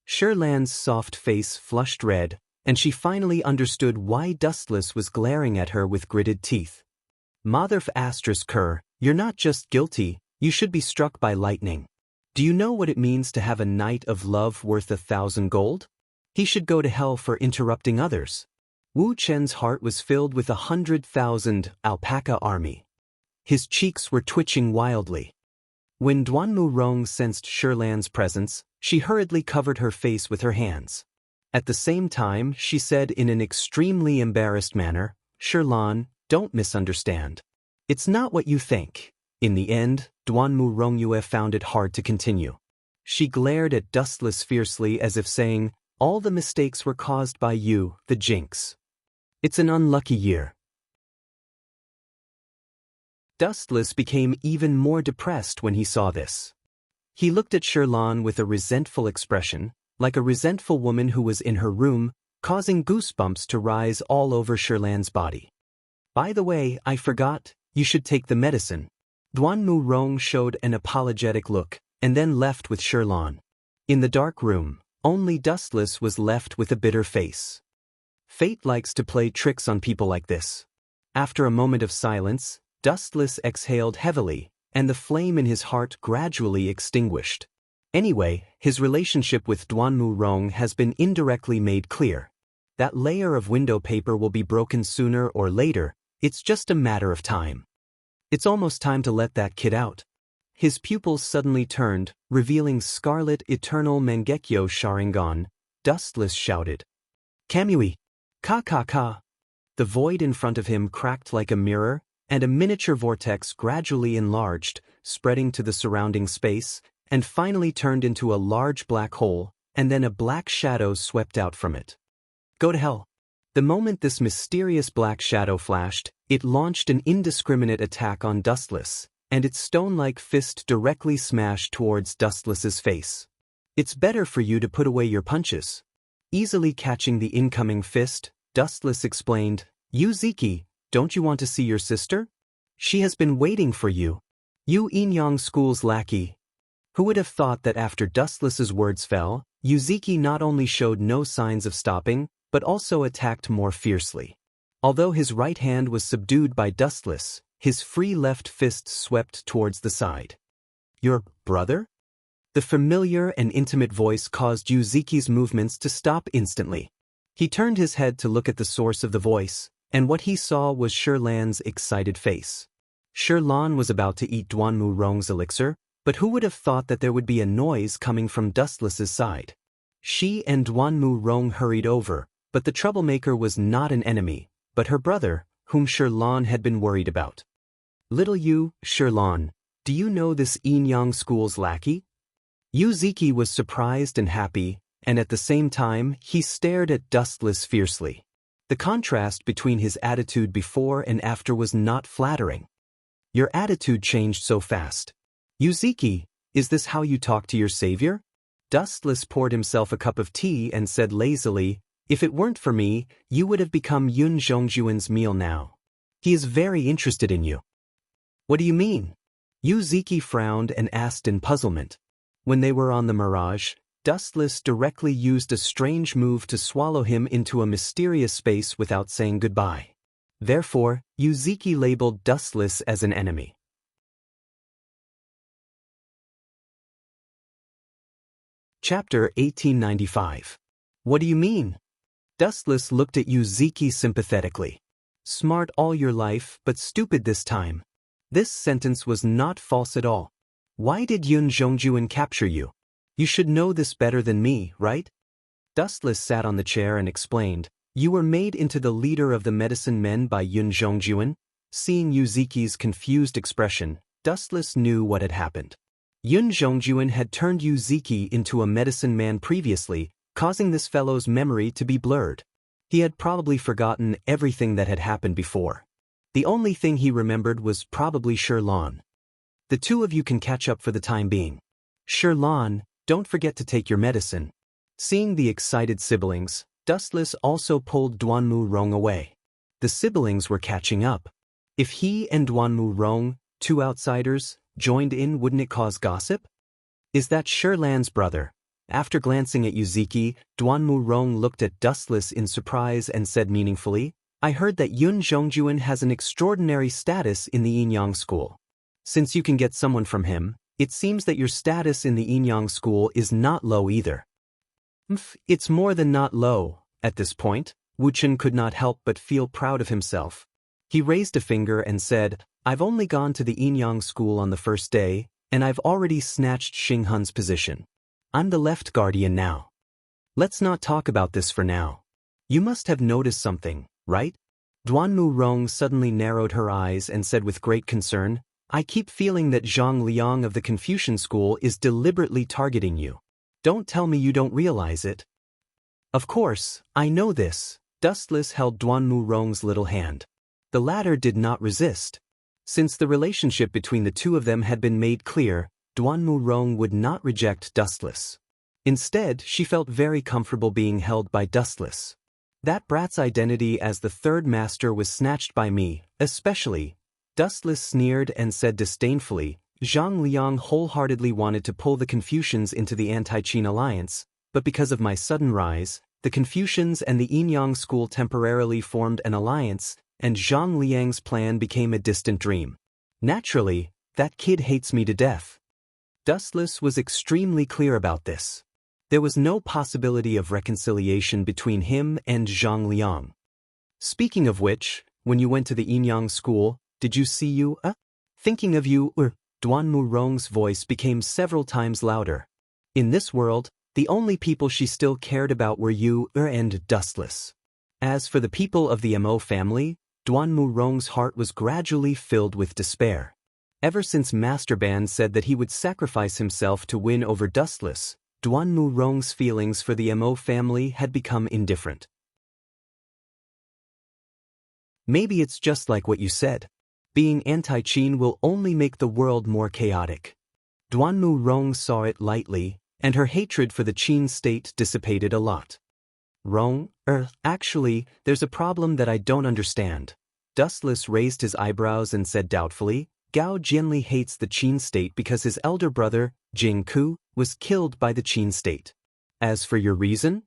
Shirlan's soft face flushed red, and she finally understood why Dustless was glaring at her with gritted teeth. "Mother Kerr, you're not just guilty, you should be struck by lightning. Do you know what it means to have a night of love worth 1,000 gold? He should go to hell for interrupting others." Wu Chen's heart was filled with 100,000 alpaca army. His cheeks were twitching wildly. When Duan Murong sensed Shirlan's presence, she hurriedly covered her face with her hands. At the same time, she said in an extremely embarrassed manner, "Shirlan, don't misunderstand. It's not what you think." In the end, Duan Murongyue found it hard to continue. She glared at Dustless fiercely as if saying, "All the mistakes were caused by you, the jinx. It's an unlucky year." Dustless became even more depressed when he saw this. He looked at Shirlan with a resentful expression, like a resentful woman who was in her room, causing goosebumps to rise all over Shirlan's body. "By the way, I forgot, you should take the medicine." Duan Murong showed an apologetic look, and then left with Shirlan. In the dark room, only Dustless was left with a bitter face. Fate likes to play tricks on people like this. After a moment of silence, Dustless exhaled heavily, and the flame in his heart gradually extinguished. Anyway, his relationship with Duan Murong has been indirectly made clear. That layer of window paper will be broken sooner or later, it's just a matter of time. It's almost time to let that kid out. His pupils suddenly turned, revealing scarlet eternal Mangekyo Sharingan. Dustless shouted, "Kamui! Ka ka ka!" The void in front of him cracked like a mirror, and a miniature vortex gradually enlarged, spreading to the surrounding space, and finally turned into a large black hole, and then a black shadow swept out from it. "Go to hell." The moment this mysterious black shadow flashed, It launched an indiscriminate attack on Dustless, and its stone-like fist directly smashed towards Dustless's face. It's better for you to put away your punches. Easily catching the incoming fist, Dustless explained, Yuziki, don't you want to see your sister? She has been waiting for you. You Inyang School's lackey. Who would have thought that after Dustless's words fell, Yuziki not only showed no signs of stopping, but also attacked more fiercely. Although his right hand was subdued by Dustless, his free left fist swept towards the side. Your brother? The familiar and intimate voice caused Yuziki's movements to stop instantly. He turned his head to look at the source of the voice, and what he saw was Sherlan's excited face. Sherlan was about to eat Duanmu Rong's elixir, but who would have thought that there would be a noise coming from Dustless's side? She and Duanmu Rong hurried over, but the troublemaker was not an enemy, but her brother, whom Sherlan had been worried about. Little you, Sherlan, do you know this Inyang School's lackey? Yuziki was surprised and happy, and at the same time he stared at Dustless fiercely. The contrast between his attitude before and after was not flattering. Your attitude changed so fast. Yuziki, is this how you talk to your savior? Dustless poured himself a cup of tea and said lazily, if it weren't for me, you would have become Yun Zhongjuan's meal now. He is very interested in you. What do you mean? Yuziki frowned and asked in puzzlement. When they were on the Mirage, Dustless directly used a strange move to swallow him into a mysterious space without saying goodbye. Therefore, Yuziki labeled Dustless as an enemy. Chapter 1895. What do you mean? Dustless looked at Yuziki sympathetically. Smart all your life, but stupid this time. This sentence was not false at all. Why did Yun Zhongjuan capture you? You should know this better than me, right? Dustless sat on the chair and explained, you were made into the leader of the medicine men by Yun Zhongjuan. Seeing Yuziki's confused expression, Dustless knew what had happened. Yun Zhongjuan had turned Yuziki into a medicine man previously, causing this fellow's memory to be blurred. He had probably forgotten everything that had happened before. The only thing he remembered was probably Sherlan. The two of you can catch up for the time being. Sherlan, don't forget to take your medicine. Seeing the excited siblings, Dustless also pulled Duanmu Rong away. The siblings were catching up. If he and Duanmu Rong, two outsiders, joined in, wouldn't it cause gossip? Is that Sherlan's brother? After glancing at Yuziki, Duanmu Rong looked at Dustless in surprise and said meaningfully, I heard that Yun Zhongjuan has an extraordinary status in the Inyang School. Since you can get someone from him, it seems that your status in the Inyang School is not low either. It's more than not low. At this point, Wuchen could not help but feel proud of himself. He raised a finger and said, I've only gone to the Inyang School on the first day, and I've already snatched Xinghun's position. I'm the left guardian now. Let's not talk about this for now. You must have noticed something, right? Duanmu Rong suddenly narrowed her eyes and said with great concern, I keep feeling that Zhang Liang of the Confucian School is deliberately targeting you. Don't tell me you don't realize it. Of course, I know this. Dustless held Duanmu Rong's little hand. The latter did not resist. Since the relationship between the two of them had been made clear, Duanmu Rong would not reject Dustless. Instead, she felt very comfortable being held by Dustless. That brat's identity as the third master was snatched by me, especially. Dustless sneered and said disdainfully, Zhang Liang wholeheartedly wanted to pull the Confucians into the anti-Qin alliance, but because of my sudden rise, the Confucians and the Inyang School temporarily formed an alliance, and Zhang Liang's plan became a distant dream. Naturally, that kid hates me to death. Dustless was extremely clear about this. There was no possibility of reconciliation between him and Zhang Liang. Speaking of which, when you went to the Inyang School, did you see you, thinking of you, Duanmu Rong's voice became several times louder. In this world, the only people she still cared about were you, and Dustless. As for the people of the Mo family, Duanmu Rong's heart was gradually filled with despair. Ever since Master Ban said that he would sacrifice himself to win over Dustless, Duanmu Rong's feelings for the Mo family had become indifferent. Maybe it's just like what you said. Being anti-Qin will only make the world more chaotic. Duanmu Rong saw it lightly, and her hatred for the Qin state dissipated a lot. Rong, actually, there's a problem that I don't understand. Dustless raised his eyebrows and said doubtfully, Gao Jianli hates the Qin state because his elder brother, Jing Ku, was killed by the Qin state. As for your reason?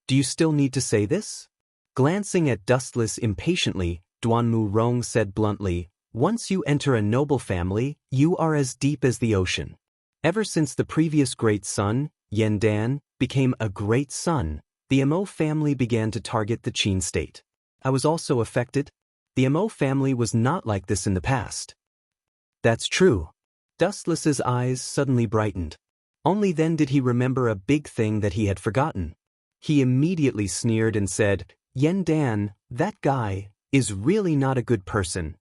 Do you still need to say this? Glancing at Dustless impatiently, Duanmu Rong said bluntly, once you enter a noble family, you are as deep as the ocean. Ever since the previous great son, Yan Dan, became a great son, the Mo family began to target the Qin state. I was also affected. The Mo family was not like this in the past. That's true. Dustless's eyes suddenly brightened. Only then did he remember a big thing that he had forgotten. He immediately sneered and said, Yan Dan, that guy, is really not a good person.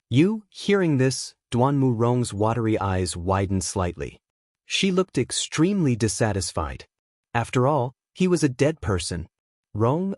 You, hearing this, Duanmu Rong's watery eyes widened slightly. She looked extremely dissatisfied. After all, he was a dead person. Rong,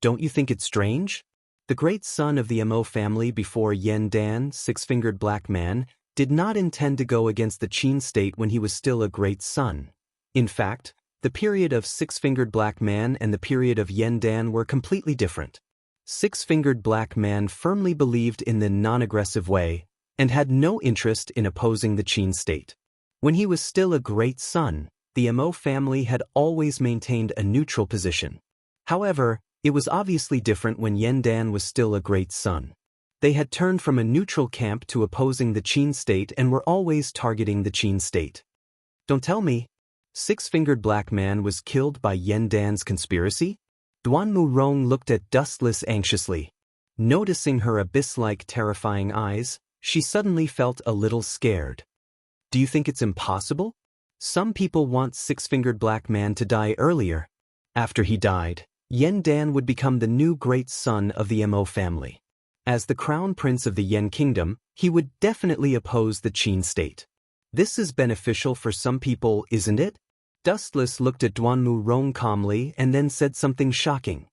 don't you think it's strange? The great son of the Mo family before Yan Dan, six-fingered black man, did not intend to go against the Qin state when he was still a great son. In fact, the period of six-fingered black man and the period of Yan Dan were completely different. Six-fingered black man firmly believed in the non-aggressive way and had no interest in opposing the Qin state. When he was still a great son, the Mo family had always maintained a neutral position. However, it was obviously different when Yan Dan was still a great son. They had turned from a neutral camp to opposing the Qin state and were always targeting the Qin state. Don't tell me. Six-fingered black man was killed by Yan Dan's conspiracy? Duanmu Rong looked at Dustless anxiously. Noticing her abyss-like terrifying eyes, she suddenly felt a little scared. Do you think it's impossible? Some people want six-fingered black man to die earlier. After he died, Yan Dan would become the new great son of the Mo family. As the crown prince of the Yan kingdom, he would definitely oppose the Qin state. This is beneficial for some people, isn't it? Dustless looked at Duanmu Rong calmly and then said something shocking.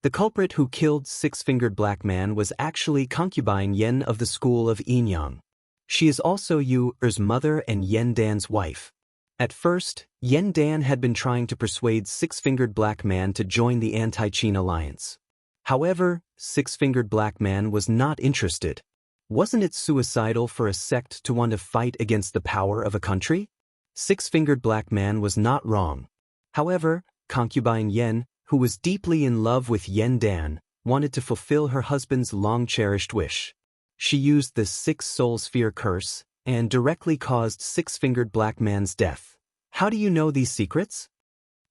The culprit who killed six-fingered black man was actually concubine Yen of the school of Yinyang. She is also Yu Er's mother and Yan Dan's wife. At first, Yan Dan had been trying to persuade six-fingered black man to join the anti-Qin alliance. However, six-fingered black man was not interested. Wasn't it suicidal for a sect to want to fight against the power of a country? Six-fingered black man was not wrong. However, concubine Yen, who was deeply in love with Yan Dan, wanted to fulfill her husband's long-cherished wish. She used the six-soul sphere curse and directly caused six-fingered black man's death. How do you know these secrets?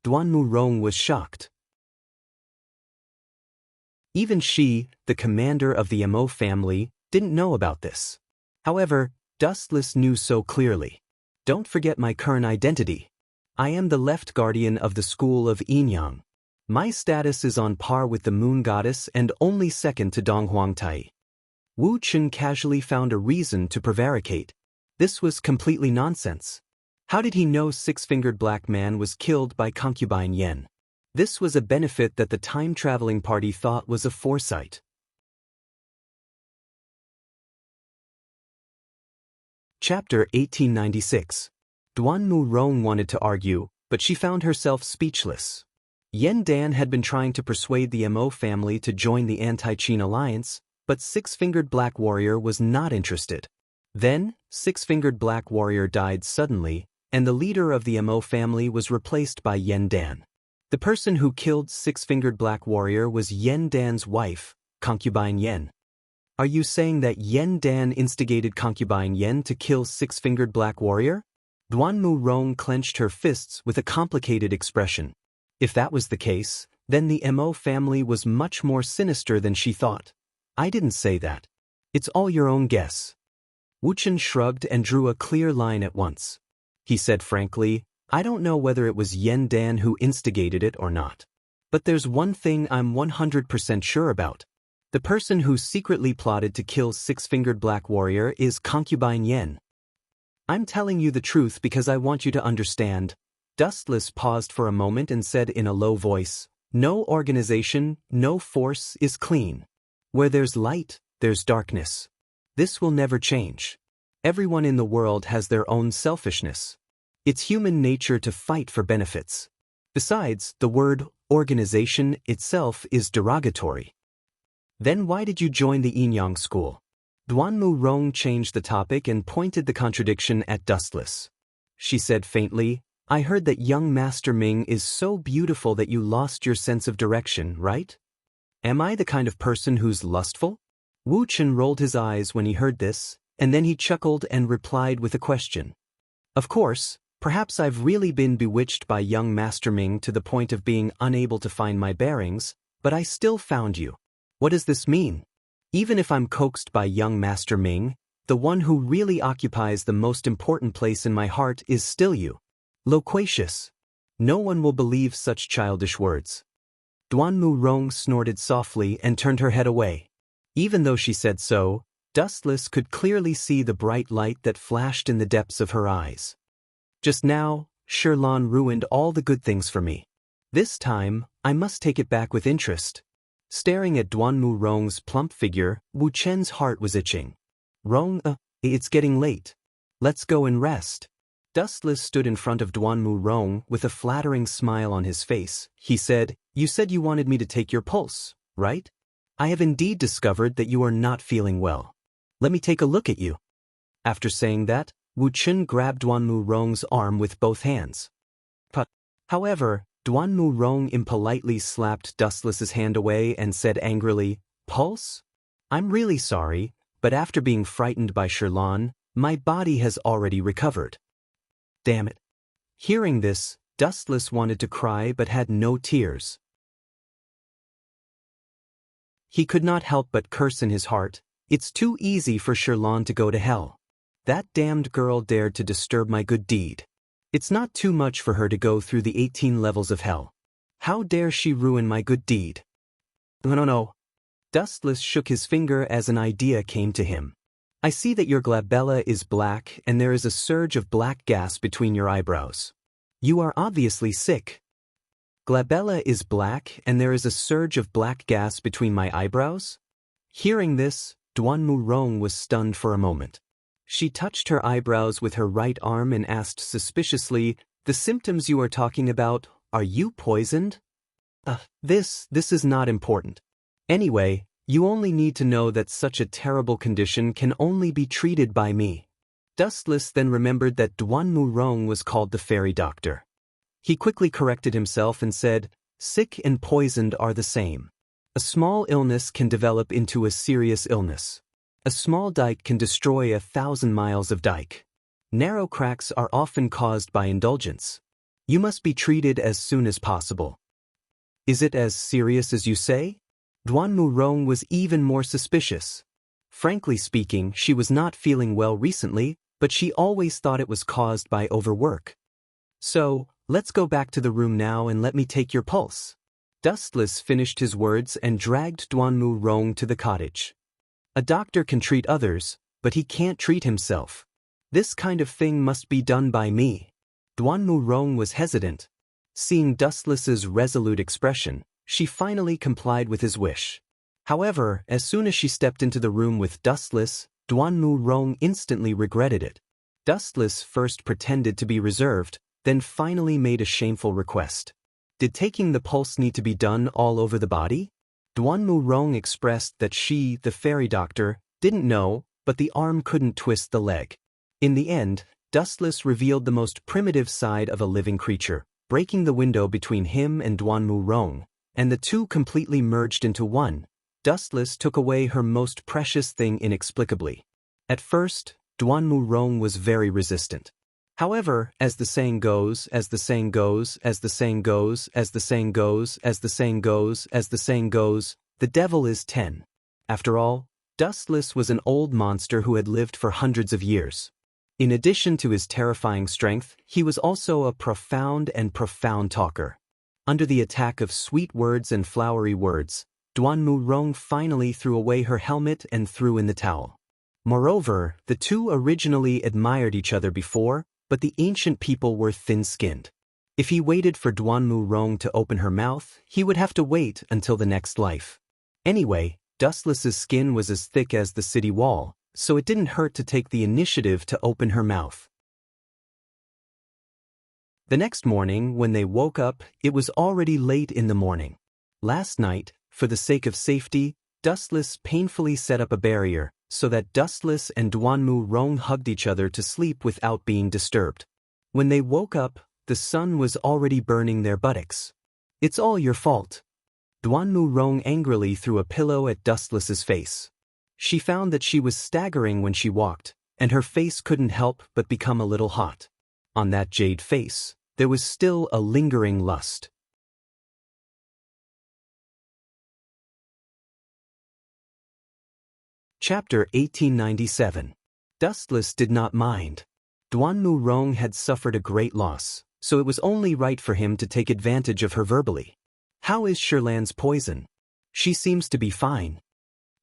Duanmu Rong was shocked. Even she, the commander of the Mo family, didn't know about this. However, Dustless knew so clearly. Don't forget my current identity. I am the left guardian of the school of Yinyang. My status is on par with the moon goddess and only second to Dong Huangtai. Wu Chen casually found a reason to prevaricate. This was completely nonsense. How did he know six-fingered black man was killed by concubine Yen? This was a benefit that the time-traveling party thought was a foresight. Chapter 1896. Duanmu Rong wanted to argue, but she found herself speechless. Yan Dan had been trying to persuade the Mo family to join the anti-Qin alliance, but six-fingered black warrior was not interested. Then, six-fingered black warrior died suddenly, and the leader of the Mo family was replaced by Yan Dan. The person who killed six-fingered black warrior was Yan Dan's wife, concubine Yen. Are you saying that Yan Dan instigated concubine Yen to kill six-fingered black warrior? Duanmu Rong clenched her fists with a complicated expression. If that was the case, then the Mo family was much more sinister than she thought. I didn't say that. It's all your own guess. Wu Chen shrugged and drew a clear line at once. He said frankly, I don't know whether it was Yan Dan who instigated it or not. But there's one thing I'm 100% sure about. The person who secretly plotted to kill six-fingered black warrior is concubine Yen. I'm telling you the truth because I want you to understand. Dustless paused for a moment and said in a low voice, no organization, no force is clean. Where there's light, there's darkness. This will never change. Everyone in the world has their own selfishness. It's human nature to fight for benefits. Besides, the word organization itself is derogatory. Then why did you join the Inyang school? Duanmu Rong changed the topic and pointed the contradiction at Dustless. She said faintly, I heard that young Master Ming is so beautiful that you lost your sense of direction, right? Am I the kind of person who's lustful? Wu Chen rolled his eyes when he heard this, and then he chuckled and replied with a question. Of course, perhaps I've really been bewitched by young Master Ming to the point of being unable to find my bearings, but I still found you. What does this mean? Even if I'm coaxed by young Master Ming, the one who really occupies the most important place in my heart is still you. Loquacious. No one will believe such childish words. Duanmu Rong snorted softly and turned her head away. Even though she said so, Dustless could clearly see the bright light that flashed in the depths of her eyes. Just now, Shirlan ruined all the good things for me. This time, I must take it back with interest. Staring at Duanmu Rong's plump figure, Wu Chen's heart was itching. Rong, it's getting late. Let's go and rest. Dustless stood in front of Duanmu Rong with a flattering smile on his face. He said, You said you wanted me to take your pulse, right? I have indeed discovered that you are not feeling well. Let me take a look at you. After saying that, Wu Chen grabbed Duanmu Rong's arm with both hands. However, Duanmu Rong impolitely slapped Dustless's hand away and said angrily, Pulse? I'm really sorry, but after being frightened by Shirlan, my body has already recovered. Damn it. Hearing this, Dustless wanted to cry but had no tears. He could not help but curse in his heart. It's too easy for Shirlan to go to hell. That damned girl dared to disturb my good deed. It's not too much for her to go through the 18 levels of hell. How dare she ruin my good deed? No. Dustless shook his finger as an idea came to him. I see that your glabella is black and there is a surge of black gas between your eyebrows. You are obviously sick. Glabella is black and there is a surge of black gas between my eyebrows? Hearing this, Duanmu Rong was stunned for a moment. She touched her eyebrows with her right arm and asked suspiciously, The symptoms you are talking about, are you poisoned? This is not important. Anyway, you only need to know that such a terrible condition can only be treated by me. Dustless then remembered that Duanmu Rong was called the fairy doctor. He quickly corrected himself and said, Sick and poisoned are the same. A small illness can develop into a serious illness. A small dike can destroy 1,000 miles of dike. Narrow cracks are often caused by indulgence. You must be treated as soon as possible. Is it as serious as you say? Duanmu Rong was even more suspicious. Frankly speaking, she was not feeling well recently, but she always thought it was caused by overwork. So, let's go back to the room now and let me take your pulse. Dustless finished his words and dragged Duanmu Rong to the cottage. A doctor can treat others, but he can't treat himself. This kind of thing must be done by me. Duanmu Rong was hesitant. Seeing Dustless's resolute expression, she finally complied with his wish. However, as soon as she stepped into the room with Dustless, Duanmu Rong instantly regretted it. Dustless first pretended to be reserved, then finally made a shameful request. Did taking the pulse need to be done all over the body? Duanmu Rong expressed that she, the fairy doctor, didn't know, but the arm couldn't twist the leg. In the end, Dustless revealed the most primitive side of a living creature, breaking the window between him and Duanmu Rong, and the two completely merged into one. Dustless took away her most precious thing inexplicably. At first, Duanmu Rong was very resistant. However, as the saying goes, as the saying goes, as the saying goes, as the saying goes, as the saying goes, as the saying goes, the devil is 10. After all, Dustless was an old monster who had lived for hundreds of years. In addition to his terrifying strength, he was also a profound talker. Under the attack of sweet words and flowery words, Duanmu Rong finally threw away her helmet and threw in the towel. Moreover, the two originally admired each other before, but the ancient people were thin-skinned. If he waited for Duanmu Rong to open her mouth, he would have to wait until the next life. Anyway, Dustless's skin was as thick as the city wall, so it didn't hurt to take the initiative to open her mouth. The next morning, when they woke up, it was already late in the morning. Last night, for the sake of safety, Dustless painfully set up a barrier, so that Dustless and Duanmu Rong hugged each other to sleep without being disturbed. When they woke up, the sun was already burning their buttocks. "It's all your fault." Duanmu Rong angrily threw a pillow at Dustless's face. She found that she was staggering when she walked, and her face couldn't help but become a little hot. On that jade face, there was still a lingering lust. Chapter 1897. Dustless did not mind. Duanmu Rong had suffered a great loss, so it was only right for him to take advantage of her verbally. "How is Shirlan's poison? She seems to be fine."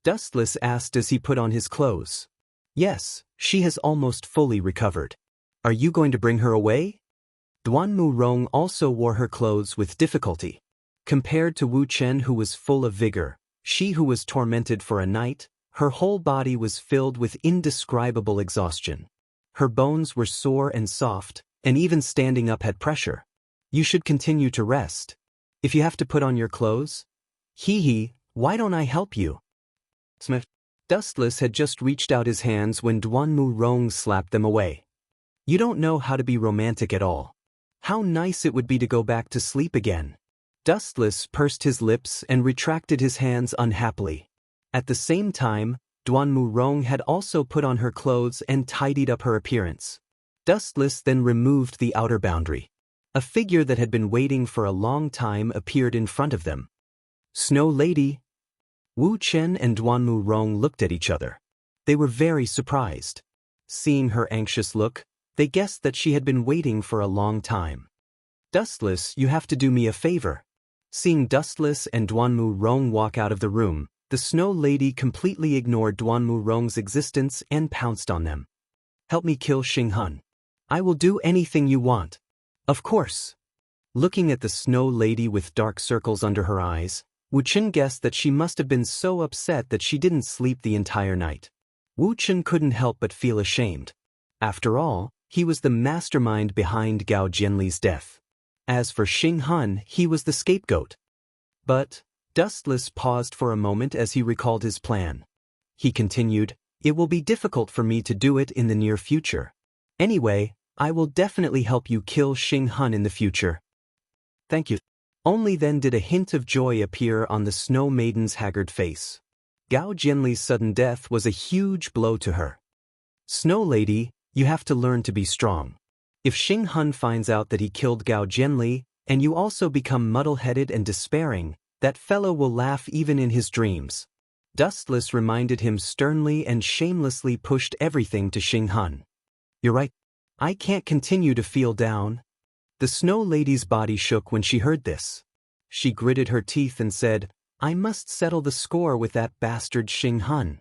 Dustless asked as he put on his clothes. "Yes, she has almost fully recovered. Are you going to bring her away?" Duanmu Rong also wore her clothes with difficulty. Compared to Wu Chen, who was full of vigor, she who was tormented for a night, her whole body was filled with indescribable exhaustion. Her bones were sore and soft, and even standing up had pressure. "You should continue to rest. If you have to put on your clothes." "Hee, why don't I help you?" Smith. Dustless had just reached out his hands when Duanmu Rong slapped them away. "You don't know how to be romantic at all. How nice it would be to go back to sleep again." Dustless pursed his lips and retracted his hands unhappily. At the same time, Duanmu Rong had also put on her clothes and tidied up her appearance. Dustless then removed the outer boundary. A figure that had been waiting for a long time appeared in front of them. "Snow Lady." Wu Chen and Duanmu Rong looked at each other. They were very surprised. Seeing her anxious look, they guessed that she had been waiting for a long time. "Dustless, you have to do me a favor." Seeing Dustless and Duanmu Rong walk out of the room, the Snow Lady completely ignored Duanmu Rong's existence and pounced on them. "Help me kill Xing Hun. I will do anything you want." "Of course." Looking at the Snow Lady with dark circles under her eyes, Wu Chen guessed that she must have been so upset that she didn't sleep the entire night. Wu Chen couldn't help but feel ashamed. After all, he was the mastermind behind Gao Jianli's death. As for Xing Hun, he was the scapegoat. But Dustless paused for a moment as he recalled his plan. He continued, "It will be difficult for me to do it in the near future. Anyway, I will definitely help you kill Xing Hun in the future." "Thank you." Only then did a hint of joy appear on the Snow Maiden's haggard face. Gao Jianli's sudden death was a huge blow to her. "Snow Lady, you have to learn to be strong. If Xing Hun finds out that he killed Gao Jianli, and you also become muddle-headed and despairing, that fellow will laugh even in his dreams." Dustless reminded him sternly and shamelessly pushed everything to Xing Hun. "You're right. I can't continue to feel down." The Snow Lady's body shook when she heard this. She gritted her teeth and said, "I must settle the score with that bastard Xing Hun."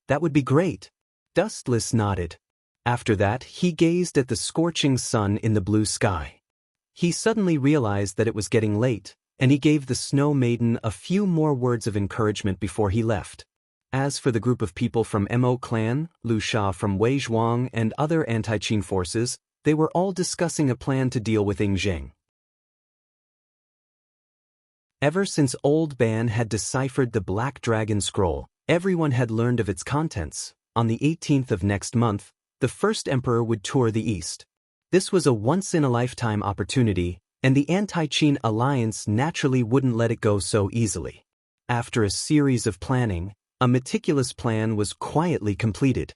"That would be great." Dustless nodded. After that, he gazed at the scorching sun in the blue sky. He suddenly realized that it was getting late, and he gave the Snow Maiden a few more words of encouragement before he left. As for the group of people from Mo clan, Lu Sha from Wei Zhuang, and other anti-Qin forces, they were all discussing a plan to deal with Ying Zheng. Ever since Old Ban had deciphered the Black Dragon Scroll, everyone had learned of its contents. On the 18th of next month, the first emperor would tour the East. This was a once-in-a-lifetime opportunity, and the anti-Qin alliance naturally wouldn't let it go so easily. After a series of planning, a meticulous plan was quietly completed.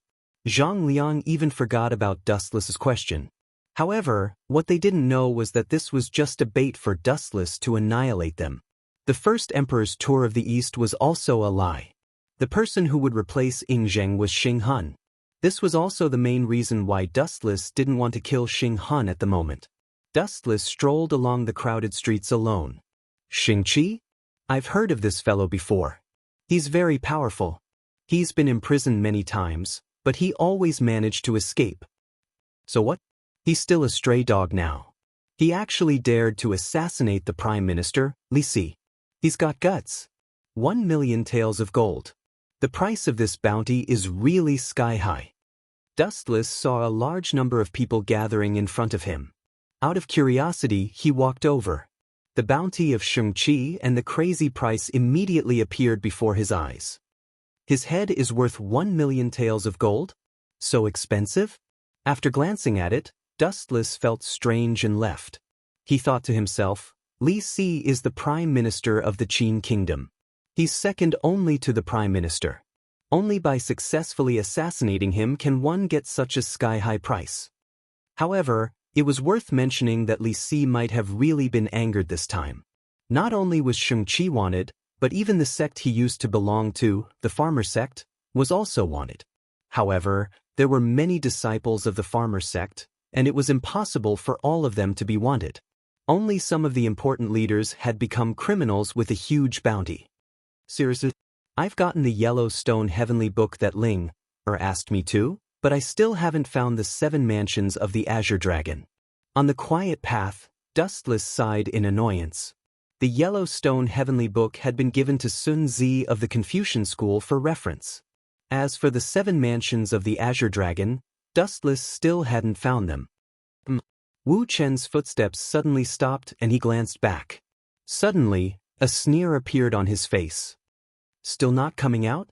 Zhang Liang even forgot about Dustless's question. However, what they didn't know was that this was just a bait for Dustless to annihilate them. The first emperor's tour of the East was also a lie. The person who would replace Ying Zheng was Xing Hun. This was also the main reason why Dustless didn't want to kill Xing Hun at the moment. Dustless strolled along the crowded streets alone. "Xing Qi? I've heard of this fellow before. He's very powerful. He's been imprisoned many times, but he always managed to escape. So what? He's still a stray dog now. He actually dared to assassinate the Prime Minister, Li Si. He's got guts. 1,000,000 taels of gold." The price of this bounty is really sky-high. Dustless saw a large number of people gathering in front of him. Out of curiosity, he walked over. The bounty of Shang-Chi and the crazy price immediately appeared before his eyes. His head is worth 1,000,000 taels of gold? So expensive? After glancing at it, Dustless felt strange and left. He thought to himself, Li Si is the Prime Minister of the Qin Kingdom. He's second only to the Prime Minister. Only by successfully assassinating him can one get such a sky-high price. However, it was worth mentioning that Li Si might have really been angered this time. Not only was Shang-Chi wanted, but even the sect he used to belong to, the farmer sect, was also wanted. However, there were many disciples of the farmer sect, and it was impossible for all of them to be wanted. Only some of the important leaders had become criminals with a huge bounty. Seriously? I've gotten the Yellowstone Heavenly Book that Ling asked me to, but I still haven't found the 7 mansions of the Azure Dragon. On the quiet path, Dustless sighed in annoyance. The Yellowstone Heavenly Book had been given to Sun Zi of the Confucian School for reference. As for the 7 mansions of the Azure Dragon, Dustless still hadn't found them. Wu Chen's footsteps suddenly stopped and he glanced back. Suddenly, a sneer appeared on his face. Still not coming out?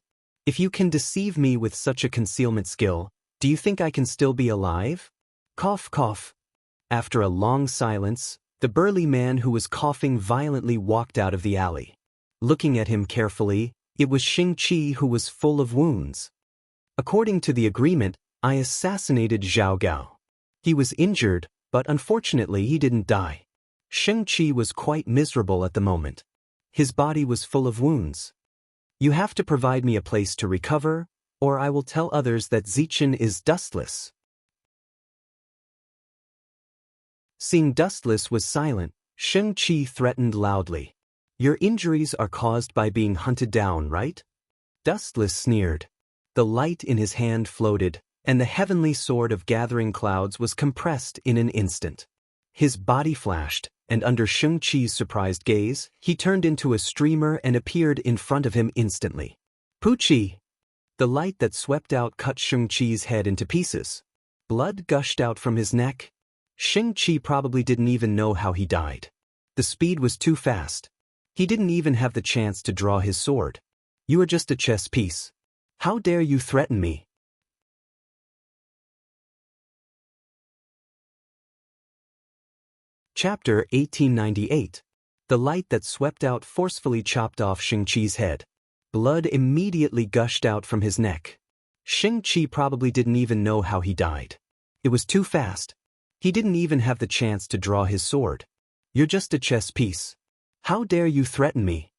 If you can deceive me with such a concealment skill, do you think I can still be alive? Cough, cough. After a long silence, the burly man who was coughing violently walked out of the alley. Looking at him carefully, it was Shang-Chi who was full of wounds. According to the agreement, I assassinated Zhao Gao. He was injured, but unfortunately he didn't die. Shang-Chi was quite miserable at the moment. His body was full of wounds. You have to provide me a place to recover, or I will tell others that Zichen is Dustless. Seeing Dustless was silent, Shang-Chi threatened loudly. Your injuries are caused by being hunted down, right? Dustless sneered. The light in his hand floated, and the heavenly sword of gathering clouds was compressed in an instant. His body flashed, and under Shang-Chi's surprised gaze, he turned into a streamer and appeared in front of him instantly. Poochie! The light that swept out cut Shang-Chi's head into pieces. Blood gushed out from his neck. Shang-Chi probably didn't even know how he died. The speed was too fast. He didn't even have the chance to draw his sword. You are just a chess piece. How dare you threaten me? Chapter 1898. The light that swept out forcefully chopped off Shang-Chi's head. Blood immediately gushed out from his neck. Shang-Chi probably didn't even know how he died. It was too fast. He didn't even have the chance to draw his sword. You're just a chess piece. How dare you threaten me?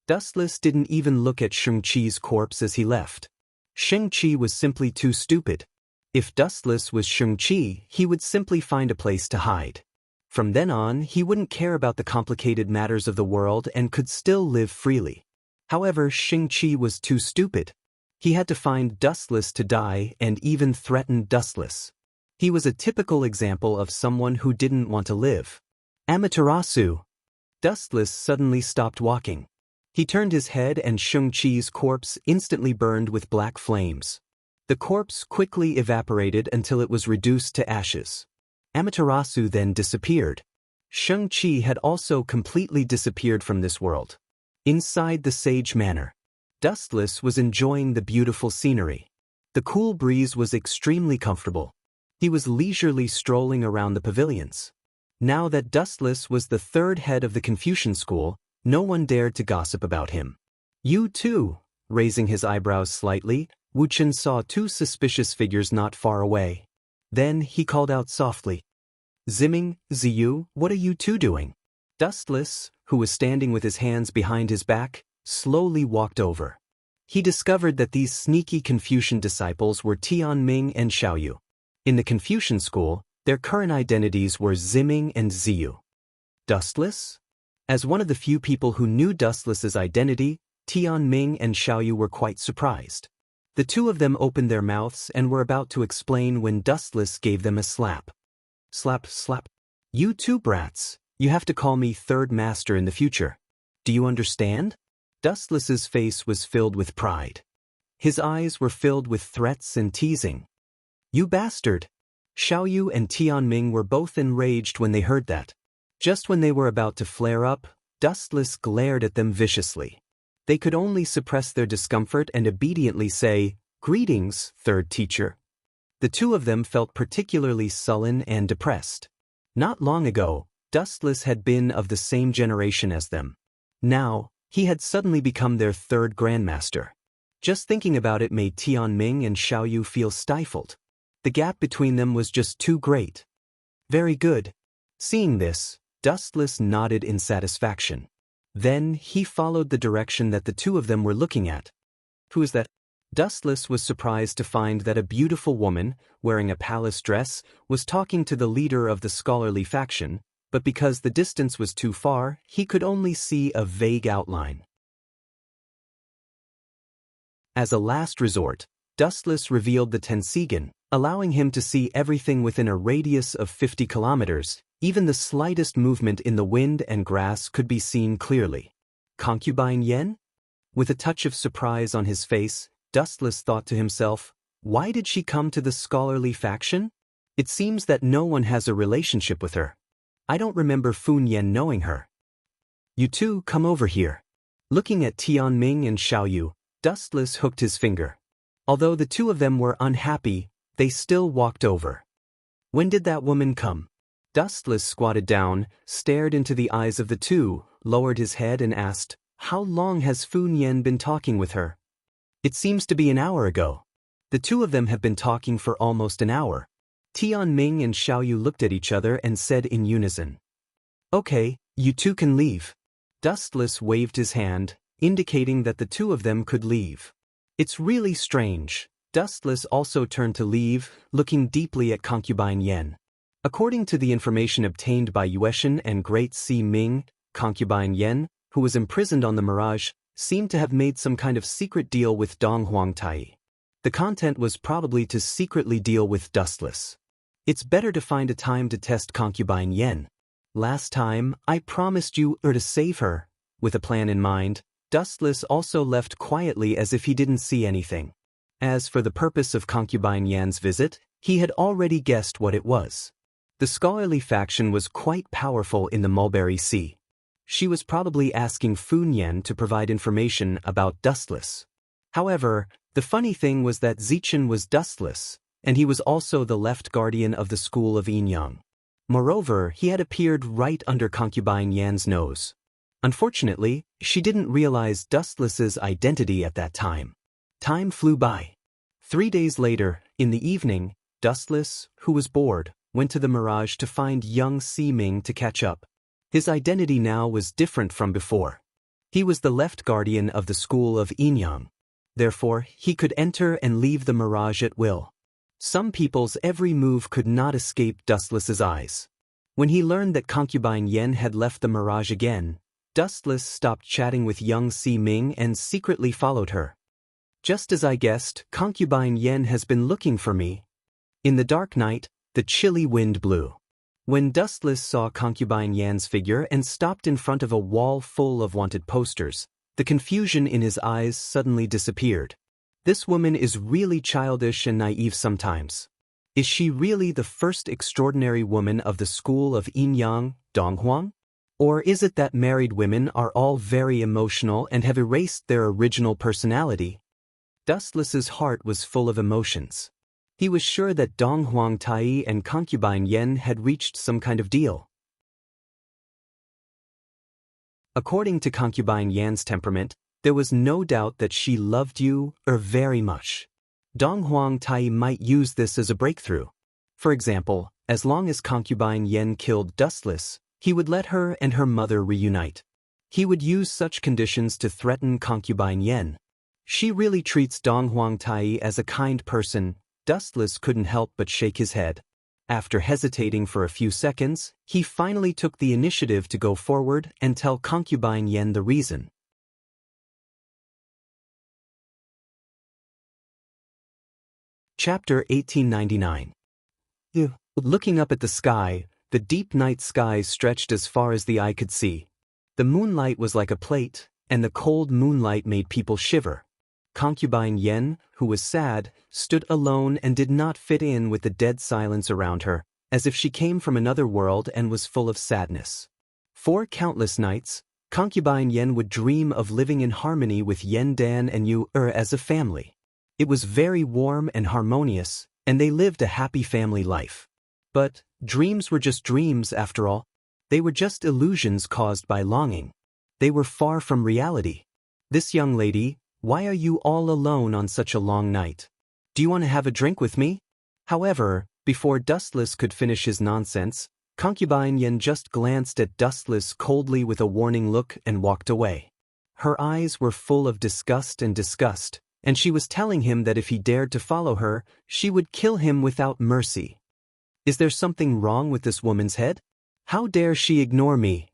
Dustless didn't even look at Shang-Chi's corpse as he left. Shang-Chi was simply too stupid. If Dustless was Shang-Chi, he would simply find a place to hide. From then on, he wouldn't care about the complicated matters of the world and could still live freely. However, Shang-Chi was too stupid. He had to find Dustless to die and even threaten Dustless. He was a typical example of someone who didn't want to live. Amaterasu. Dustless suddenly stopped walking. He turned his head and Shang-Chi's corpse instantly burned with black flames. The corpse quickly evaporated until it was reduced to ashes. Amaterasu then disappeared. Shang-Chi had also completely disappeared from this world. Inside the Sage Manor, Dustless was enjoying the beautiful scenery. The cool breeze was extremely comfortable. He was leisurely strolling around the pavilions. Now that Dustless was the 3rd head of the Confucian School, no one dared to gossip about him. You too, raising his eyebrows slightly, Wu Chen saw 2 suspicious figures not far away. Then he called out softly. Ziming, Ziyu, what are you 2 doing? Dustless, who was standing with his hands behind his back, slowly walked over. He discovered that these sneaky Confucian disciples were Tianming and Xiaoyu. In the Confucian School, their current identities were Ziming and Ziyu. Dustless? As one of the few people who knew Dustless's identity, Tianming and Xiaoyu were quite surprised. The 2 of them opened their mouths and were about to explain when Dustless gave them a slap. Slap, slap. You 2 brats, you have to call me 3rd master in the future. Do you understand? Dustless's face was filled with pride. His eyes were filled with threats and teasing. "You bastard!" Xiaoyu and Tianming were both enraged when they heard that. Just when they were about to flare up, Dustless glared at them viciously. They could only suppress their discomfort and obediently say, "Greetings, third teacher." The two of them felt particularly sullen and depressed. Not long ago, Dustless had been of the same generation as them. Now, he had suddenly become their third grandmaster. Just thinking about it made Tianming and Xiaoyu feel stifled. The gap between them was just too great. Very good. Seeing this, Dustless nodded in satisfaction. Then he followed the direction that the two of them were looking at. Who is that? Dustless was surprised to find that a beautiful woman, wearing a palace dress, was talking to the leader of the scholarly faction, but because the distance was too far, he could only see a vague outline. As a last resort, Dustless revealed the Tensigan, allowing him to see everything within a radius of 50 kilometers. Even the slightest movement in the wind and grass could be seen clearly. Concubine Yen? With a touch of surprise on his face, Dustless thought to himself, why did she come to the scholarly faction? It seems that no one has a relationship with her. I don't remember Fun Yen knowing her. You two come over here. Looking at Tianming and Xiaoyu, Dustless hooked his finger. Although the two of them were unhappy, they still walked over. When did that woman come? Dustless squatted down, stared into the eyes of the two, lowered his head and asked, how long has Fun Yen been talking with her? It seems to be an hour ago. The two of them have been talking for almost an hour. Tianming and Xiaoyu looked at each other and said in unison. Okay, you two can leave. Dustless waved his hand, indicating that the two of them could leave. It's really strange. Dustless also turned to leave, looking deeply at Concubine Yen. According to the information obtained by Yueshan and Great Si Ming, Concubine Yen, who was imprisoned on the Mirage, seemed to have made some kind of secret deal with Dong Huangtai. The content was probably to secretly deal with Dustless. It's better to find a time to test Concubine Yen. Last time, I promised you to save her. With a plan in mind, Dustless also left quietly as if he didn't see anything. As for the purpose of Concubine Yan's visit, he had already guessed what it was. The scholarly faction was quite powerful in the Mulberry Sea. She was probably asking Fun Yen to provide information about Dustless. However, the funny thing was that Zichen was Dustless, and he was also the left guardian of the school of Yinyang. Moreover, he had appeared right under Concubine Yan's nose. Unfortunately, she didn't realize Dustless's identity at that time. Time flew by. 3 days later, in the evening, Dustless, who was bored, went to the Mirage to find young Si Ming to catch up. His identity now was different from before. He was the left guardian of the school of Yinyang. Therefore, he could enter and leave the Mirage at will. Some people's every move could not escape Dustless's eyes. When he learned that Concubine Yen had left the Mirage again, Dustless stopped chatting with young Si Ming and secretly followed her. Just as I guessed, Concubine Yen has been looking for me. In the dark night, the chilly wind blew. When Dustless saw Concubine Yan's figure and stopped in front of a wall full of wanted posters, the confusion in his eyes suddenly disappeared. This woman is really childish and naive sometimes. Is she really the first extraordinary woman of the school of Yinyang, Donghuang? Or is it that married women are all very emotional and have erased their original personality? Dustless's heart was full of emotions. He was sure that Dong Huangtai and Concubine Yen had reached some kind of deal. According to Concubine Yan's temperament, there was no doubt that she loved you very much. Dong Huangtai might use this as a breakthrough. For example, as long as Concubine Yen killed Dustless, he would let her and her mother reunite. He would use such conditions to threaten Concubine Yen. She really treats Dong Huangtai as a kind person. Dustless couldn't help but shake his head. After hesitating for a few seconds, he finally took the initiative to go forward and tell Concubine Yen the reason. Chapter 1899. Looking up at the sky, the deep night sky stretched as far as the eye could see. The moonlight was like a plate, and the cold moonlight made people shiver. Concubine Yen, who was sad, stood alone and did not fit in with the dead silence around her, as if she came from another world and was full of sadness. For countless nights, Concubine Yen would dream of living in harmony with Yen Dan and Yu as a family. It was very warm and harmonious, and they lived a happy family life. But dreams were just dreams after all. They were just illusions caused by longing. They were far from reality. This young lady, why are you all alone on such a long night? Do you want to have a drink with me? However, before Dustless could finish his nonsense, Concubine Yen just glanced at Dustless coldly with a warning look and walked away. Her eyes were full of disgust, and she was telling him that if he dared to follow her, she would kill him without mercy. Is there something wrong with this woman's head? How dare she ignore me?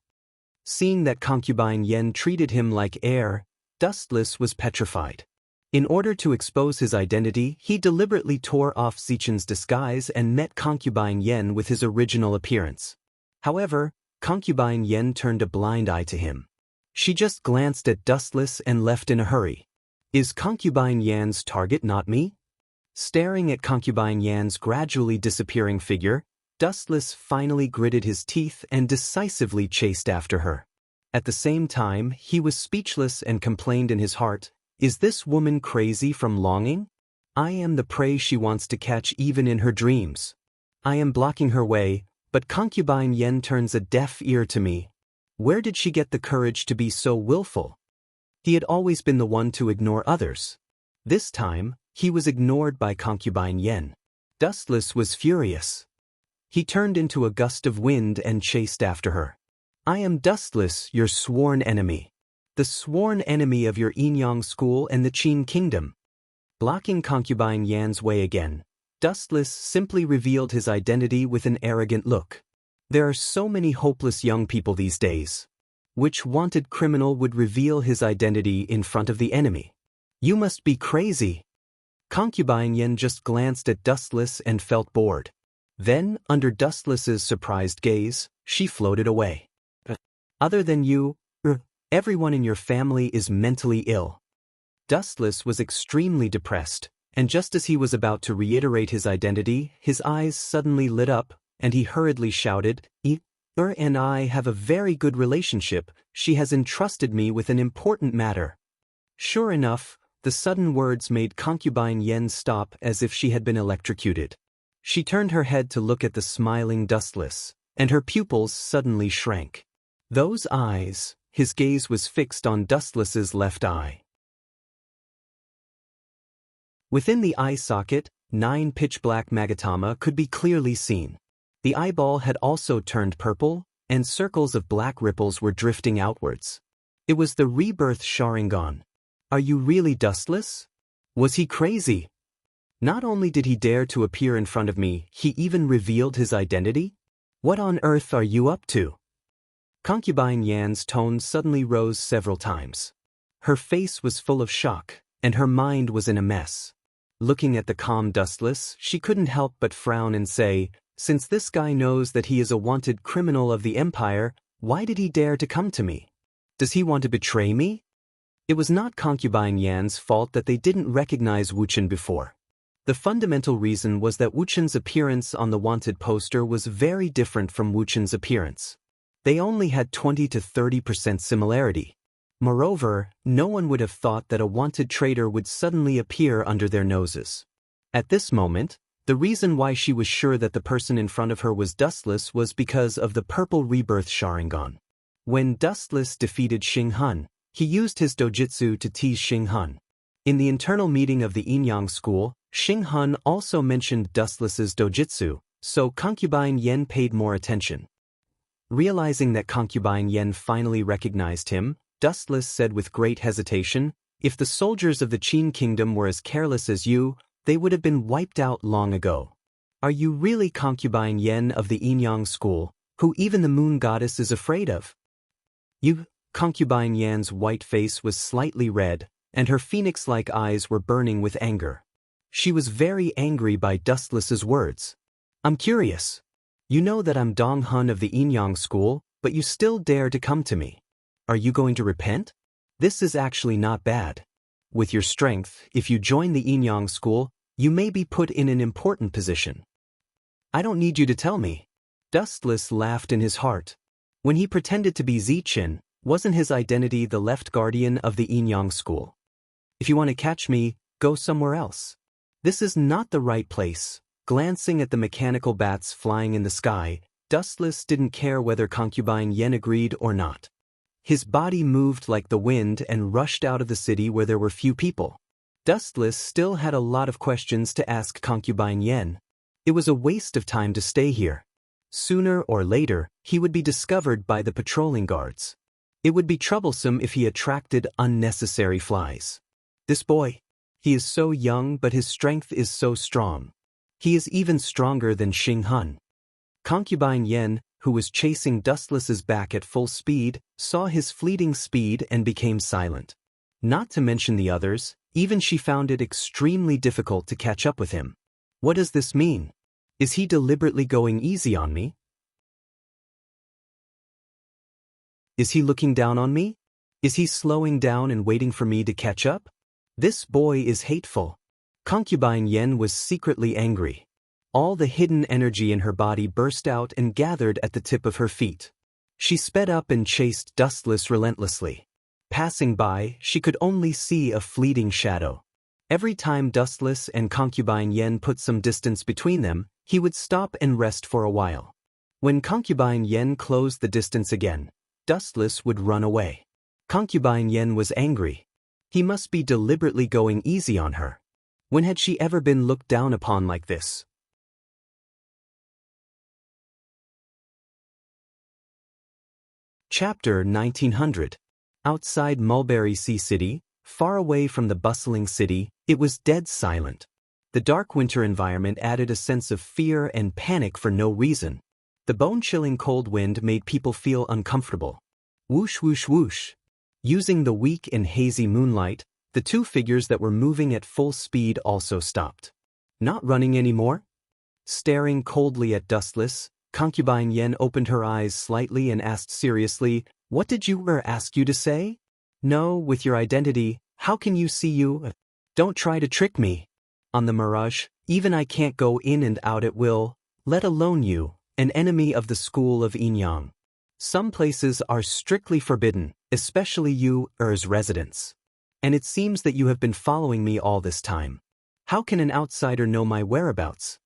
Seeing that Concubine Yen treated him like air, Dustless was petrified. In order to expose his identity, he deliberately tore off Zichen's disguise and met Concubine Yen with his original appearance. However, Concubine Yen turned a blind eye to him. She just glanced at Dustless and left in a hurry. Is Concubine Yan's target not me? Staring at Concubine Yan's gradually disappearing figure, Dustless finally gritted his teeth and decisively chased after her. At the same time, he was speechless and complained in his heart, "Is this woman crazy from longing? I am the prey she wants to catch even in her dreams. I am blocking her way, but Concubine Yen turns a deaf ear to me. Where did she get the courage to be so willful?" He had always been the one to ignore others. This time, he was ignored by Concubine Yen. Dustless was furious. He turned into a gust of wind and chased after her. "I am Dustless, your sworn enemy. The sworn enemy of your Inyang school and the Qin kingdom." Blocking Concubine Yan's way again, Dustless simply revealed his identity with an arrogant look. There are so many hopeless young people these days. Which wanted criminal would reveal his identity in front of the enemy? You must be crazy. Concubine Yen just glanced at Dustless and felt bored. Then, under Dustless's surprised gaze, she floated away. "Other than you, everyone in your family is mentally ill." Dustless was extremely depressed, and just as he was about to reiterate his identity, his eyes suddenly lit up, and he hurriedly shouted, "Her and I have a very good relationship. She has entrusted me with an important matter." Sure enough, the sudden words made Concubine Yen stop as if she had been electrocuted. She turned her head to look at the smiling Dustless, and her pupils suddenly shrank. Those eyes, his gaze was fixed on Dustless's left eye. Within the eye socket, 9 pitch-black magatama could be clearly seen. The eyeball had also turned purple, and circles of black ripples were drifting outwards. It was the rebirth Sharingan. Are you really Dustless? Was he crazy? Not only did he dare to appear in front of me, he even revealed his identity? What on earth are you up to? Concubine Yan's tone suddenly rose several times. Her face was full of shock, and her mind was in a mess. Looking at the calm Dustless, she couldn't help but frown and say, "Since this guy knows that he is a wanted criminal of the Empire, why did he dare to come to me? Does he want to betray me?" It was not Concubine Yan's fault that they didn't recognize Wuchen before. The fundamental reason was that Wuchen's appearance on the wanted poster was very different from Wuchen's appearance. They only had 20 to 30% similarity. Moreover, no one would have thought that a wanted traitor would suddenly appear under their noses. At this moment, the reason why she was sure that the person in front of her was Dustless was because of the purple rebirth Sharingan. When Dustless defeated Xing Hun, he used his dojutsu to tease Xing Hun. In the internal meeting of the Inyang school, Xing Hun also mentioned Dustless's dojutsu, so Concubine Yen paid more attention. Realizing that Concubine Yen finally recognized him, Dustless said with great hesitation, "If the soldiers of the Qin kingdom were as careless as you, they would have been wiped out long ago. Are you really Concubine Yen of the Inyang school, who even the moon goddess is afraid of?" "You..." Concubine Yan's white face was slightly red, and her phoenix-like eyes were burning with anger. She was very angry by Dustless's words. "I'm curious. You know that I'm Dong Hun of the Inyang school, but you still dare to come to me. Are you going to repent? This is actually not bad." With your strength, if you join the Inyang school, you may be put in an important position. I don't need you to tell me. Dustless laughed in his heart. When he pretended to be Zichin, wasn't his identity the left guardian of the Inyang school? If you want to catch me, go somewhere else. This is not the right place. Glancing at the mechanical bats flying in the sky, Dustless didn't care whether concubine Yen agreed or not. His body moved like the wind and rushed out of the city where there were few people. Dustless still had a lot of questions to ask concubine Yen. It was a waste of time to stay here. Sooner or later, he would be discovered by the patrolling guards. It would be troublesome if he attracted unnecessary flies. This boy, he is so young but his strength is so strong. He is even stronger than Xing Hun. Concubine Yen, who was chasing Dustless's back at full speed, saw his fleeting speed and became silent. Not to mention the others, even she found it extremely difficult to catch up with him. What does this mean? Is he deliberately going easy on me? Is he looking down on me? Is he slowing down and waiting for me to catch up? This boy is hateful. Concubine Yen was secretly angry. All the hidden energy in her body burst out and gathered at the tip of her feet. She sped up and chased Dustless relentlessly. Passing by, she could only see a fleeting shadow. Every time Dustless and concubine Yen put some distance between them, he would stop and rest for a while. When concubine Yen closed the distance again, Dustless would run away. Concubine Yen was angry. He must be deliberately going easy on her. When had she ever been looked down upon like this? Chapter 1900. Outside Mulberry Sea City, far away from the bustling city, it was dead silent. The dark winter environment added a sense of fear and panic for no reason. The bone-chilling cold wind made people feel uncomfortable. Whoosh whoosh whoosh. Using the weak and hazy moonlight, the two figures that were moving at full speed also stopped. Not running anymore? Staring coldly at Dustless, concubine Yen opened her eyes slightly and asked seriously, "What did you ask you to say?" "No, with your identity, how can you see you? Don't try to trick me. On the Mirage, even I can't go in and out at will, let alone you, an enemy of the school of Inyang. Some places are strictly forbidden, especially you, Er's residents. And it seems that you have been following me all this time. How can an outsider know my whereabouts?"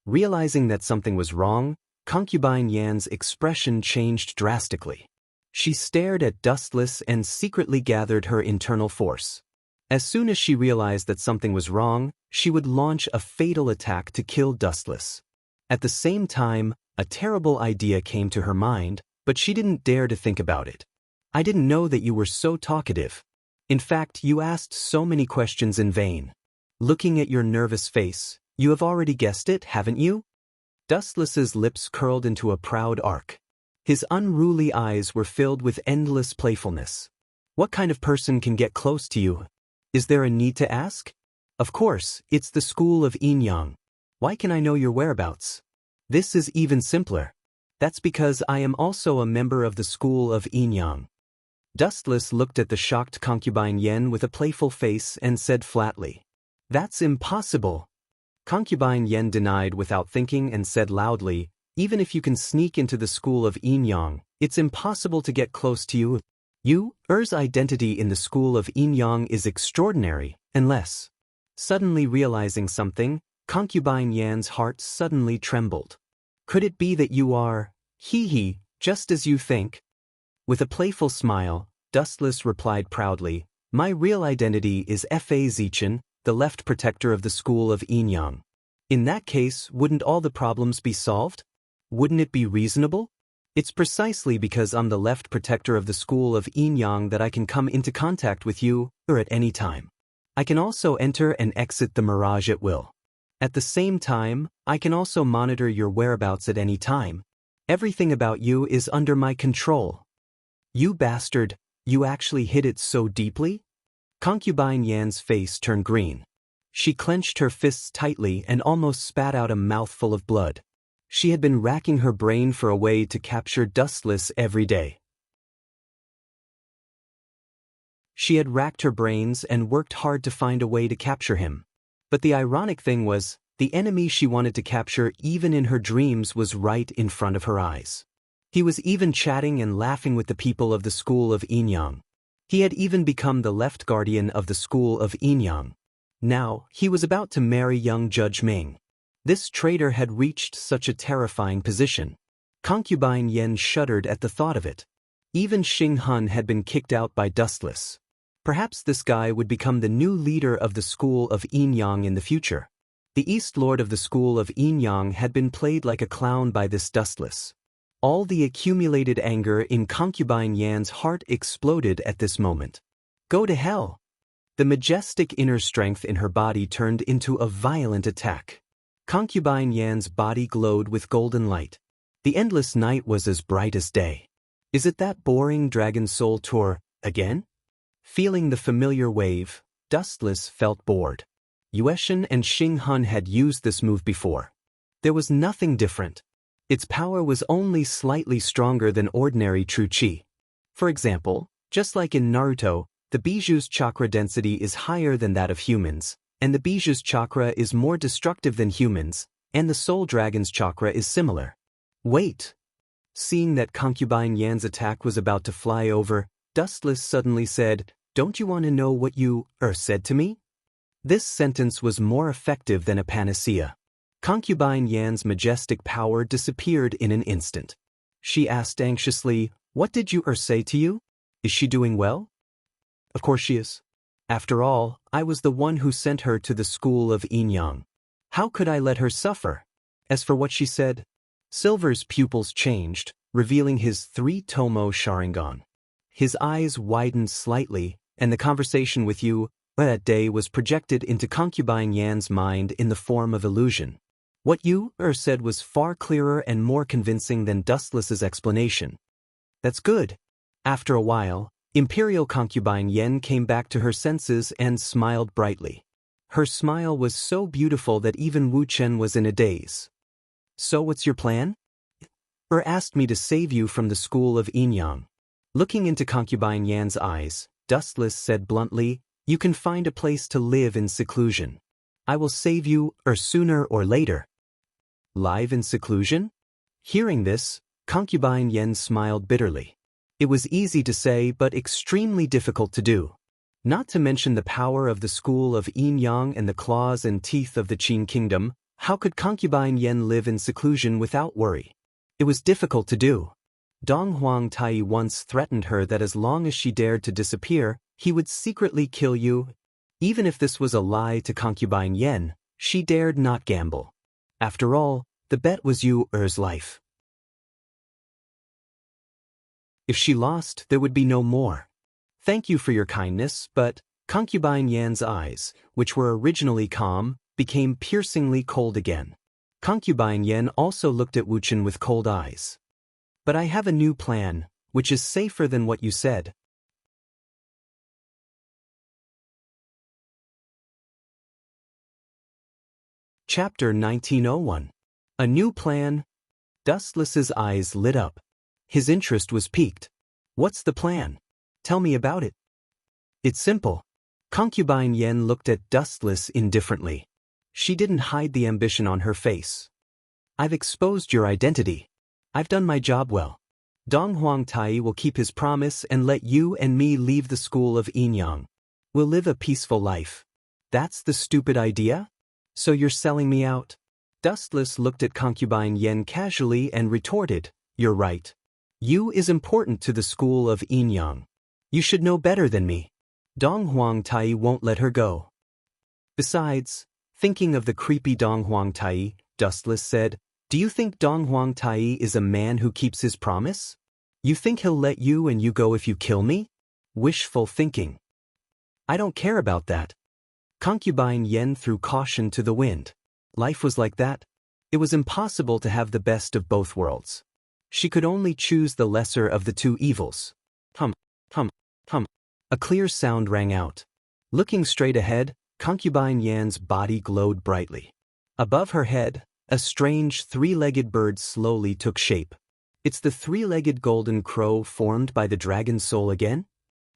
Realizing that something was wrong, concubine Yan's expression changed drastically. She stared at Dustless and secretly gathered her internal force. As soon as she realized that something was wrong, she would launch a fatal attack to kill Dustless. At the same time, a terrible idea came to her mind, but she didn't dare to think about it. "I didn't know that you were so talkative. In fact, you asked so many questions in vain. Looking at your nervous face, you have already guessed it, haven't you?" Dustless's lips curled into a proud arc. His unruly eyes were filled with endless playfulness. "What kind of person can get close to you? Is there a need to ask? Of course, it's the school of Inyang. Why can I know your whereabouts? This is even simpler. That's because I am also a member of the school of Inyang." Dustless looked at the shocked concubine Yen with a playful face and said flatly, "That's impossible." Concubine Yen denied without thinking and said loudly, "Even if you can sneak into the school of Inyang, it's impossible to get close to you. Er's identity in the school of Inyang is extraordinary, unless..." Suddenly realizing something, concubine Yan's heart suddenly trembled. "Could it be that you are, just as you think?" With a playful smile, Dustless replied proudly, "My real identity is Fa Zichin, the left protector of the school of Inyang. In that case, wouldn't all the problems be solved? Wouldn't it be reasonable? It's precisely because I'm the left protector of the school of Inyang that I can come into contact with you, at any time. I can also enter and exit the Mirage at will. At the same time, I can also monitor your whereabouts at any time. Everything about you is under my control." "You bastard, you actually hid it so deeply?" Concubine Yan's face turned green. She clenched her fists tightly and almost spat out a mouthful of blood. She had been racking her brain for a way to capture Dustless every day. She had racked her brains and worked hard to find a way to capture him. But the ironic thing was, the enemy she wanted to capture even in her dreams was right in front of her eyes. He was even chatting and laughing with the people of the school of Inyang. He had even become the left guardian of the school of Inyang. Now, he was about to marry young Judge Ming. This traitor had reached such a terrifying position. Concubine Yen shuddered at the thought of it. Even Xing Hun had been kicked out by Dustless. Perhaps this guy would become the new leader of the school of Inyang in the future. The East Lord of the school of Inyang had been played like a clown by this Dustless. All the accumulated anger in Concubine Yan's heart exploded at this moment. Go to hell! The majestic inner strength in her body turned into a violent attack. Concubine Yan's body glowed with golden light. The endless night was as bright as day. Is it that boring Dragon Soul tour, again? Feeling the familiar wave, Dustless felt bored. Yueshin and Xing Hun had used this move before. There was nothing different. Its power was only slightly stronger than ordinary true qi. For example, just like in Naruto, the Biju's chakra density is higher than that of humans, and the Biju's chakra is more destructive than humans, and the Soul Dragon's chakra is similar. Wait! Seeing that Concubine Yan's attack was about to fly over, Dustless suddenly said, "Don't you want to know what you said to me?" This sentence was more effective than a panacea. Concubine Yan's majestic power disappeared in an instant. She asked anxiously, "What did you say to you? Is she doing well?" "Of course she is. After all, I was the one who sent her to the school of Inyang. How could I let her suffer?" As for what she said, Silver's pupils changed, revealing his 3-tomo Sharingan. His eyes widened slightly, and the conversation with you that day was projected into Concubine Yan's mind in the form of illusion. What you said was far clearer and more convincing than Dustless's explanation. That's good. After a while, Imperial Concubine Yen came back to her senses and smiled brightly. Her smile was so beautiful that even Wu Chen was in a daze. "So what's your plan?" Asked me to save you from the school of Inyang. Looking into Concubine Yan's eyes, Dustless said bluntly, "You can find a place to live in seclusion. I will save you, sooner or later." Live in seclusion? Hearing this, Concubine Yen smiled bitterly. It was easy to say but extremely difficult to do. Not to mention the power of the school of Inyang and the claws and teeth of the Qin kingdom, how could Concubine Yen live in seclusion without worry? It was difficult to do. Dong Huang Tai once threatened her that as long as she dared to disappear, he would secretly kill you. Even if this was a lie to Concubine Yen, she dared not gamble. After all, the bet was Yu's life. If she lost, there would be no more. Thank you for your kindness, but Concubine Yan's eyes, which were originally calm, became piercingly cold again. Concubine Yen also looked at Wu Chen with cold eyes. "But I have a new plan, which is safer than what you said." Chapter 1901. A New Plan. Dustless's eyes lit up. His interest was piqued. "What's the plan? Tell me about it." "It's simple." Concubine Yen looked at Dustless indifferently. She didn't hide the ambition on her face. "I've exposed your identity. I've done my job well. Dong Huang Tai will keep his promise and let you and me leave the school of Inyang. We'll live a peaceful life." "That's the stupid idea? So you're selling me out?" Dustless looked at Concubine Yen casually and retorted, "You're right. You is important to the school of Inyang. You should know better than me. Dong Huang Tai won't let her go." Besides, thinking of the creepy Dong Huang Tai, Dustless said, "Do you think Dong Huang Tai is a man who keeps his promise? You think he'll let you and you go if you kill me? Wishful thinking. I don't care about that." Concubine Yen threw caution to the wind. Life was like that. It was impossible to have the best of both worlds. She could only choose the lesser of the two evils. Hum, hum, hum. A clear sound rang out. Looking straight ahead, Concubine Yan's body glowed brightly. Above her head, a strange three-legged bird slowly took shape. "It's the three-legged golden crow formed by the dragon soul again?"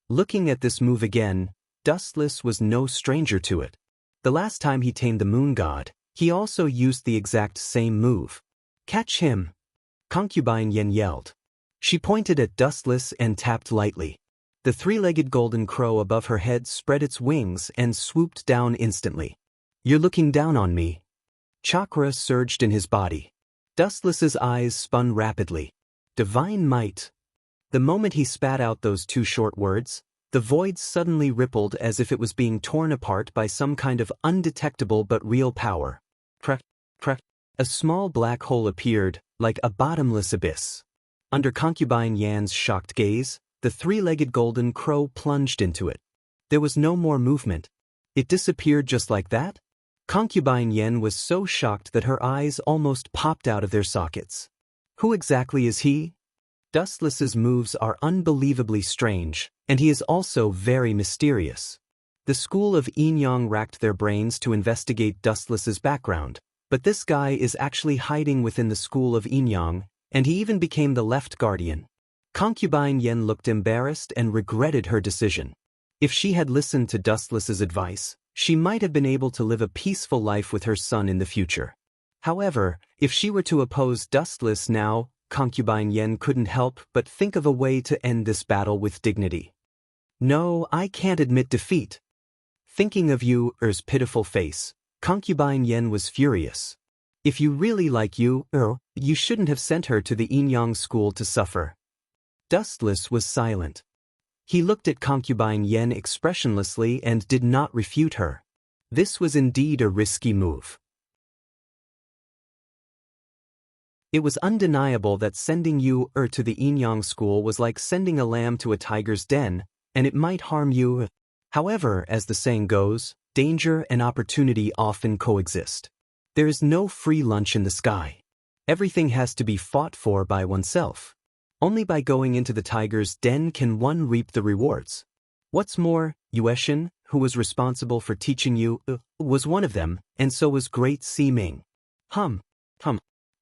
Looking at this move again, Dustless was no stranger to it. The last time he tamed the moon god, he also used the exact same move. Catch him! Concubine Yen yelled. She pointed at Dustless and tapped lightly. The three-legged golden crow above her head spread its wings and swooped down instantly. You're looking down on me. Chakra surged in his body. Dustless's eyes spun rapidly. Divine might. The moment he spat out those two short words, the void suddenly rippled as if it was being torn apart by some kind of undetectable but real power. Crack, crack. A small black hole appeared, like a bottomless abyss. Under Concubine Yan's shocked gaze, the three-legged golden crow plunged into it. There was no more movement. It disappeared just like that? Concubine Yen was so shocked that her eyes almost popped out of their sockets. Who exactly is he? Dustless's moves are unbelievably strange, and he is also very mysterious. The school of Yin Yang racked their brains to investigate Dustless's background, but this guy is actually hiding within the school of Yin Yang, and he even became the left guardian. Concubine Yen looked embarrassed and regretted her decision. If she had listened to Dustless's advice, she might have been able to live a peaceful life with her son in the future. However, if she were to oppose Dustless now, Concubine Yen couldn't help but think of a way to end this battle with dignity. No, I can't admit defeat. Thinking of Yu's pitiful face, Concubine Yen was furious. If you really like you shouldn't have sent her to the Yin Yang school to suffer. Dustless was silent. He looked at Concubine Yen expressionlessly and did not refute her. This was indeed a risky move. It was undeniable that sending Yu to the Yin Yang school was like sending a lamb to a tiger's den, and it might harm Yu. However, as the saying goes, danger and opportunity often coexist. There is no free lunch in the sky. Everything has to be fought for by oneself. Only by going into the tiger's den can one reap the rewards. What's more, Yueshin, who was responsible for teaching Yu, was one of them, and so was Great Si Ming. Hum.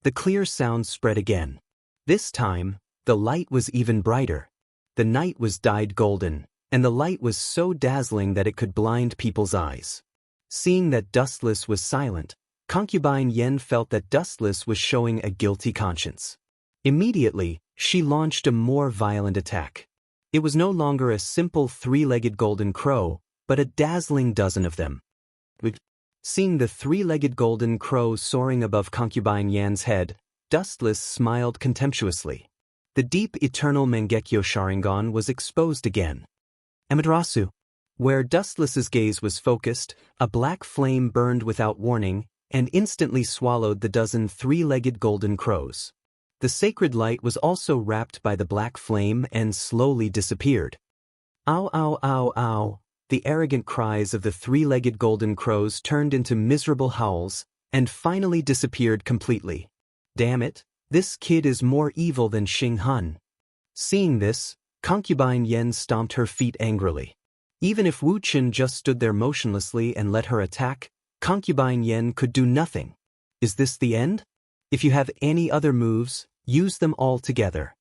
The clear sound spread again. This time, the light was even brighter. The night was dyed golden, and the light was so dazzling that it could blind people's eyes. Seeing that Dustless was silent, Concubine Yen felt that Dustless was showing a guilty conscience. Immediately, she launched a more violent attack. It was no longer a simple three-legged golden crow, but a dazzling dozen of them. Seeing the three-legged golden crow soaring above Concubine Yan's head, Dustless smiled contemptuously. The deep eternal Mangekyo Sharingan was exposed again. Amaterasu. Where Dustless's gaze was focused, a black flame burned without warning, and instantly swallowed the dozen three-legged golden crows. The sacred light was also wrapped by the black flame and slowly disappeared. Ow, ow, ow, ow. The arrogant cries of the three-legged golden crows turned into miserable howls, and finally disappeared completely. Damn it, this kid is more evil than Xing Hun. Seeing this, Concubine Yen stomped her feet angrily. Even if Wu Qin just stood there motionlessly and let her attack, Concubine Yen could do nothing. Is this the end? If you have any other moves, use them all together.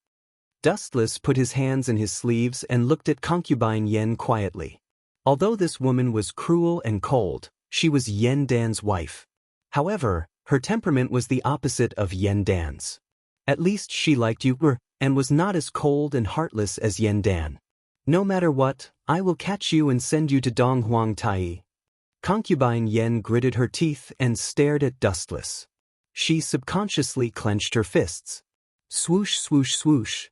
Dustless put his hands in his sleeves and looked at Concubine Yen quietly. Although this woman was cruel and cold, she was Yen Dan's wife. However, her temperament was the opposite of Yen Dan's. At least she liked Yu and was not as cold and heartless as Yen Dan. No matter what, I will catch you and send you to Dong Huang Tai. Concubine Yen gritted her teeth and stared at Dustless. She subconsciously clenched her fists. Swoosh, swoosh, swoosh.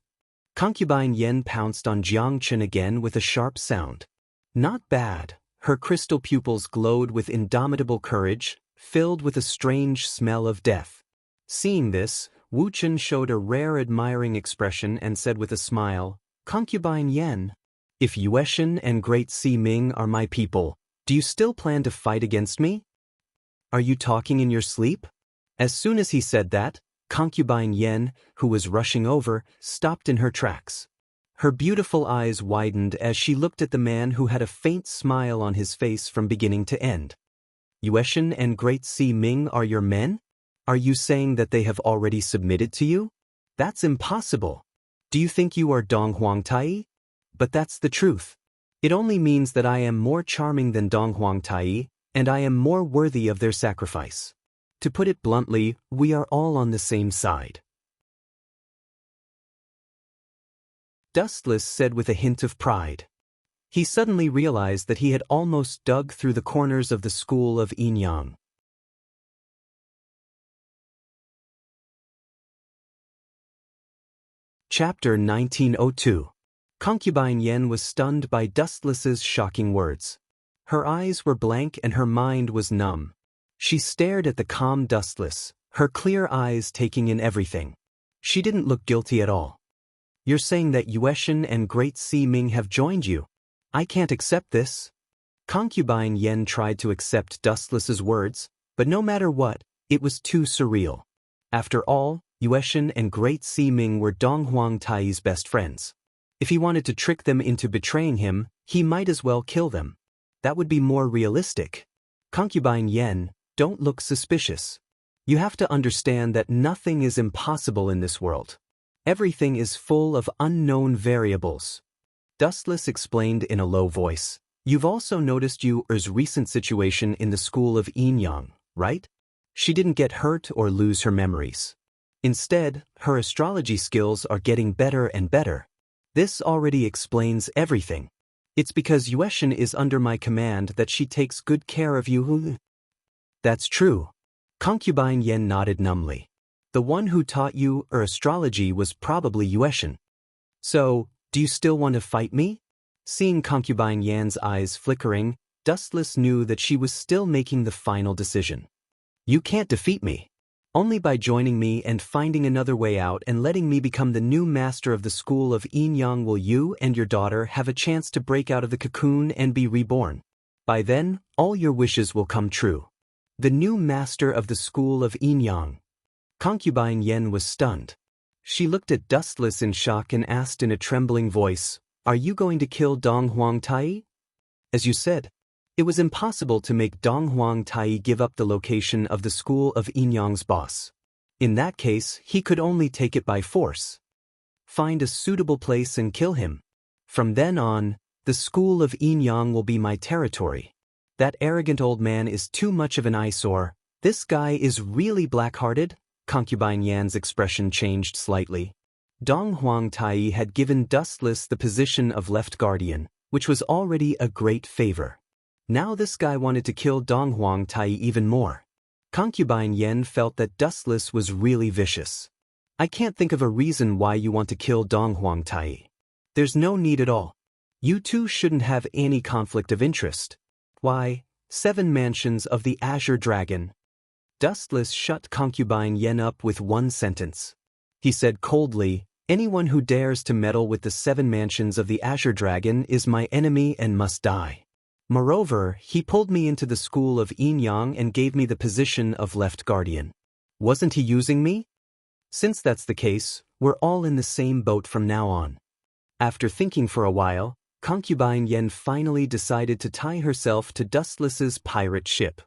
Concubine Yen pounced on Jiang Chen again with a sharp sound. Not bad. Her crystal pupils glowed with indomitable courage, filled with a strange smell of death. Seeing this, Wu Chen showed a rare admiring expression and said with a smile, Concubine Yen, if Yueshin and Great Si Ming are my people, do you still plan to fight against me? Are you talking in your sleep? As soon as he said that, Concubine Yen, who was rushing over, stopped in her tracks. Her beautiful eyes widened as she looked at the man who had a faint smile on his face from beginning to end. Yueshin and Great Si Ming are your men? Are you saying that they have already submitted to you? That's impossible. Do you think you are Dong Huang Tai? But that's the truth. It only means that I am more charming than Dong Huang Tai, and I am more worthy of their sacrifice. To put it bluntly, we are all on the same side. Dustless said with a hint of pride. He suddenly realized that he had almost dug through the corners of the school of Yinyang. Chapter 1902. Concubine Yen was stunned by Dustless's shocking words. Her eyes were blank and her mind was numb. She stared at the calm Dustless, her clear eyes taking in everything. She didn't look guilty at all. You're saying that Yueshin and Great Si Ming have joined you? I can't accept this. Concubine Yen tried to accept Dustless's words, but no matter what, it was too surreal. After all, Yueshin and Great Si Ming were Dong Huang Tai's best friends. If he wanted to trick them into betraying him, he might as well kill them. That would be more realistic. Concubine Yen, don't look suspicious. You have to understand that nothing is impossible in this world. Everything is full of unknown variables. Dustless explained in a low voice. You've also noticed Yu's recent situation in the school of Yinyang, right? She didn't get hurt or lose her memories. Instead, her astrology skills are getting better and better. This already explains everything. It's because Yueshin is under my command that she takes good care of you. That's true. Concubine Yen nodded numbly. The one who taught you astrology was probably Yueshin. So, do you still want to fight me? Seeing Concubine Yan's eyes flickering, Dustless knew that she was still making the final decision. You can't defeat me. Only by joining me and finding another way out and letting me become the new master of the school of Yinyang will you and your daughter have a chance to break out of the cocoon and be reborn. By then, all your wishes will come true. The new master of the school of Yinyang. Concubine Yen was stunned. She looked at Dustless in shock and asked in a trembling voice, Are you going to kill Dong Huang Tai? As you said, it was impossible to make Dong Huang Tai give up the location of the school of Yinyang's boss. In that case, he could only take it by force. Find a suitable place and kill him. From then on, the school of Yinyang will be my territory. That arrogant old man is too much of an eyesore. This guy is really black-hearted. Concubine Yan's expression changed slightly. Dong Huang Tai had given Dustless the position of left guardian, which was already a great favor. Now this guy wanted to kill Dong Huang Tai even more. Concubine Yen felt that Dustless was really vicious. I can't think of a reason why you want to kill Dong Huang Tai. There's no need at all. You two shouldn't have any conflict of interest. Why, 7 mansions of the Azure Dragon. Dustless shut Concubine Yen up with one sentence. He said coldly, Anyone who dares to meddle with the 7 mansions of the Azure Dragon is my enemy and must die. Moreover, he pulled me into the school of Yinyang and gave me the position of left guardian. Wasn't he using me? Since that's the case, we're all in the same boat from now on. After thinking for a while, Concubine Yen finally decided to tie herself to Dustless's pirate ship.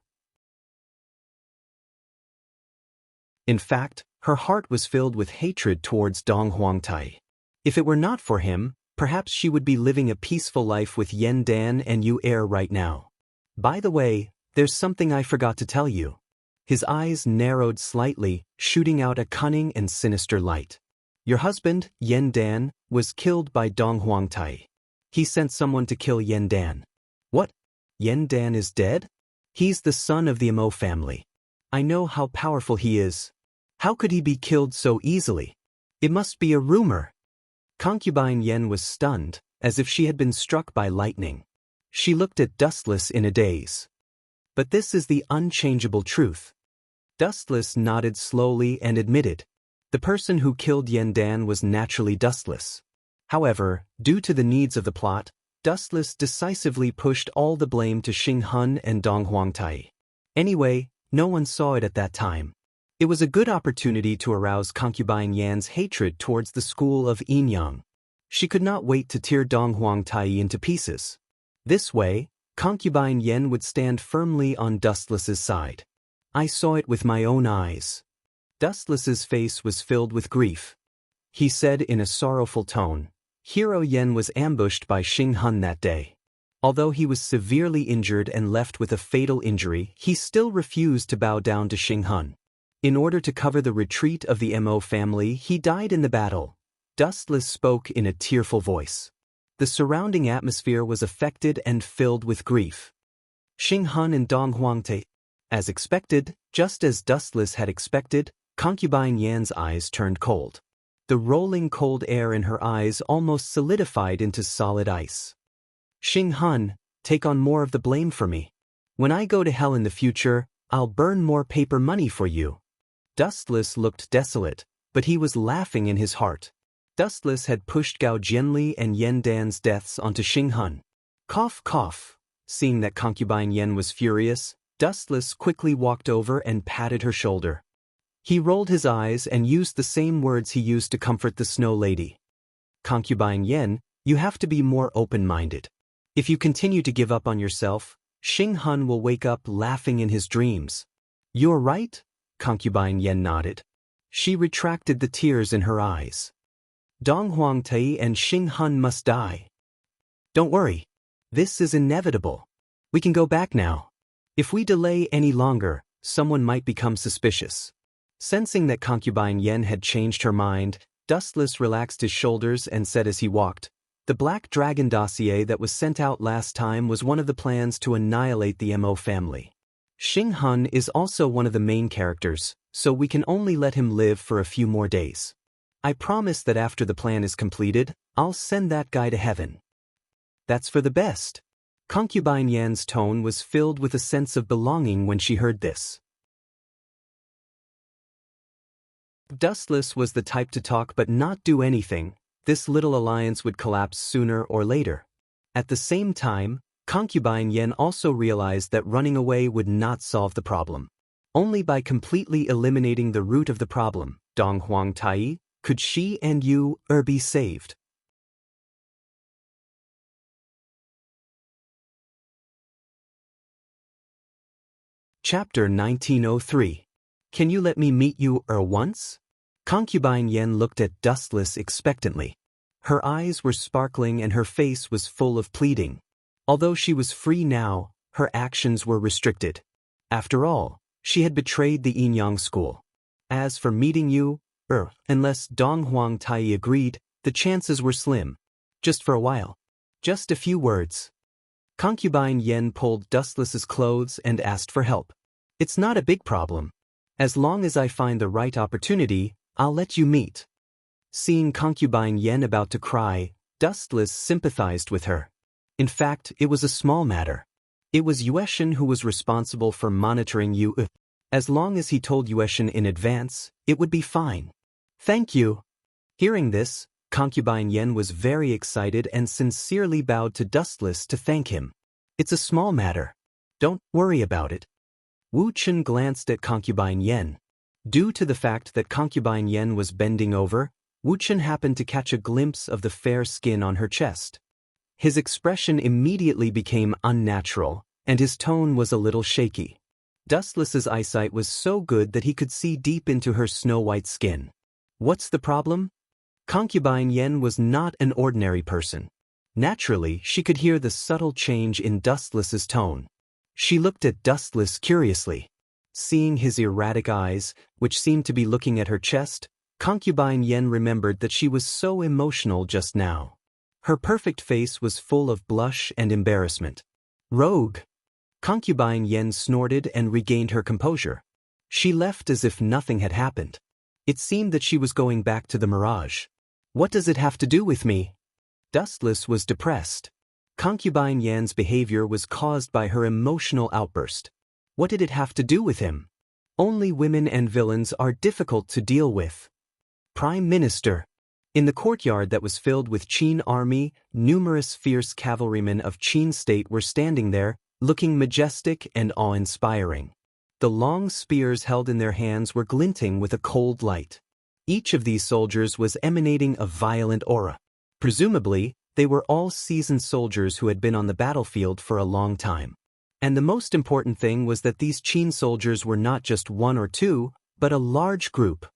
In fact, her heart was filled with hatred towards Dong Huang Tai. If it were not for him, perhaps she would be living a peaceful life with Yen Dan and Yu Er right now. By the way, there's something I forgot to tell you. His eyes narrowed slightly, shooting out a cunning and sinister light. Your husband, Yen Dan, was killed by Dong Huang Tai. He sent someone to kill Yen Dan. What? Yen Dan is dead? He's the son of the Amo family. I know how powerful he is. How could he be killed so easily? It must be a rumor. Concubine Yen was stunned, as if she had been struck by lightning. She looked at Dustless in a daze. But this is the unchangeable truth. Dustless nodded slowly and admitted. The person who killed Yen Dan was naturally Dustless. However, due to the needs of the plot, Dustless decisively pushed all the blame to Xing Hun and Dong Huang Tai. Anyway, no one saw it at that time. It was a good opportunity to arouse Concubine Yan's hatred towards the school of Yinyang. She could not wait to tear Dong Huang Tai into pieces. This way, Concubine Yen would stand firmly on Dustless's side. I saw it with my own eyes. Dustless's face was filled with grief. He said in a sorrowful tone, Hero Yen was ambushed by Xing Hun that day. Although he was severely injured and left with a fatal injury, he still refused to bow down to Xing Hun. In order to cover the retreat of the Mo family, he died in the battle. Dustless spoke in a tearful voice. The surrounding atmosphere was affected and filled with grief. Xing Hun and Dong Huangte. As expected, just as Dustless had expected, concubine Yan's eyes turned cold. The rolling cold air in her eyes almost solidified into solid ice. Xing Hun, take on more of the blame for me. When I go to hell in the future, I'll burn more paper money for you. Dustless looked desolate, but he was laughing in his heart. Dustless had pushed Gao Jianli and Yen Dan's deaths onto Xing Hun. Cough, cough. Seeing that concubine Yen was furious, Dustless quickly walked over and patted her shoulder. He rolled his eyes and used the same words he used to comfort the Snow Lady. Concubine Yen, you have to be more open-minded. If you continue to give up on yourself, Xing Hun will wake up laughing in his dreams. You're right, concubine Yen nodded. She retracted the tears in her eyes. Dong Huangtai and Xing Hun must die. Don't worry. This is inevitable. We can go back now. If we delay any longer, someone might become suspicious. Sensing that concubine Yen had changed her mind, Dustless relaxed his shoulders and said as he walked, the Black Dragon dossier that was sent out last time was one of the plans to annihilate the Mo family. Xing Hun is also one of the main characters, so we can only let him live for a few more days. I promise that after the plan is completed, I'll send that guy to heaven. That's for the best. Concubine Yan's tone was filled with a sense of belonging when she heard this. Dustless was the type to talk but not do anything. This little alliance would collapse sooner or later. At the same time, concubine Yen also realized that running away would not solve the problem. Only by completely eliminating the root of the problem, Dong Huangtai, could she and you be saved. Chapter 1903. Can you let me meet you once? Concubine Yen looked at Dustless expectantly. Her eyes were sparkling and her face was full of pleading. Although she was free now, her actions were restricted. After all, she had betrayed the Yinyang school. As for meeting you, unless Dong Huangtai agreed, the chances were slim. Just for a while. Just a few words. Concubine Yen pulled Dustless's clothes and asked for help. It's not a big problem. As long as I find the right opportunity, I'll let you meet. Seeing concubine Yen about to cry, Dustless sympathized with her. In fact, it was a small matter. It was Yueshin who was responsible for monitoring you. As long as he told Yueshin in advance, it would be fine. Thank you. Hearing this, concubine Yen was very excited and sincerely bowed to Dustless to thank him. It's a small matter. Don't worry about it. Wu Chen glanced at concubine Yen. Due to the fact that concubine Yen was bending over, Wu Chen happened to catch a glimpse of the fair skin on her chest. His expression immediately became unnatural, and his tone was a little shaky. Dustless's eyesight was so good that he could see deep into her snow-white skin. What's the problem? Concubine Yen was not an ordinary person. Naturally, she could hear the subtle change in Dustless's tone. She looked at Dustless curiously. Seeing his erratic eyes, which seemed to be looking at her chest, concubine Yen remembered that she was so emotional just now. Her perfect face was full of blush and embarrassment. Rogue! Concubine Yen snorted and regained her composure. She left as if nothing had happened. It seemed that she was going back to the mirage. What does it have to do with me? Dustless was depressed. Concubine Yan's behavior was caused by her emotional outburst. What did it have to do with him? Only women and villains are difficult to deal with. Prime Minister. In the courtyard that was filled with Qin army, numerous fierce cavalrymen of Qin state were standing there, looking majestic and awe-inspiring. The long spears held in their hands were glinting with a cold light. Each of these soldiers was emanating a violent aura. Presumably, they were all seasoned soldiers who had been on the battlefield for a long time. And the most important thing was that these Qin soldiers were not just one or two, but a large group.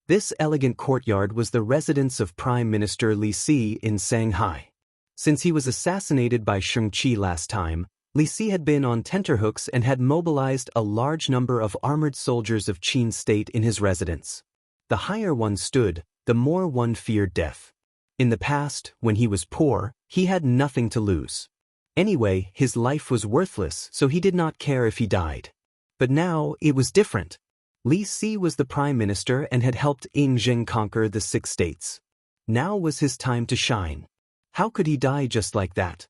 This elegant courtyard was the residence of Prime Minister Li Si in Shanghai. Since he was assassinated by Shang-Chi last time, Li Si had been on tenterhooks and had mobilized a large number of armored soldiers of Qin state in his residence. The higher one stood, the more one feared death. In the past, when he was poor, he had nothing to lose. Anyway, his life was worthless, so he did not care if he died. But now, it was different. Li Si was the prime minister and had helped Ying Zheng conquer the 6 states. Now was his time to shine. How could he die just like that?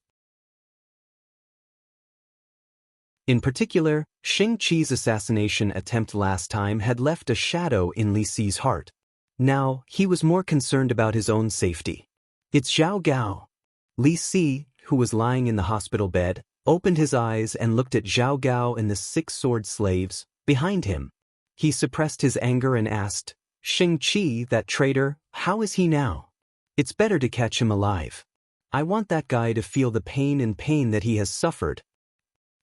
In particular, Shang-Chi's assassination attempt last time had left a shadow in Li Si's heart. Now, he was more concerned about his own safety. It's Zhao Gao. Li Si, who was lying in the hospital bed, opened his eyes and looked at Zhao Gao and the 6 sword slaves behind him. He suppressed his anger and asked, "Shang-Chi, that traitor, how is he now? It's better to catch him alive. I want that guy to feel the pain that he has suffered."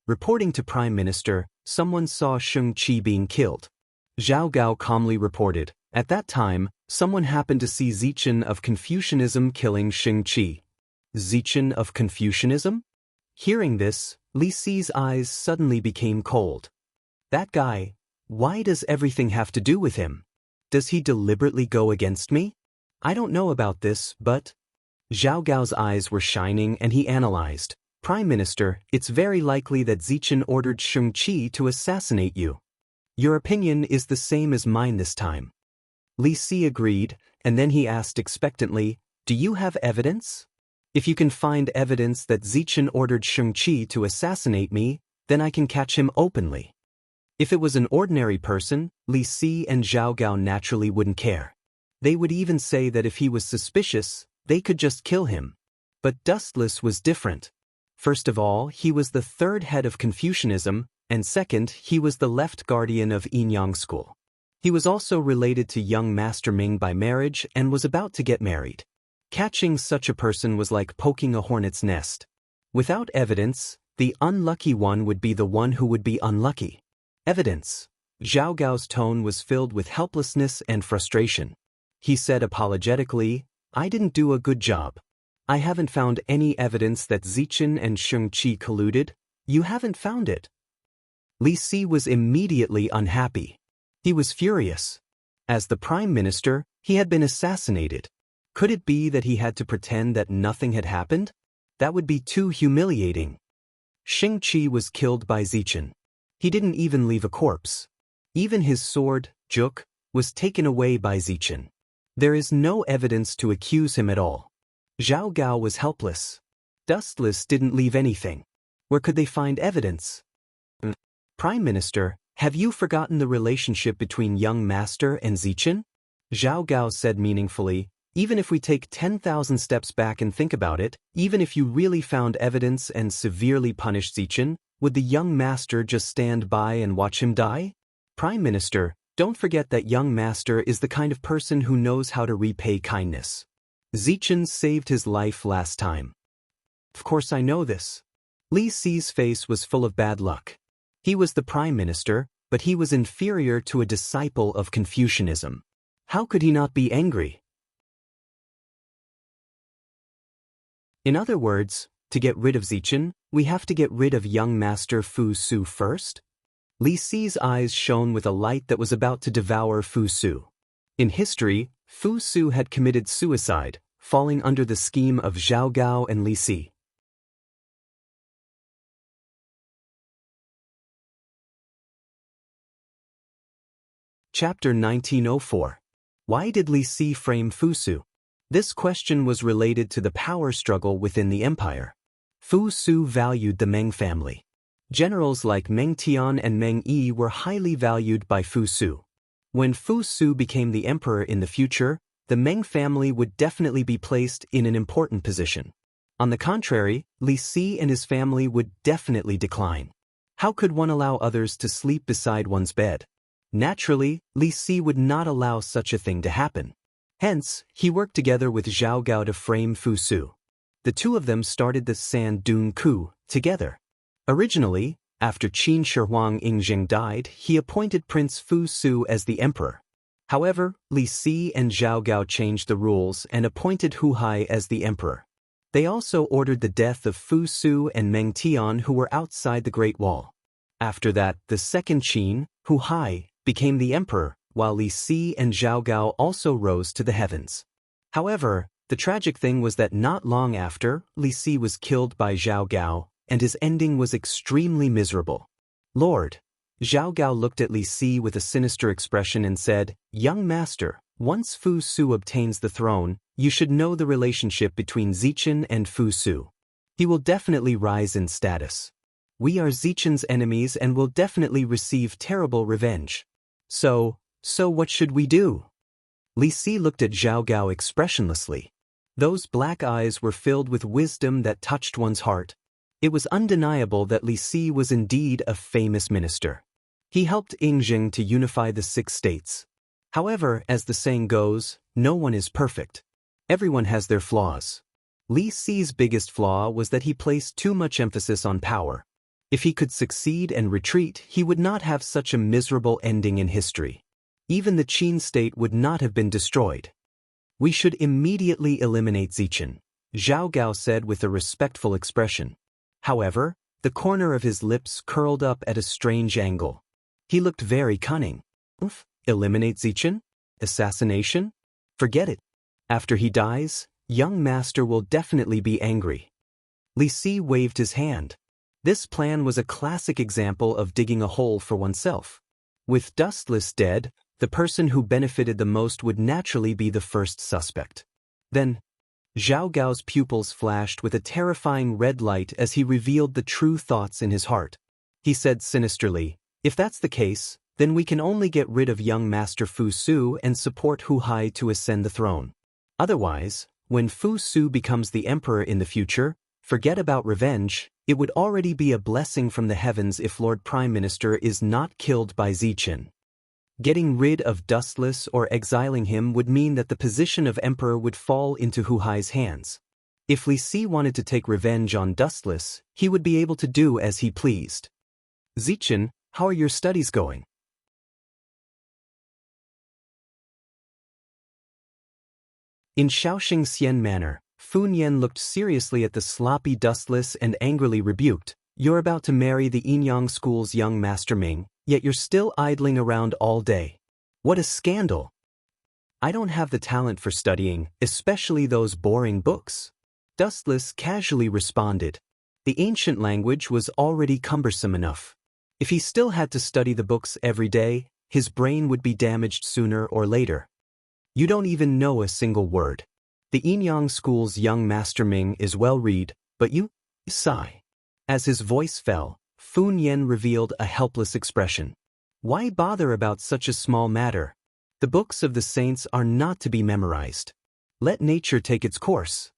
Reporting to Prime Minister, someone saw Shang-Chi being killed. Zhao Gao calmly reported, at that time, someone happened to see Zichen of Confucianism killing Shang-Chi. Zichen of Confucianism? Hearing this, Li Si's eyes suddenly became cold. That guy, why does everything have to do with him? Does he deliberately go against me? I don't know about this, but... Zhao Gao's eyes were shining and he analyzed. Prime Minister, it's very likely that Zichen ordered Shang-Chi to assassinate you. Your opinion is the same as mine this time. Li Si agreed, and then he asked expectantly, do you have evidence? If you can find evidence that Zichen ordered Shang-Chi to assassinate me, then I can catch him openly. If it was an ordinary person, Li Si and Zhao Gao naturally wouldn't care. They would even say that if he was suspicious, they could just kill him. But Dustless was different. First of all, he was the 3rd head of Confucianism, and second, he was the left guardian of Yinyang School. He was also related to young Master Ming by marriage and was about to get married. Catching such a person was like poking a hornet's nest. Without evidence, the unlucky one would be the one who would be unlucky. Evidence. Zhao Gao's tone was filled with helplessness and frustration. He said apologetically, I didn't do a good job. I haven't found any evidence that Zichen and Shang-Chi colluded. You haven't found it. Li Si was immediately unhappy. He was furious. As the prime minister, he had been assassinated. Could it be that he had to pretend that nothing had happened? That would be too humiliating. Shang-Chi was killed by Zichen. He didn't even leave a corpse. Even his sword, Juk, was taken away by Zichen. There is no evidence to accuse him at all. Zhao Gao was helpless. Dustless didn't leave anything. Where could they find evidence? Prime Minister, have you forgotten the relationship between young Master and Zichen? Zhao Gao said meaningfully, even if we take 10,000 steps back and think about it, even if you really found evidence and severely punished Zichen, would the young Master just stand by and watch him die? Prime Minister, don't forget that young Master is the kind of person who knows how to repay kindness. Zichen saved his life last time. Of course I know this. Li Si's face was full of bad luck. He was the prime minister, but he was inferior to a disciple of Confucianism. How could he not be angry? In other words, to get rid of Zichen, we have to get rid of young Master Fu Su first? Li Si's eyes shone with a light that was about to devour Fu Su. In history, Fu Su had committed suicide, falling under the scheme of Zhao Gao and Li Si. Chapter 1904. Why did Li Si frame Fu Su? This question was related to the power struggle within the empire. Fu Su valued the Meng family. Generals like Meng Tian and Meng Yi were highly valued by Fu Su. When Fu Su became the emperor in the future, the Meng family would definitely be placed in an important position. On the contrary, Li Si and his family would definitely decline. How could one allow others to sleep beside one's bed? Naturally, Li Si would not allow such a thing to happen. Hence, he worked together with Zhao Gao to frame Fu Su. The two of them started the San Dun coup together. Originally, after Qin Shi Huang Yingzheng died, he appointed Prince Fu Su as the emperor. However, Li Si and Zhao Gao changed the rules and appointed Hu Hai as the emperor. They also ordered the death of Fu Su and Meng Tian, who were outside the Great Wall. After that, the second Qin, Hu Hai, became the emperor, while Li Si and Zhao Gao also rose to the heavens. However, the tragic thing was that not long after, Li Si was killed by Zhao Gao, and his ending was extremely miserable. Lord, Zhao Gao looked at Li Si with a sinister expression and said, "Young master, once Fu Su obtains the throne, you should know the relationship between Zichen and Fu Su. He will definitely rise in status. We are Zichen's enemies and will definitely receive terrible revenge. So what should we do?" Li Si looked at Zhao Gao expressionlessly. Those black eyes were filled with wisdom that touched one's heart. It was undeniable that Li Si was indeed a famous minister. He helped Yingjing to unify the 6 states. However, as the saying goes, no one is perfect. Everyone has their flaws. Li Si's biggest flaw was that he placed too much emphasis on power. If he could succeed and retreat, he would not have such a miserable ending in history. Even the Qin state would not have been destroyed. "We should immediately eliminate Zichen," Zhao Gao said with a respectful expression. However, the corner of his lips curled up at a strange angle. He looked very cunning. Eliminate Zichen? Assassination? Forget it. After he dies, young master will definitely be angry. Li Si waved his hand. This plan was a classic example of digging a hole for oneself. With Dustless dead, the person who benefited the most would naturally be the first suspect. Then, Zhao Gao's pupils flashed with a terrifying red light as he revealed the true thoughts in his heart. He said sinisterly, "If that's the case, then we can only get rid of young Master Fu Su and support Hu Hai to ascend the throne. Otherwise, when Fu Su becomes the emperor in the future, forget about revenge. It would already be a blessing from the heavens if Lord Prime Minister is not killed by Zichen. Getting rid of Dustless or exiling him would mean that the position of emperor would fall into Hu Hai's hands. If Li Si wanted to take revenge on Dustless, he would be able to do as he pleased. Zichen, how are your studies going?" In Shaoxing Xian Manor, Fu Nian looked seriously at the sloppy Dustless and angrily rebuked, "You're about to marry the Yinyang School's young Master Ming, yet you're still idling around all day. What a scandal! I don't have the talent for studying, especially those boring books." Dustless casually responded. The ancient language was already cumbersome enough. If he still had to study the books every day, his brain would be damaged sooner or later. "You don't even know a single word. The Yinyang School's young Master Ming is well-read, but you sigh." As his voice fell, Fu Nian revealed a helpless expression. "Why bother about such a small matter? The books of the saints are not to be memorized. Let nature take its course."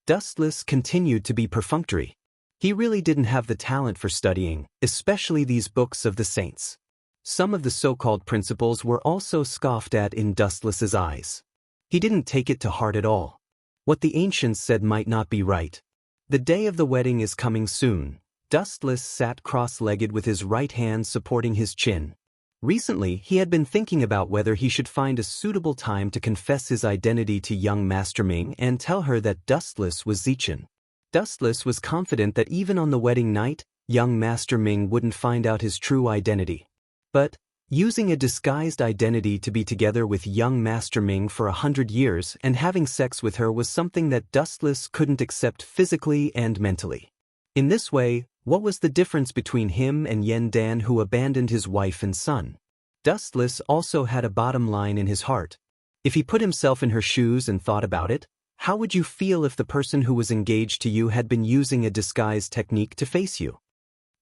Dustless continued to be perfunctory. He really didn't have the talent for studying, especially these books of the saints. Some of the so-called principles were also scoffed at in Dustless's eyes. He didn't take it to heart at all. What the ancients said might not be right. The day of the wedding is coming soon. Dustless sat cross-legged with his right hand supporting his chin. Recently, he had been thinking about whether he should find a suitable time to confess his identity to young Master Ming and tell her that Dustless was Zichen. Dustless was confident that even on the wedding night, young Master Ming wouldn't find out his true identity. But, using a disguised identity to be together with young Master Ming for 100 years and having sex with her was something that Dustless couldn't accept physically and mentally. In this way, what was the difference between him and Yen Dan, who abandoned his wife and son? Dustless also had a bottom line in his heart. If he put himself in her shoes and thought about it, how would you feel if the person who was engaged to you had been using a disguise technique to face you?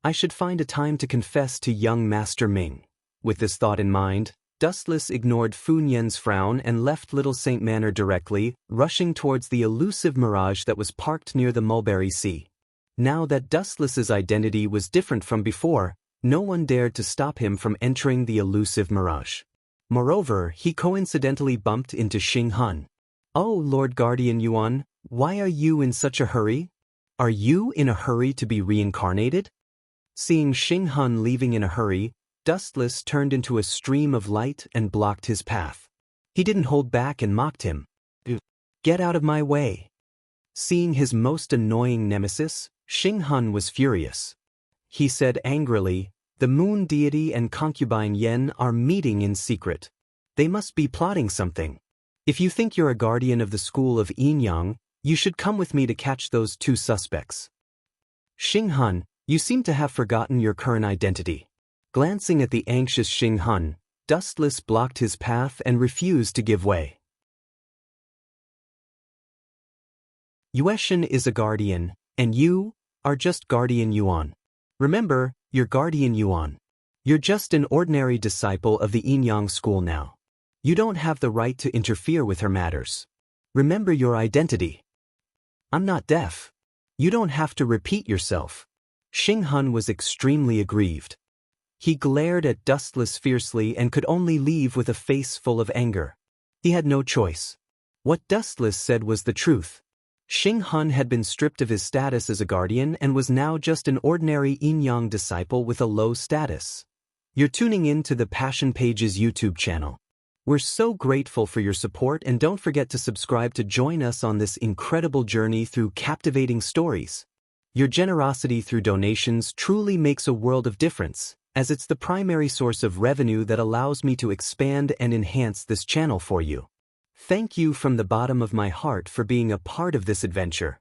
"I should find a time to confess to young Master Ming." With this thought in mind, Dustless ignored Fu Nian's frown and left Little Saint Manor directly, rushing towards the elusive mirage that was parked near the Mulberry Sea. Now that Dustless's identity was different from before, no one dared to stop him from entering the elusive mirage. Moreover, he coincidentally bumped into Xing Hun. "Oh, Lord Guardian Yuan, why are you in such a hurry? Are you in a hurry to be reincarnated?" Seeing Xing Hun leaving in a hurry, Dustless turned into a stream of light and blocked his path. He didn't hold back and mocked him. "Get out of my way." Seeing his most annoying nemesis, Xing was furious. He said angrily, "The moon deity and concubine Yen are meeting in secret. They must be plotting something. If you think you're a guardian of the school of Yin-Yang, you should come with me to catch those two suspects." "Xing, you seem to have forgotten your current identity." Glancing at the anxious Xing, Dustless blocked his path and refused to give way. Yueshan is a guardian, and you are just Guardian Yuan. Remember, you're Guardian Yuan. You're just an ordinary disciple of the Yin-Yang school now. You don't have the right to interfere with her matters. Remember your identity. I'm not deaf. You don't have to repeat yourself. Xing was extremely aggrieved. He glared at Dustless fiercely and could only leave with a face full of anger. He had no choice. What Dustless said was the truth. Xing had been stripped of his status as a guardian and was now just an ordinary Yin-Yang disciple with a low status. You're tuning in to the Passion Pages YouTube channel. We're so grateful for your support, and don't forget to subscribe to join us on this incredible journey through captivating stories. Your generosity through donations truly makes a world of difference, as it's the primary source of revenue that allows me to expand and enhance this channel for you. Thank you from the bottom of my heart for being a part of this adventure.